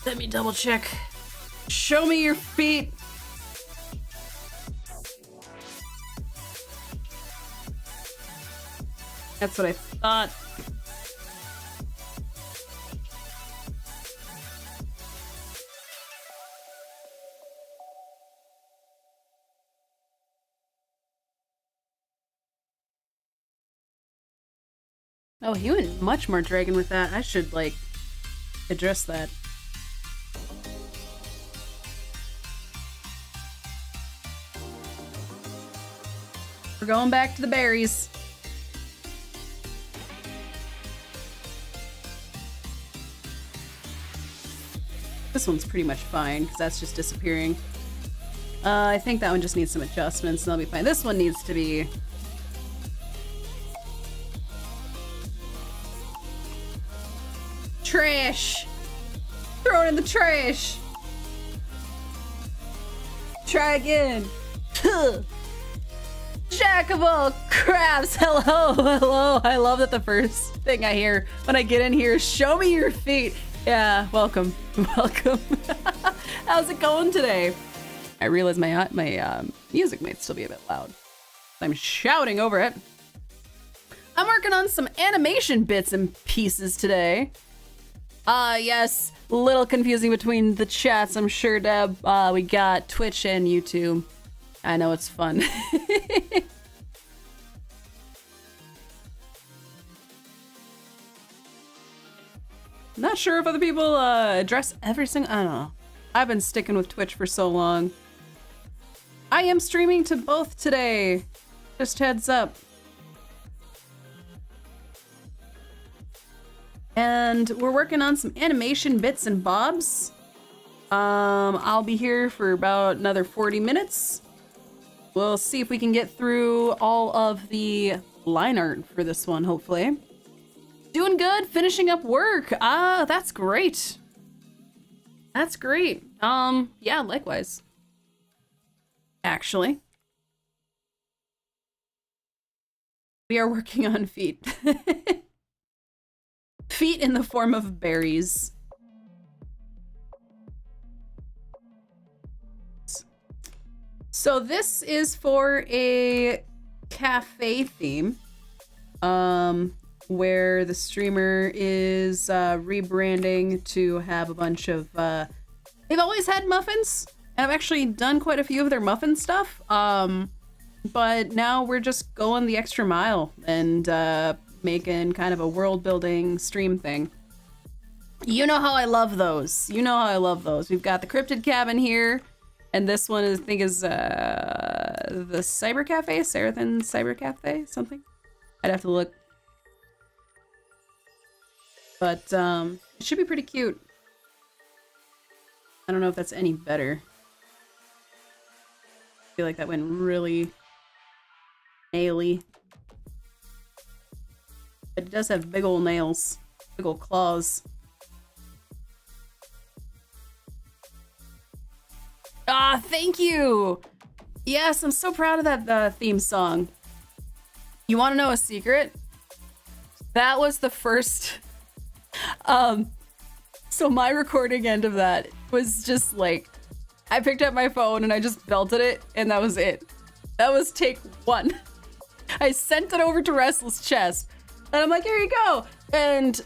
Let me double check. Show me your feet. That's what I thought. Oh, he went much more dragon with that. I should, like, address that. We're going back to the berries. This one's pretty much fine, because that's just disappearing. I think that one just needs some adjustments, and that'll be fine. This one needs to be... trash! Throw it in the trash! Try again. Jack of all crabs, hello, hello. I love that the first thing I hear when I get in here is show me your feet. Yeah, welcome, welcome. How's it going today? I realize my music might still be a bit loud. I'm shouting over it. I'm working on some animation bits and pieces today. Yes, a little confusing between the chats, I'm sure, Deb. We got Twitch and YouTube. I know it's fun. Not sure if other people address every single... I don't know. I've been sticking with Twitch for so long. I am streaming to both today. Just heads up. And we're working on some animation bits and bobs. I'll be here for about another 40 minutes. We'll see if we can get through all of the line art for this one, hopefully. Doing good, finishing up work. That's great. That's great. Yeah, likewise. Actually. We are working on feet. Feet in the form of berries. So this is for a cafe theme, where the streamer is rebranding to have a bunch of they've always had muffins, and I've actually done quite a few of their muffin stuff, but now we're just going the extra mile and making kind of a world building stream thing. You know how I love those. You know how I love those. We've got the Cryptid Cabin here, and this one is, I think, is the Cyber Cafe, Sarathan Cyber Cafe, something. I'd have to look. But it should be pretty cute. I don't know if that's any better. I feel like that went really naily. But it does have big old nails, big old claws. Ah, thank you! Yes, I'm so proud of that theme song. You want to know a secret? That was the first... So my recording end of that was just like... I picked up my phone and I just belted it, and that was it. That was take one. I sent it over to Restless Chest, and I'm like, here you go! And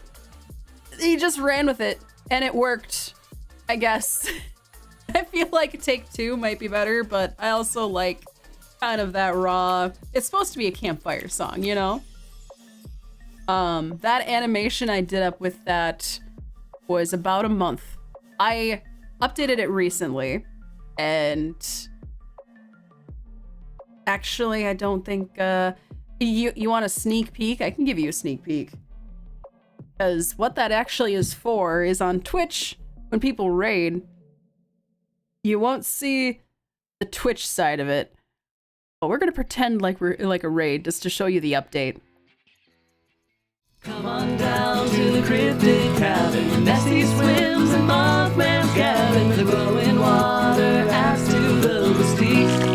he just ran with it, and it worked, I guess. I feel like take two might be better, but I also like kind of that raw... It's supposed to be a campfire song, you know? That animation I did up with that was about a month. I updated it recently, and actually I don't think you want a sneak peek? I can give you a sneak peek. Because what that actually is for is on Twitch, when people raid, you won't see the Twitch side of it, but we're gonna pretend like we're like a raid just to show you the update. Come on down to the Cryptid Cabin. Nessie swims and Mothman's cabin. The glowing water adds to the mystique.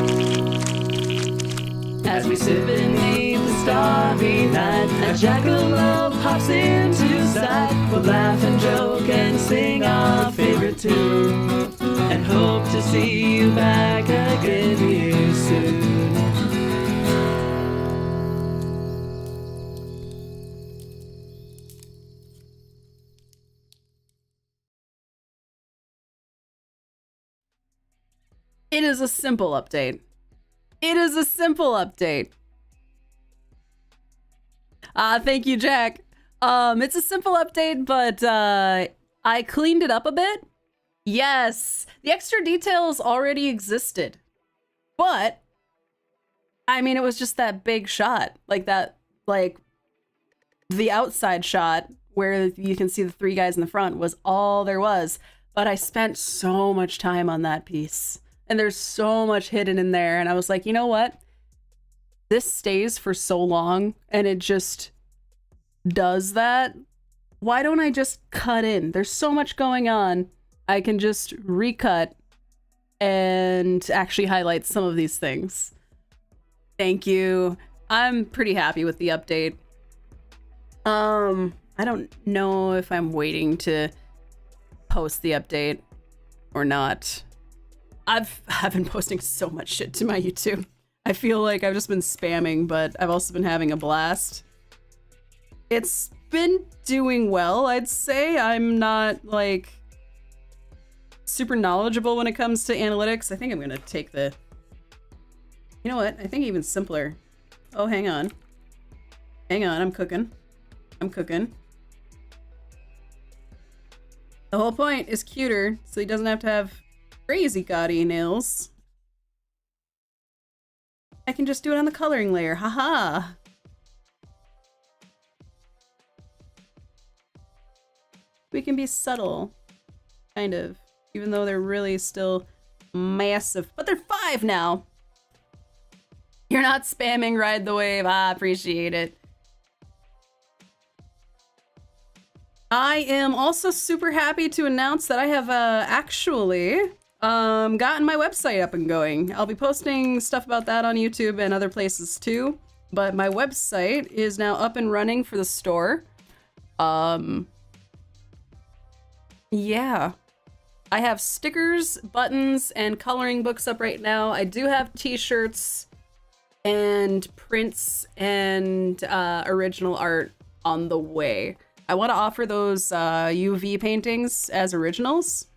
As we sit beneath the starry night, a jackalope hops into sight. We'll laugh and joke and sing our favorite tune, and hope to see you back again here soon. It is a simple update. It is a simple update. Thank you, Jack. It's a simple update, but I cleaned it up a bit. Yes, the extra details already existed, but I mean, it was just that big shot, like that, like the outside shot where you can see the three guys in the front was all there was. But I spent so much time on that piece, and there's so much hidden in there. And I was like, you know what? This stays for so long, and it just does that. Why don't I just cut in? There's so much going on. I can just recut and actually highlight some of these things. Thank you. I'm pretty happy with the update. I don't know if I'm waiting to post the update or not. I've been posting so much shit to my YouTube. I feel like I've just been spamming, but I've also been having a blast. It's been doing well, I'd say. I'm not like super knowledgeable when it comes to analytics. I think I'm gonna take the... You know what? I think even simpler. Oh, hang on. Hang on, I'm cooking. I'm cooking. The whole point is cuter, so he doesn't have to have crazy gaudy nails. I can just do it on the coloring layer. Haha. We can be subtle, kind of, even though they're really still massive. But they're 5 now. You're not spamming Ride the Wave. I appreciate it. I am also super happy to announce that I have actually gotten my website up and going. I'll be posting stuff about that on YouTube and other places too. But my website is now up and running for the store. Yeah. I have stickers, buttons, and coloring books up right now. I do have t-shirts. and prints and original art on the way. I want to offer those UV paintings as originals.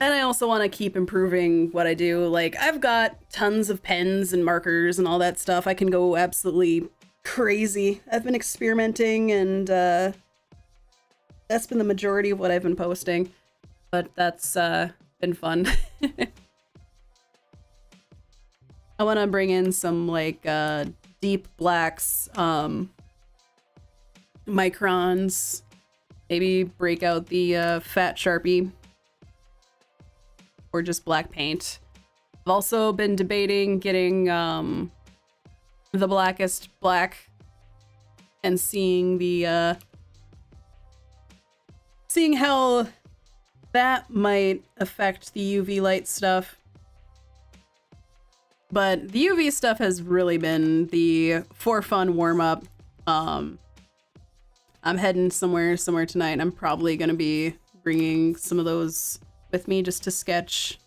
And I also want to keep improving what I do. Like, I've got tons of pens and markers and all that stuff. I can go absolutely crazy. I've been experimenting, and that's been the majority of what I've been posting. But that's been fun. I want to bring in some, like, deep blacks, microns, maybe break out the fat Sharpie, or just black paint. I've also been debating getting the blackest black and seeing the seeing how that might affect the UV light stuff. But the UV stuff has really been the for fun warm up. I'm heading somewhere tonight. I'm probably gonna be bringing some of those with me just to sketch.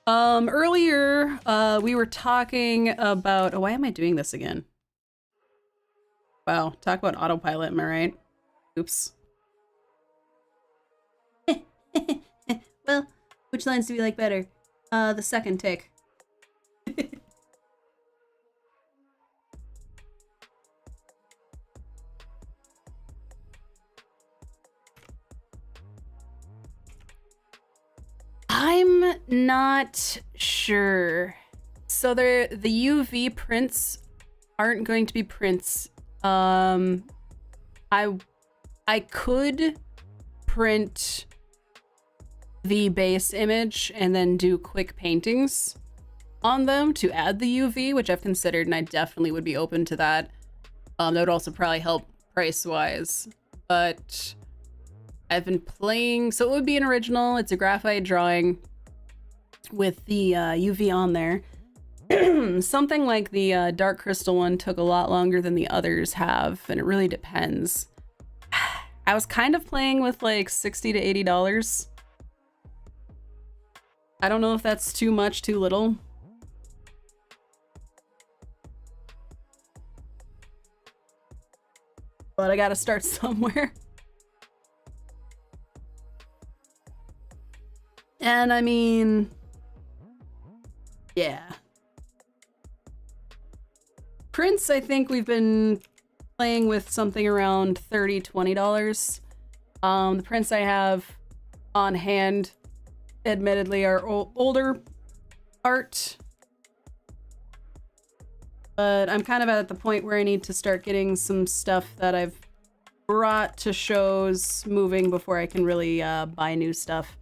Earlier, we were talking about... Oh, why am I doing this again? Wow, talk about autopilot, am I right? Oops. Well, which lines do we like better? The second take. I'm not sure. So the UV prints aren't going to be prints. I could print the base image and then do quick paintings on them to add the UV, which I've considered, and I definitely would be open to that. That would also probably help price-wise, but I've been playing, so it would be an original. It's a graphite drawing with the UV on there. Something like the Dark Crystal one took a lot longer than the others have, and it really depends. I was kind of playing with like $60 to $80. I don't know if that's too much, too little. But I gotta start somewhere. And I mean, yeah. Prints, I think we've been playing with something around $30, $20. The prints I have on hand, admittedly, are older art. But I'm kind of at the point where I need to start getting some stuff that I've brought to shows moving before I can really buy new stuff.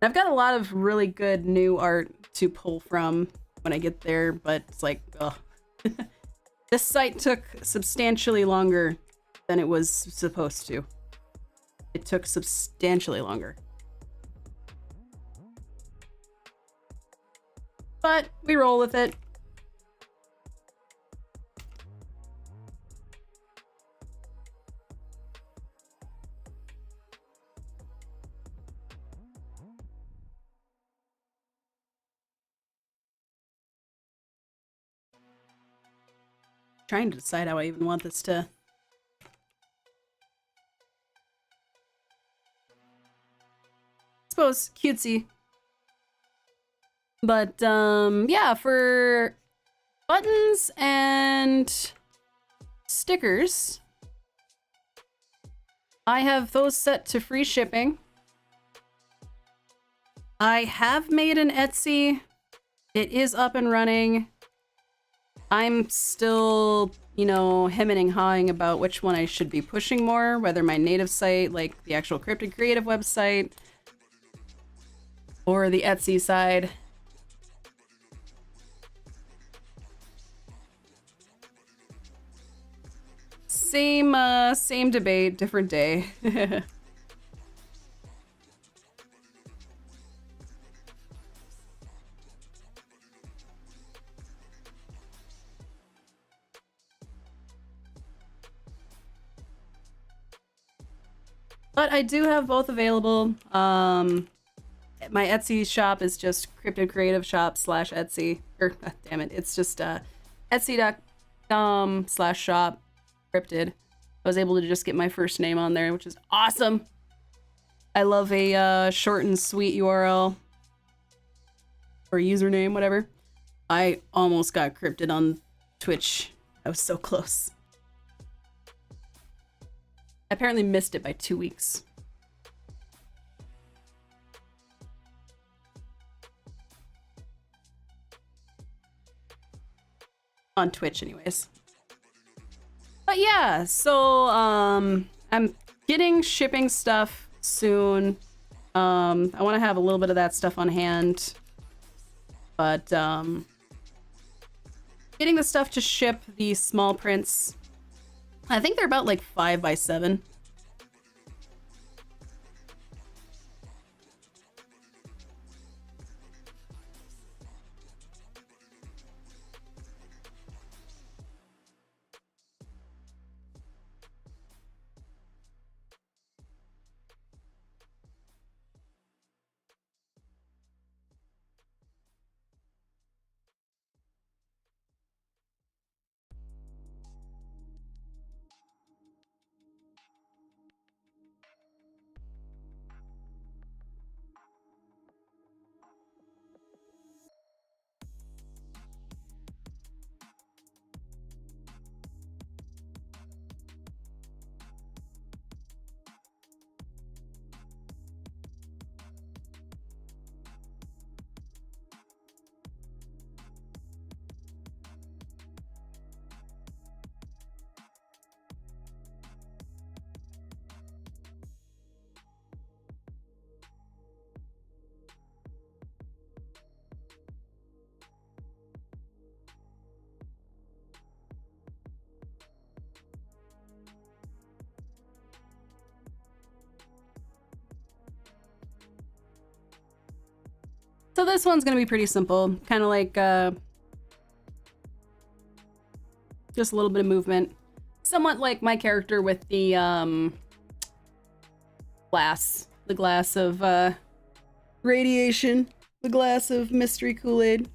I've got a lot of really good new art to pull from when I get there, but it's like, ugh. This site took substantially longer than it was supposed to. It took substantially longer. But we roll with it. Trying to decide how I even want this to... I suppose cutesy. But yeah, for buttons and stickers, I have those set to free shipping. I have made an Etsy. It is up and running. I'm still, you know, hemming and hawing about which one I should be pushing more, whether my native site, like the actual Cryptid Creative website, or the Etsy side. Same debate, different day. But I do have both available. my Etsy shop is just Cryptid Creative Shop / Etsy. Or damn it, it's just Etsy.com/shop Cryptid. I was able to just get my first name on there, which is awesome. I love a short and sweet URL or username, whatever. I almost got cryptid on Twitch. I was so close. I apparently missed it by 2 weeks. On Twitch anyways. But yeah, so I'm getting shipping stuff soon. I want to have a little bit of that stuff on hand. But getting the stuff to ship the small prints. I think they're about like 5 by 7. So this one's gonna be pretty simple, kind of like just a little bit of movement, somewhat like my character with the glass of radiation, the glass of mystery Kool-Aid.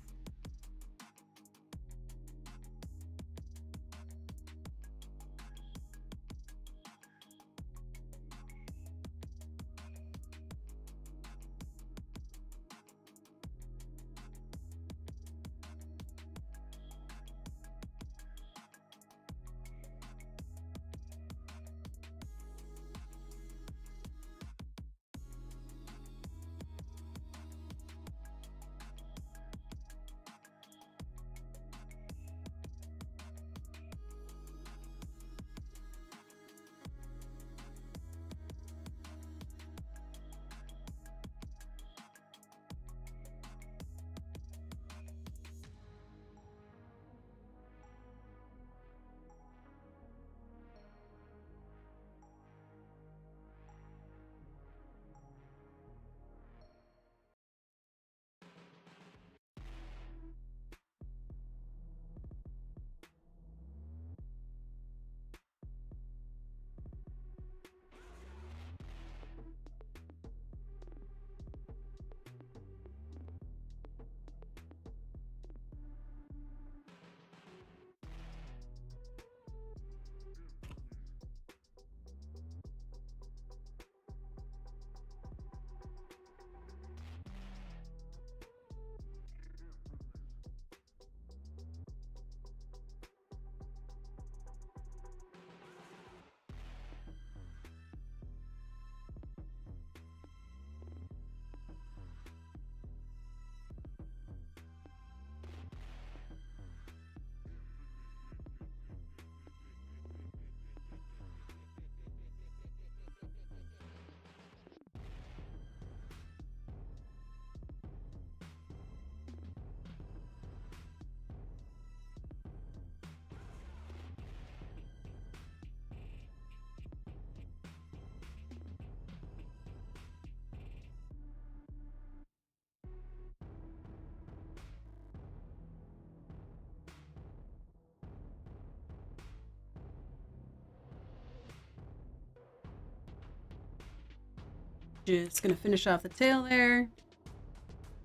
Just gonna finish off the tail there.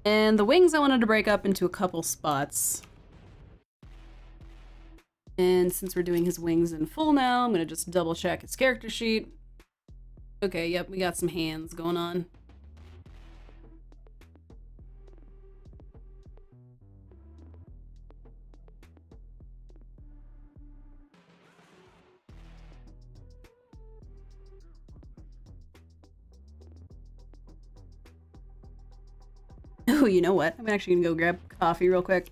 And the wings I wanted to break up into a couple spots. And since we're doing his wings in full now, I'm gonna just double check his character sheet. Okay, yep, we got some hands going on. Oh, you know what? I'm actually gonna go grab coffee real quick.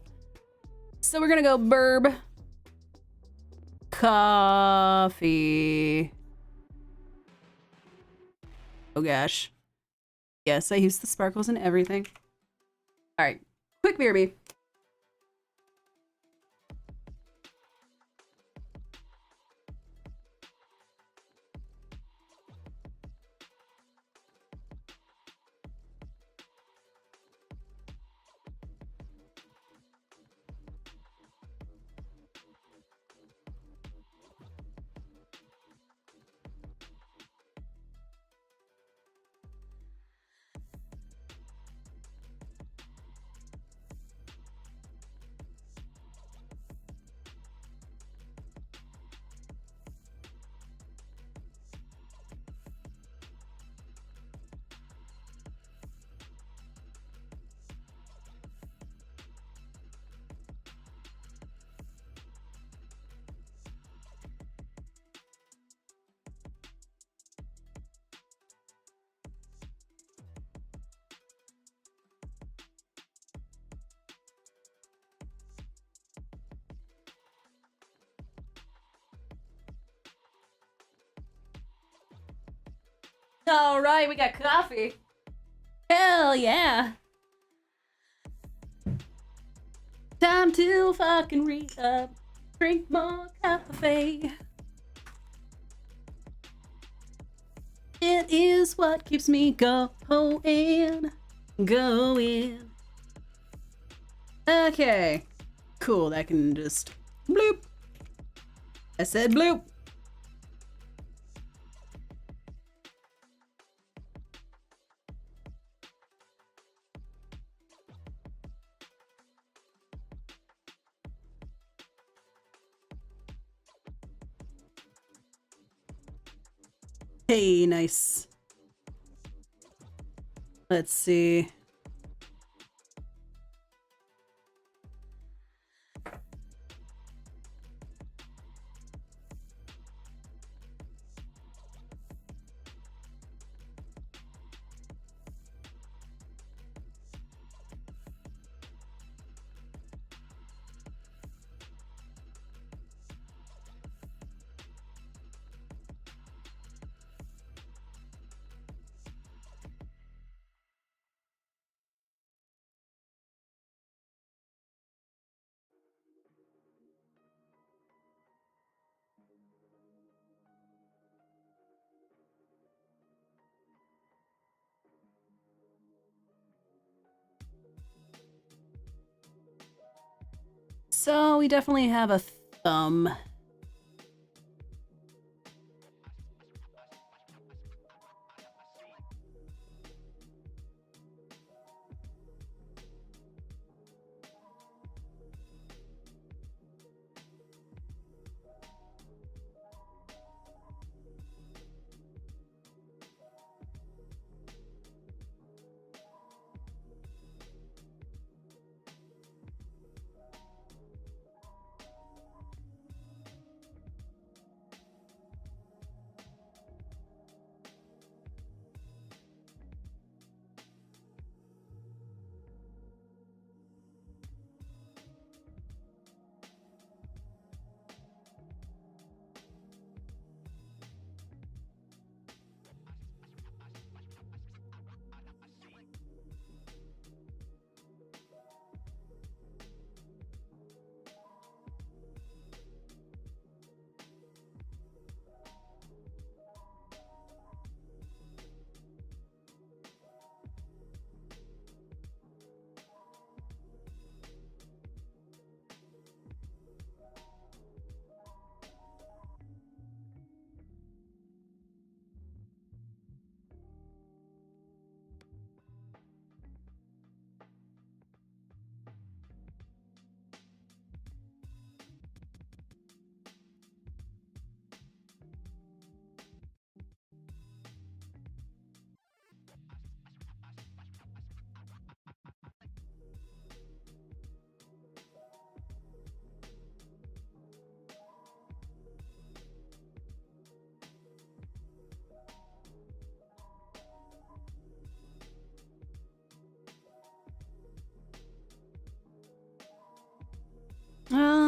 So we're gonna go burb. Coffee. Oh gosh. Yes, I use the sparkles and everything. Alright, quick BRB. All right, we got coffee. Hell yeah. Time to fucking re-up. Drink more coffee. It is what keeps me going. Okay. Cool, that can just bloop. I said bloop. Hey, nice. Let's see. So we definitely have a thumb.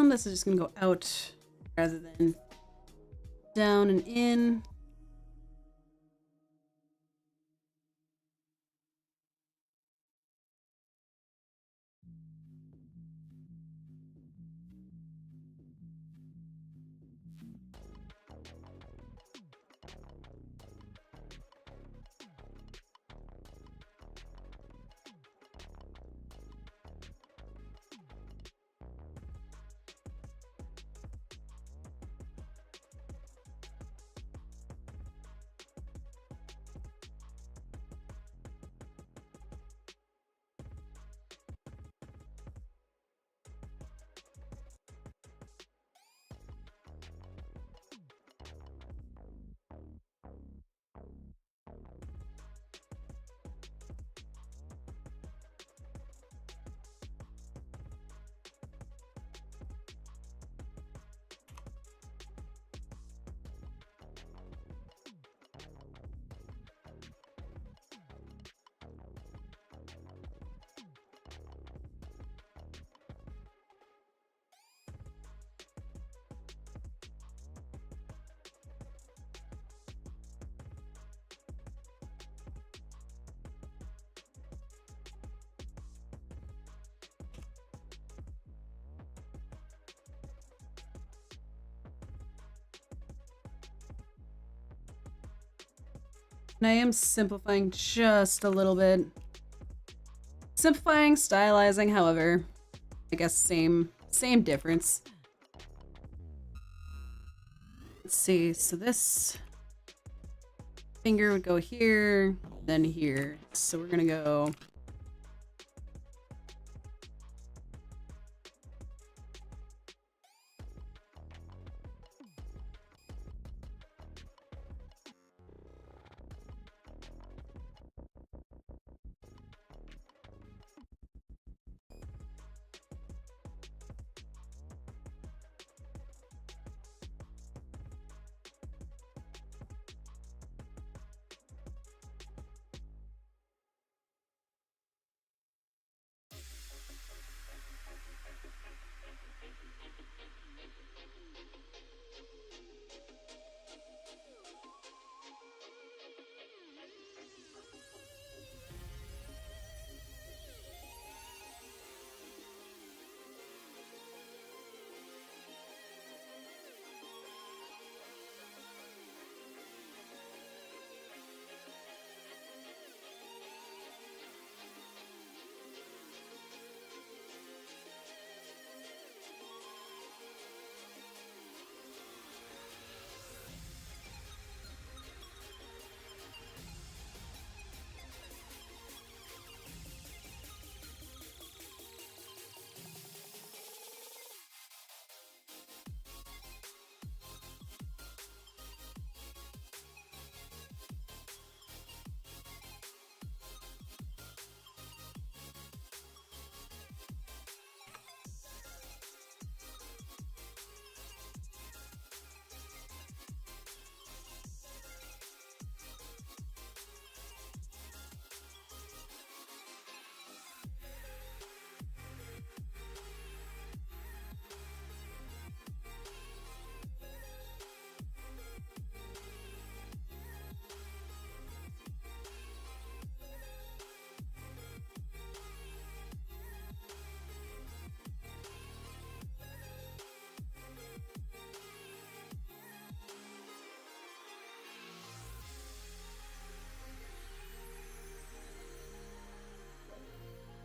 This is just gonna go out rather than down and in. And I am simplifying just a little bit. Simplifying, stylizing, however, I guess same difference. Let's see, so this finger would go here, then here. So we're gonna go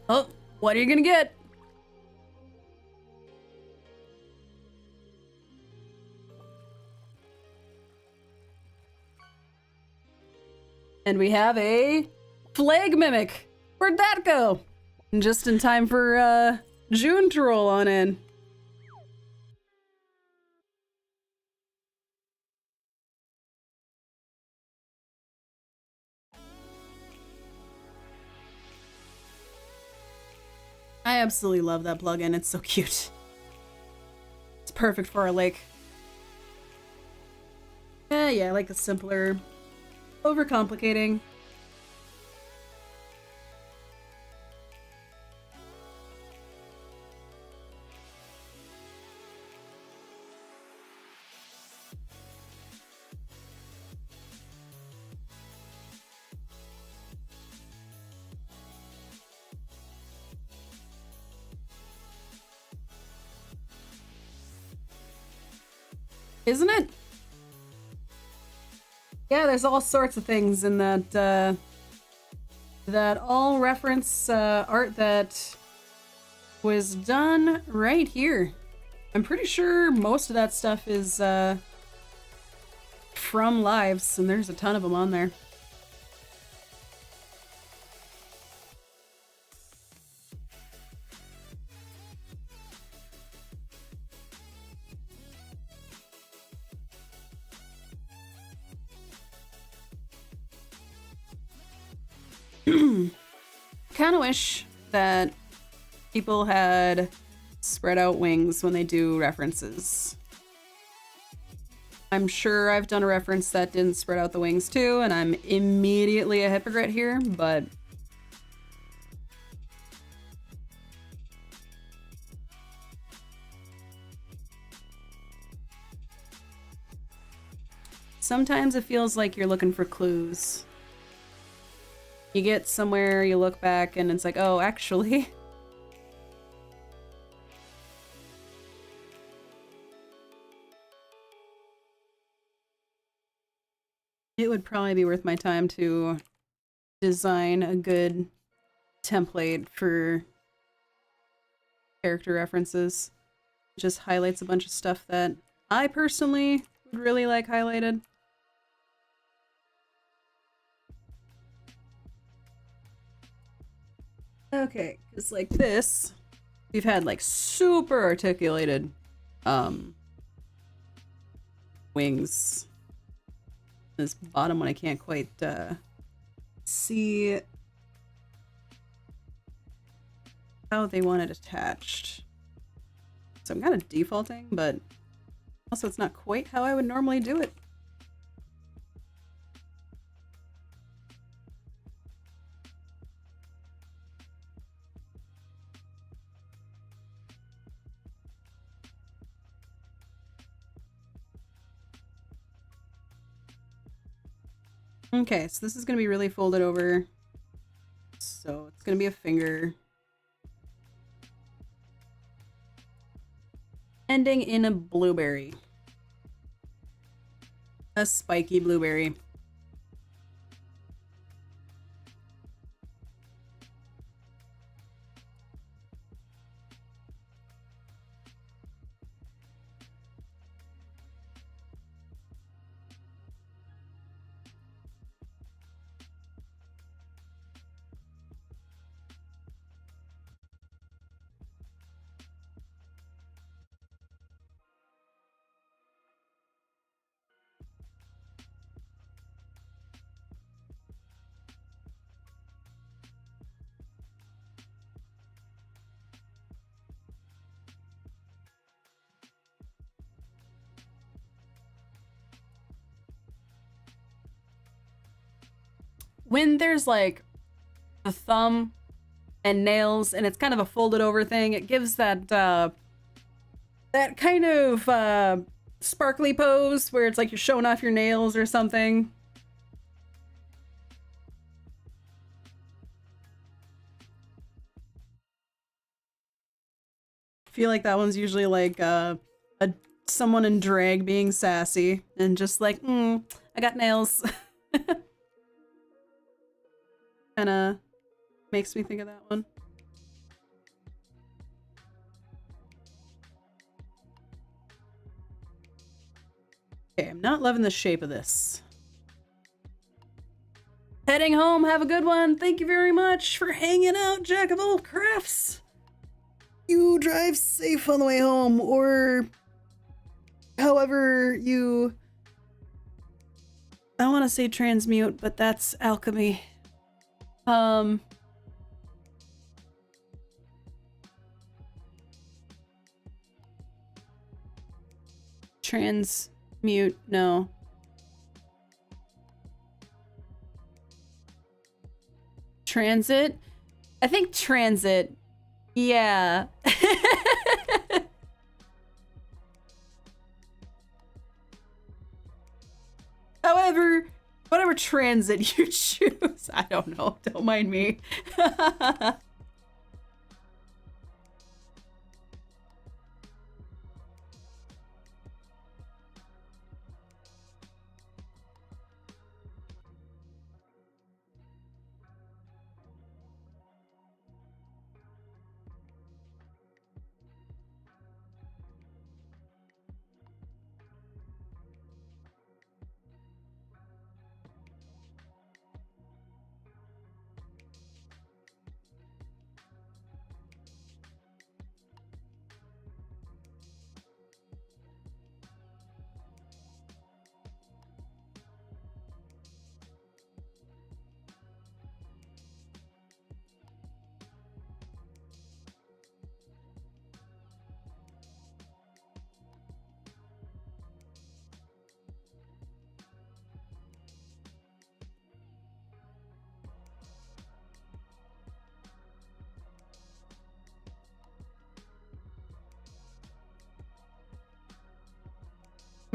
oh, what are you gonna get? And we have a Flag Mimic. Where'd that go? Just in time for June to roll on in. I absolutely love that plugin. It's so cute. It's perfect for our lake. Yeah, I like the simpler, overcomplicating. Isn't it? Yeah, there's all sorts of things in that, that all reference art that was done right here. I'm pretty sure most of that stuff is from lives, and there's a ton of them on there. Kind of wish that people had spread out wings when they do references. I'm sure I've done a reference that didn't spread out the wings too, and I'm immediately a hypocrite here, but sometimes it feels like you're looking for clues. You get somewhere, you look back, and it's like, oh, actually. It would probably be worth my time to design a good template for character references. It just highlights a bunch of stuff that I personally would really like highlighted. Okay, because like this, we've had like super articulated wings. This bottom one I can't quite see how they want it attached. So I'm kind of defaulting, but also it's not quite how I would normally do it. Okay, so this is going to be really folded over. So it's going to be a finger. Ending in a blueberry. A spiky blueberry. When there's like a thumb and nails and it's kind of a folded over thing, it gives that that kind of sparkly pose where it's like you're showing off your nails or something. I feel like that one's usually like someone in drag being sassy and just like, I got nails. Kinda makes me think of that one. Okay, I'm not loving the shape of this. Heading home, have a good one. Thank you very much for hanging out, Jack of all crafts. You drive safe on the way home, or however you... I want to say transmute, but that's alchemy. Transmute, no. Transit? I think transit. Yeah. However, whatever transit you choose, I don't know. Don't mind me.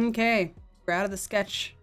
Okay, we're out of the sketch.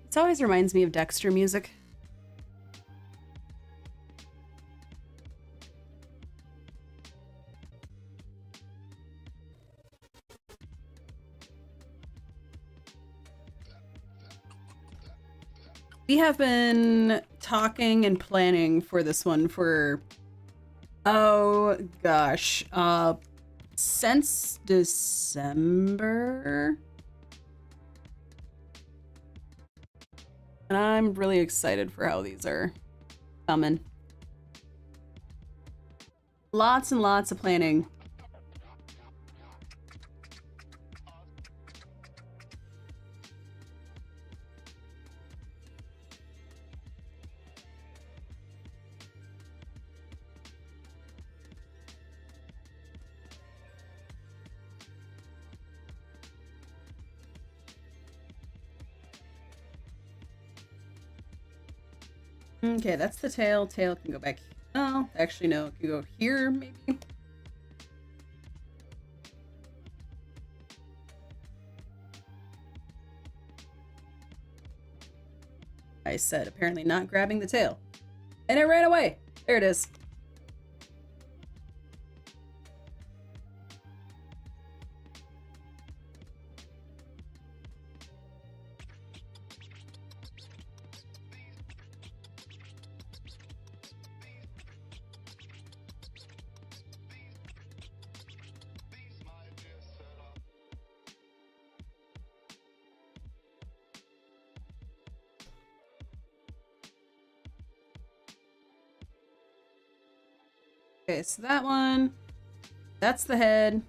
This always reminds me of Dexter music. We have been talking and planning for this one for, oh gosh, since December. And I'm really excited for how these are coming. Lots and lots of planning. Okay, that's the tail. Tail can go back. Oh, actually, no, it can go here, maybe. I said, apparently not grabbing the tail. And it ran away. There it is. Okay, so that one, that's the head.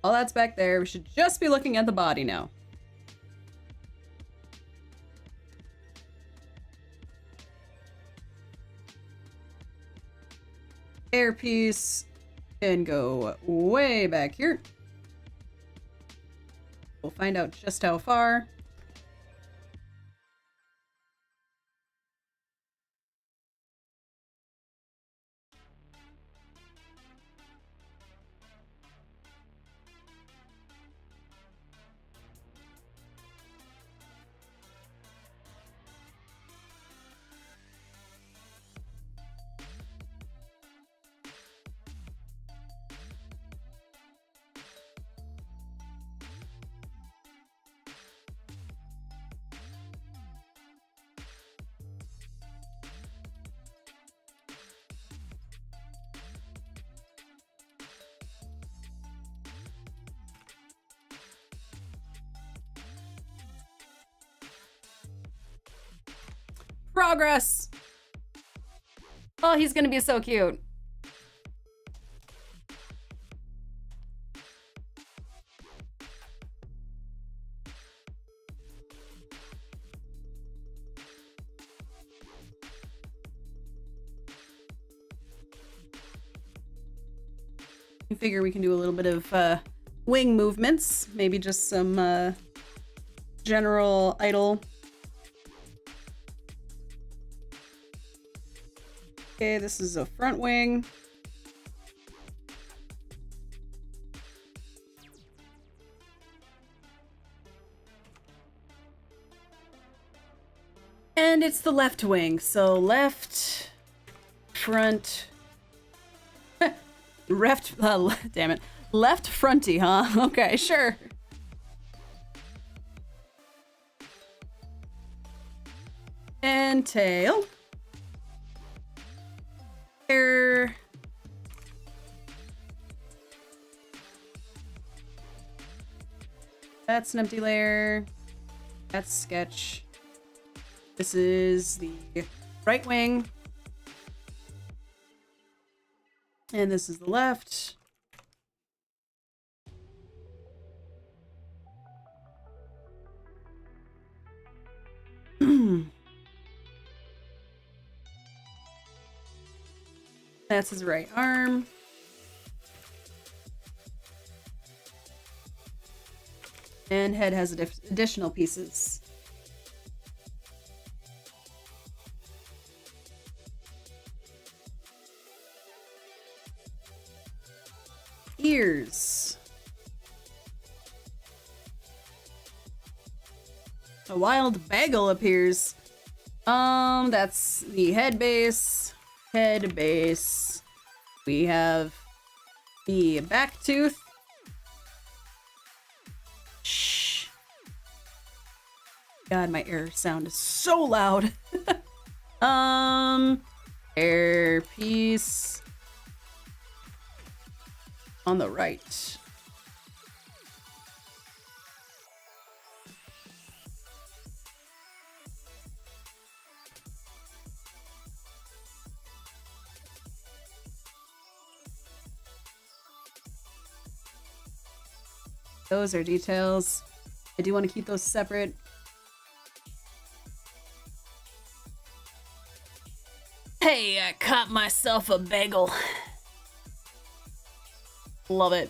All that's back there. We should just be looking at the body now. Airpiece can go way back here. We'll find out just how far. Progress! Oh, he's gonna be so cute. I figure we can do a little bit of wing movements, maybe just some general idle. Okay, this is a front wing. And it's the left wing, so left, front, damn it, left fronty, huh? Okay, sure. And tail. Hair. That's an empty layer. That's sketch. This is the right wing. And this is the left. That's his right arm. And head has additional pieces. Ears. A wild bagel appears. That's the head base. Head base. We have the back tooth. Shh. God, my air sound is so loud. Air piece on the right. Those are details. I do want to keep those separate. Hey, I caught myself a bagel. Love it.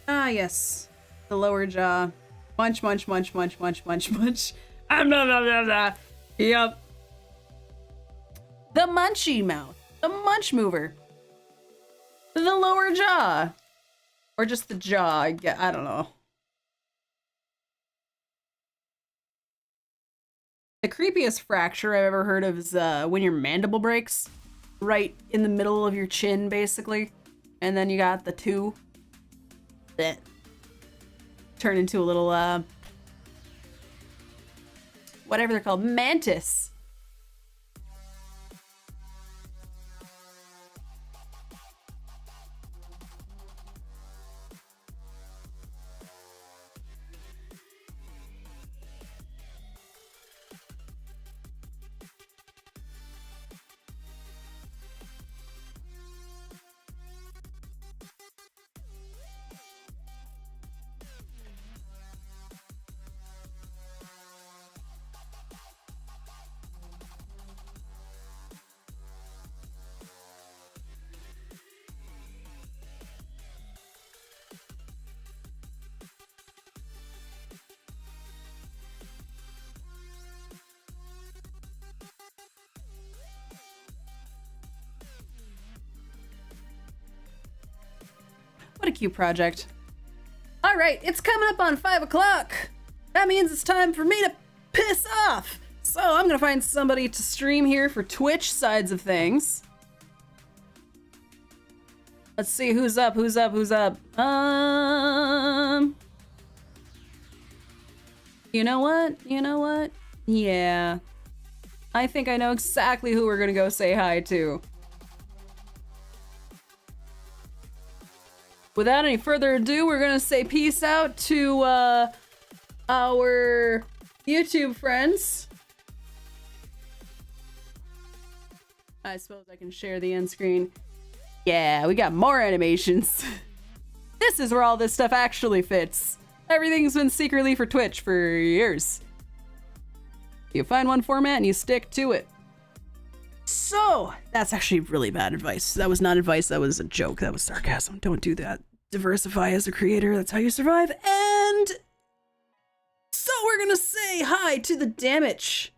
Ah, yes. The lower jaw. Munch, munch, munch, munch, munch, munch, munch. Blah, blah, blah, blah. Yep. The munchy mouth. The munch mover. The lower jaw. Or just the jaw, I don't know. The creepiest fracture I've ever heard of is when your mandible breaks. Right in the middle of your chin, basically. And then you got the two that turn into a little, whatever they're called, mantis. What a cute project. All right, it's coming up on 5 o'clock. That means it's time for me to piss off. So I'm gonna find somebody to stream here for Twitch sides of things. Let's see who's up, who's up, who's up. You know what? You know what? Yeah. I think I know exactly who we're gonna go say hi to. Without any further ado, we're gonna say peace out to our YouTube friends. I suppose I can share the end screen. Yeah, we got more animations. This is where all this stuff actually fits. Everything's been secretly for Twitch for years. You find one format and you stick to it. So, that's actually really bad advice. That was not advice, that was a joke, that was sarcasm. Don't do that. Diversify as a creator, that's how you survive. And so we're gonna say hi to the Damage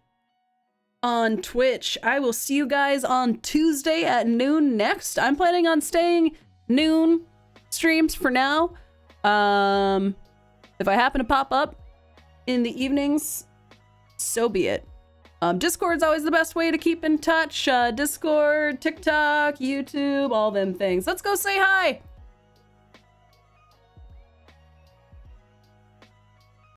on Twitch. I will see you guys on Tuesday at noon next. I'm planning on staying noon streams for now. If I happen to pop up in the evenings, so be it. Discord's always the best way to keep in touch. Discord, TikTok, YouTube, all them things. Let's go say hi.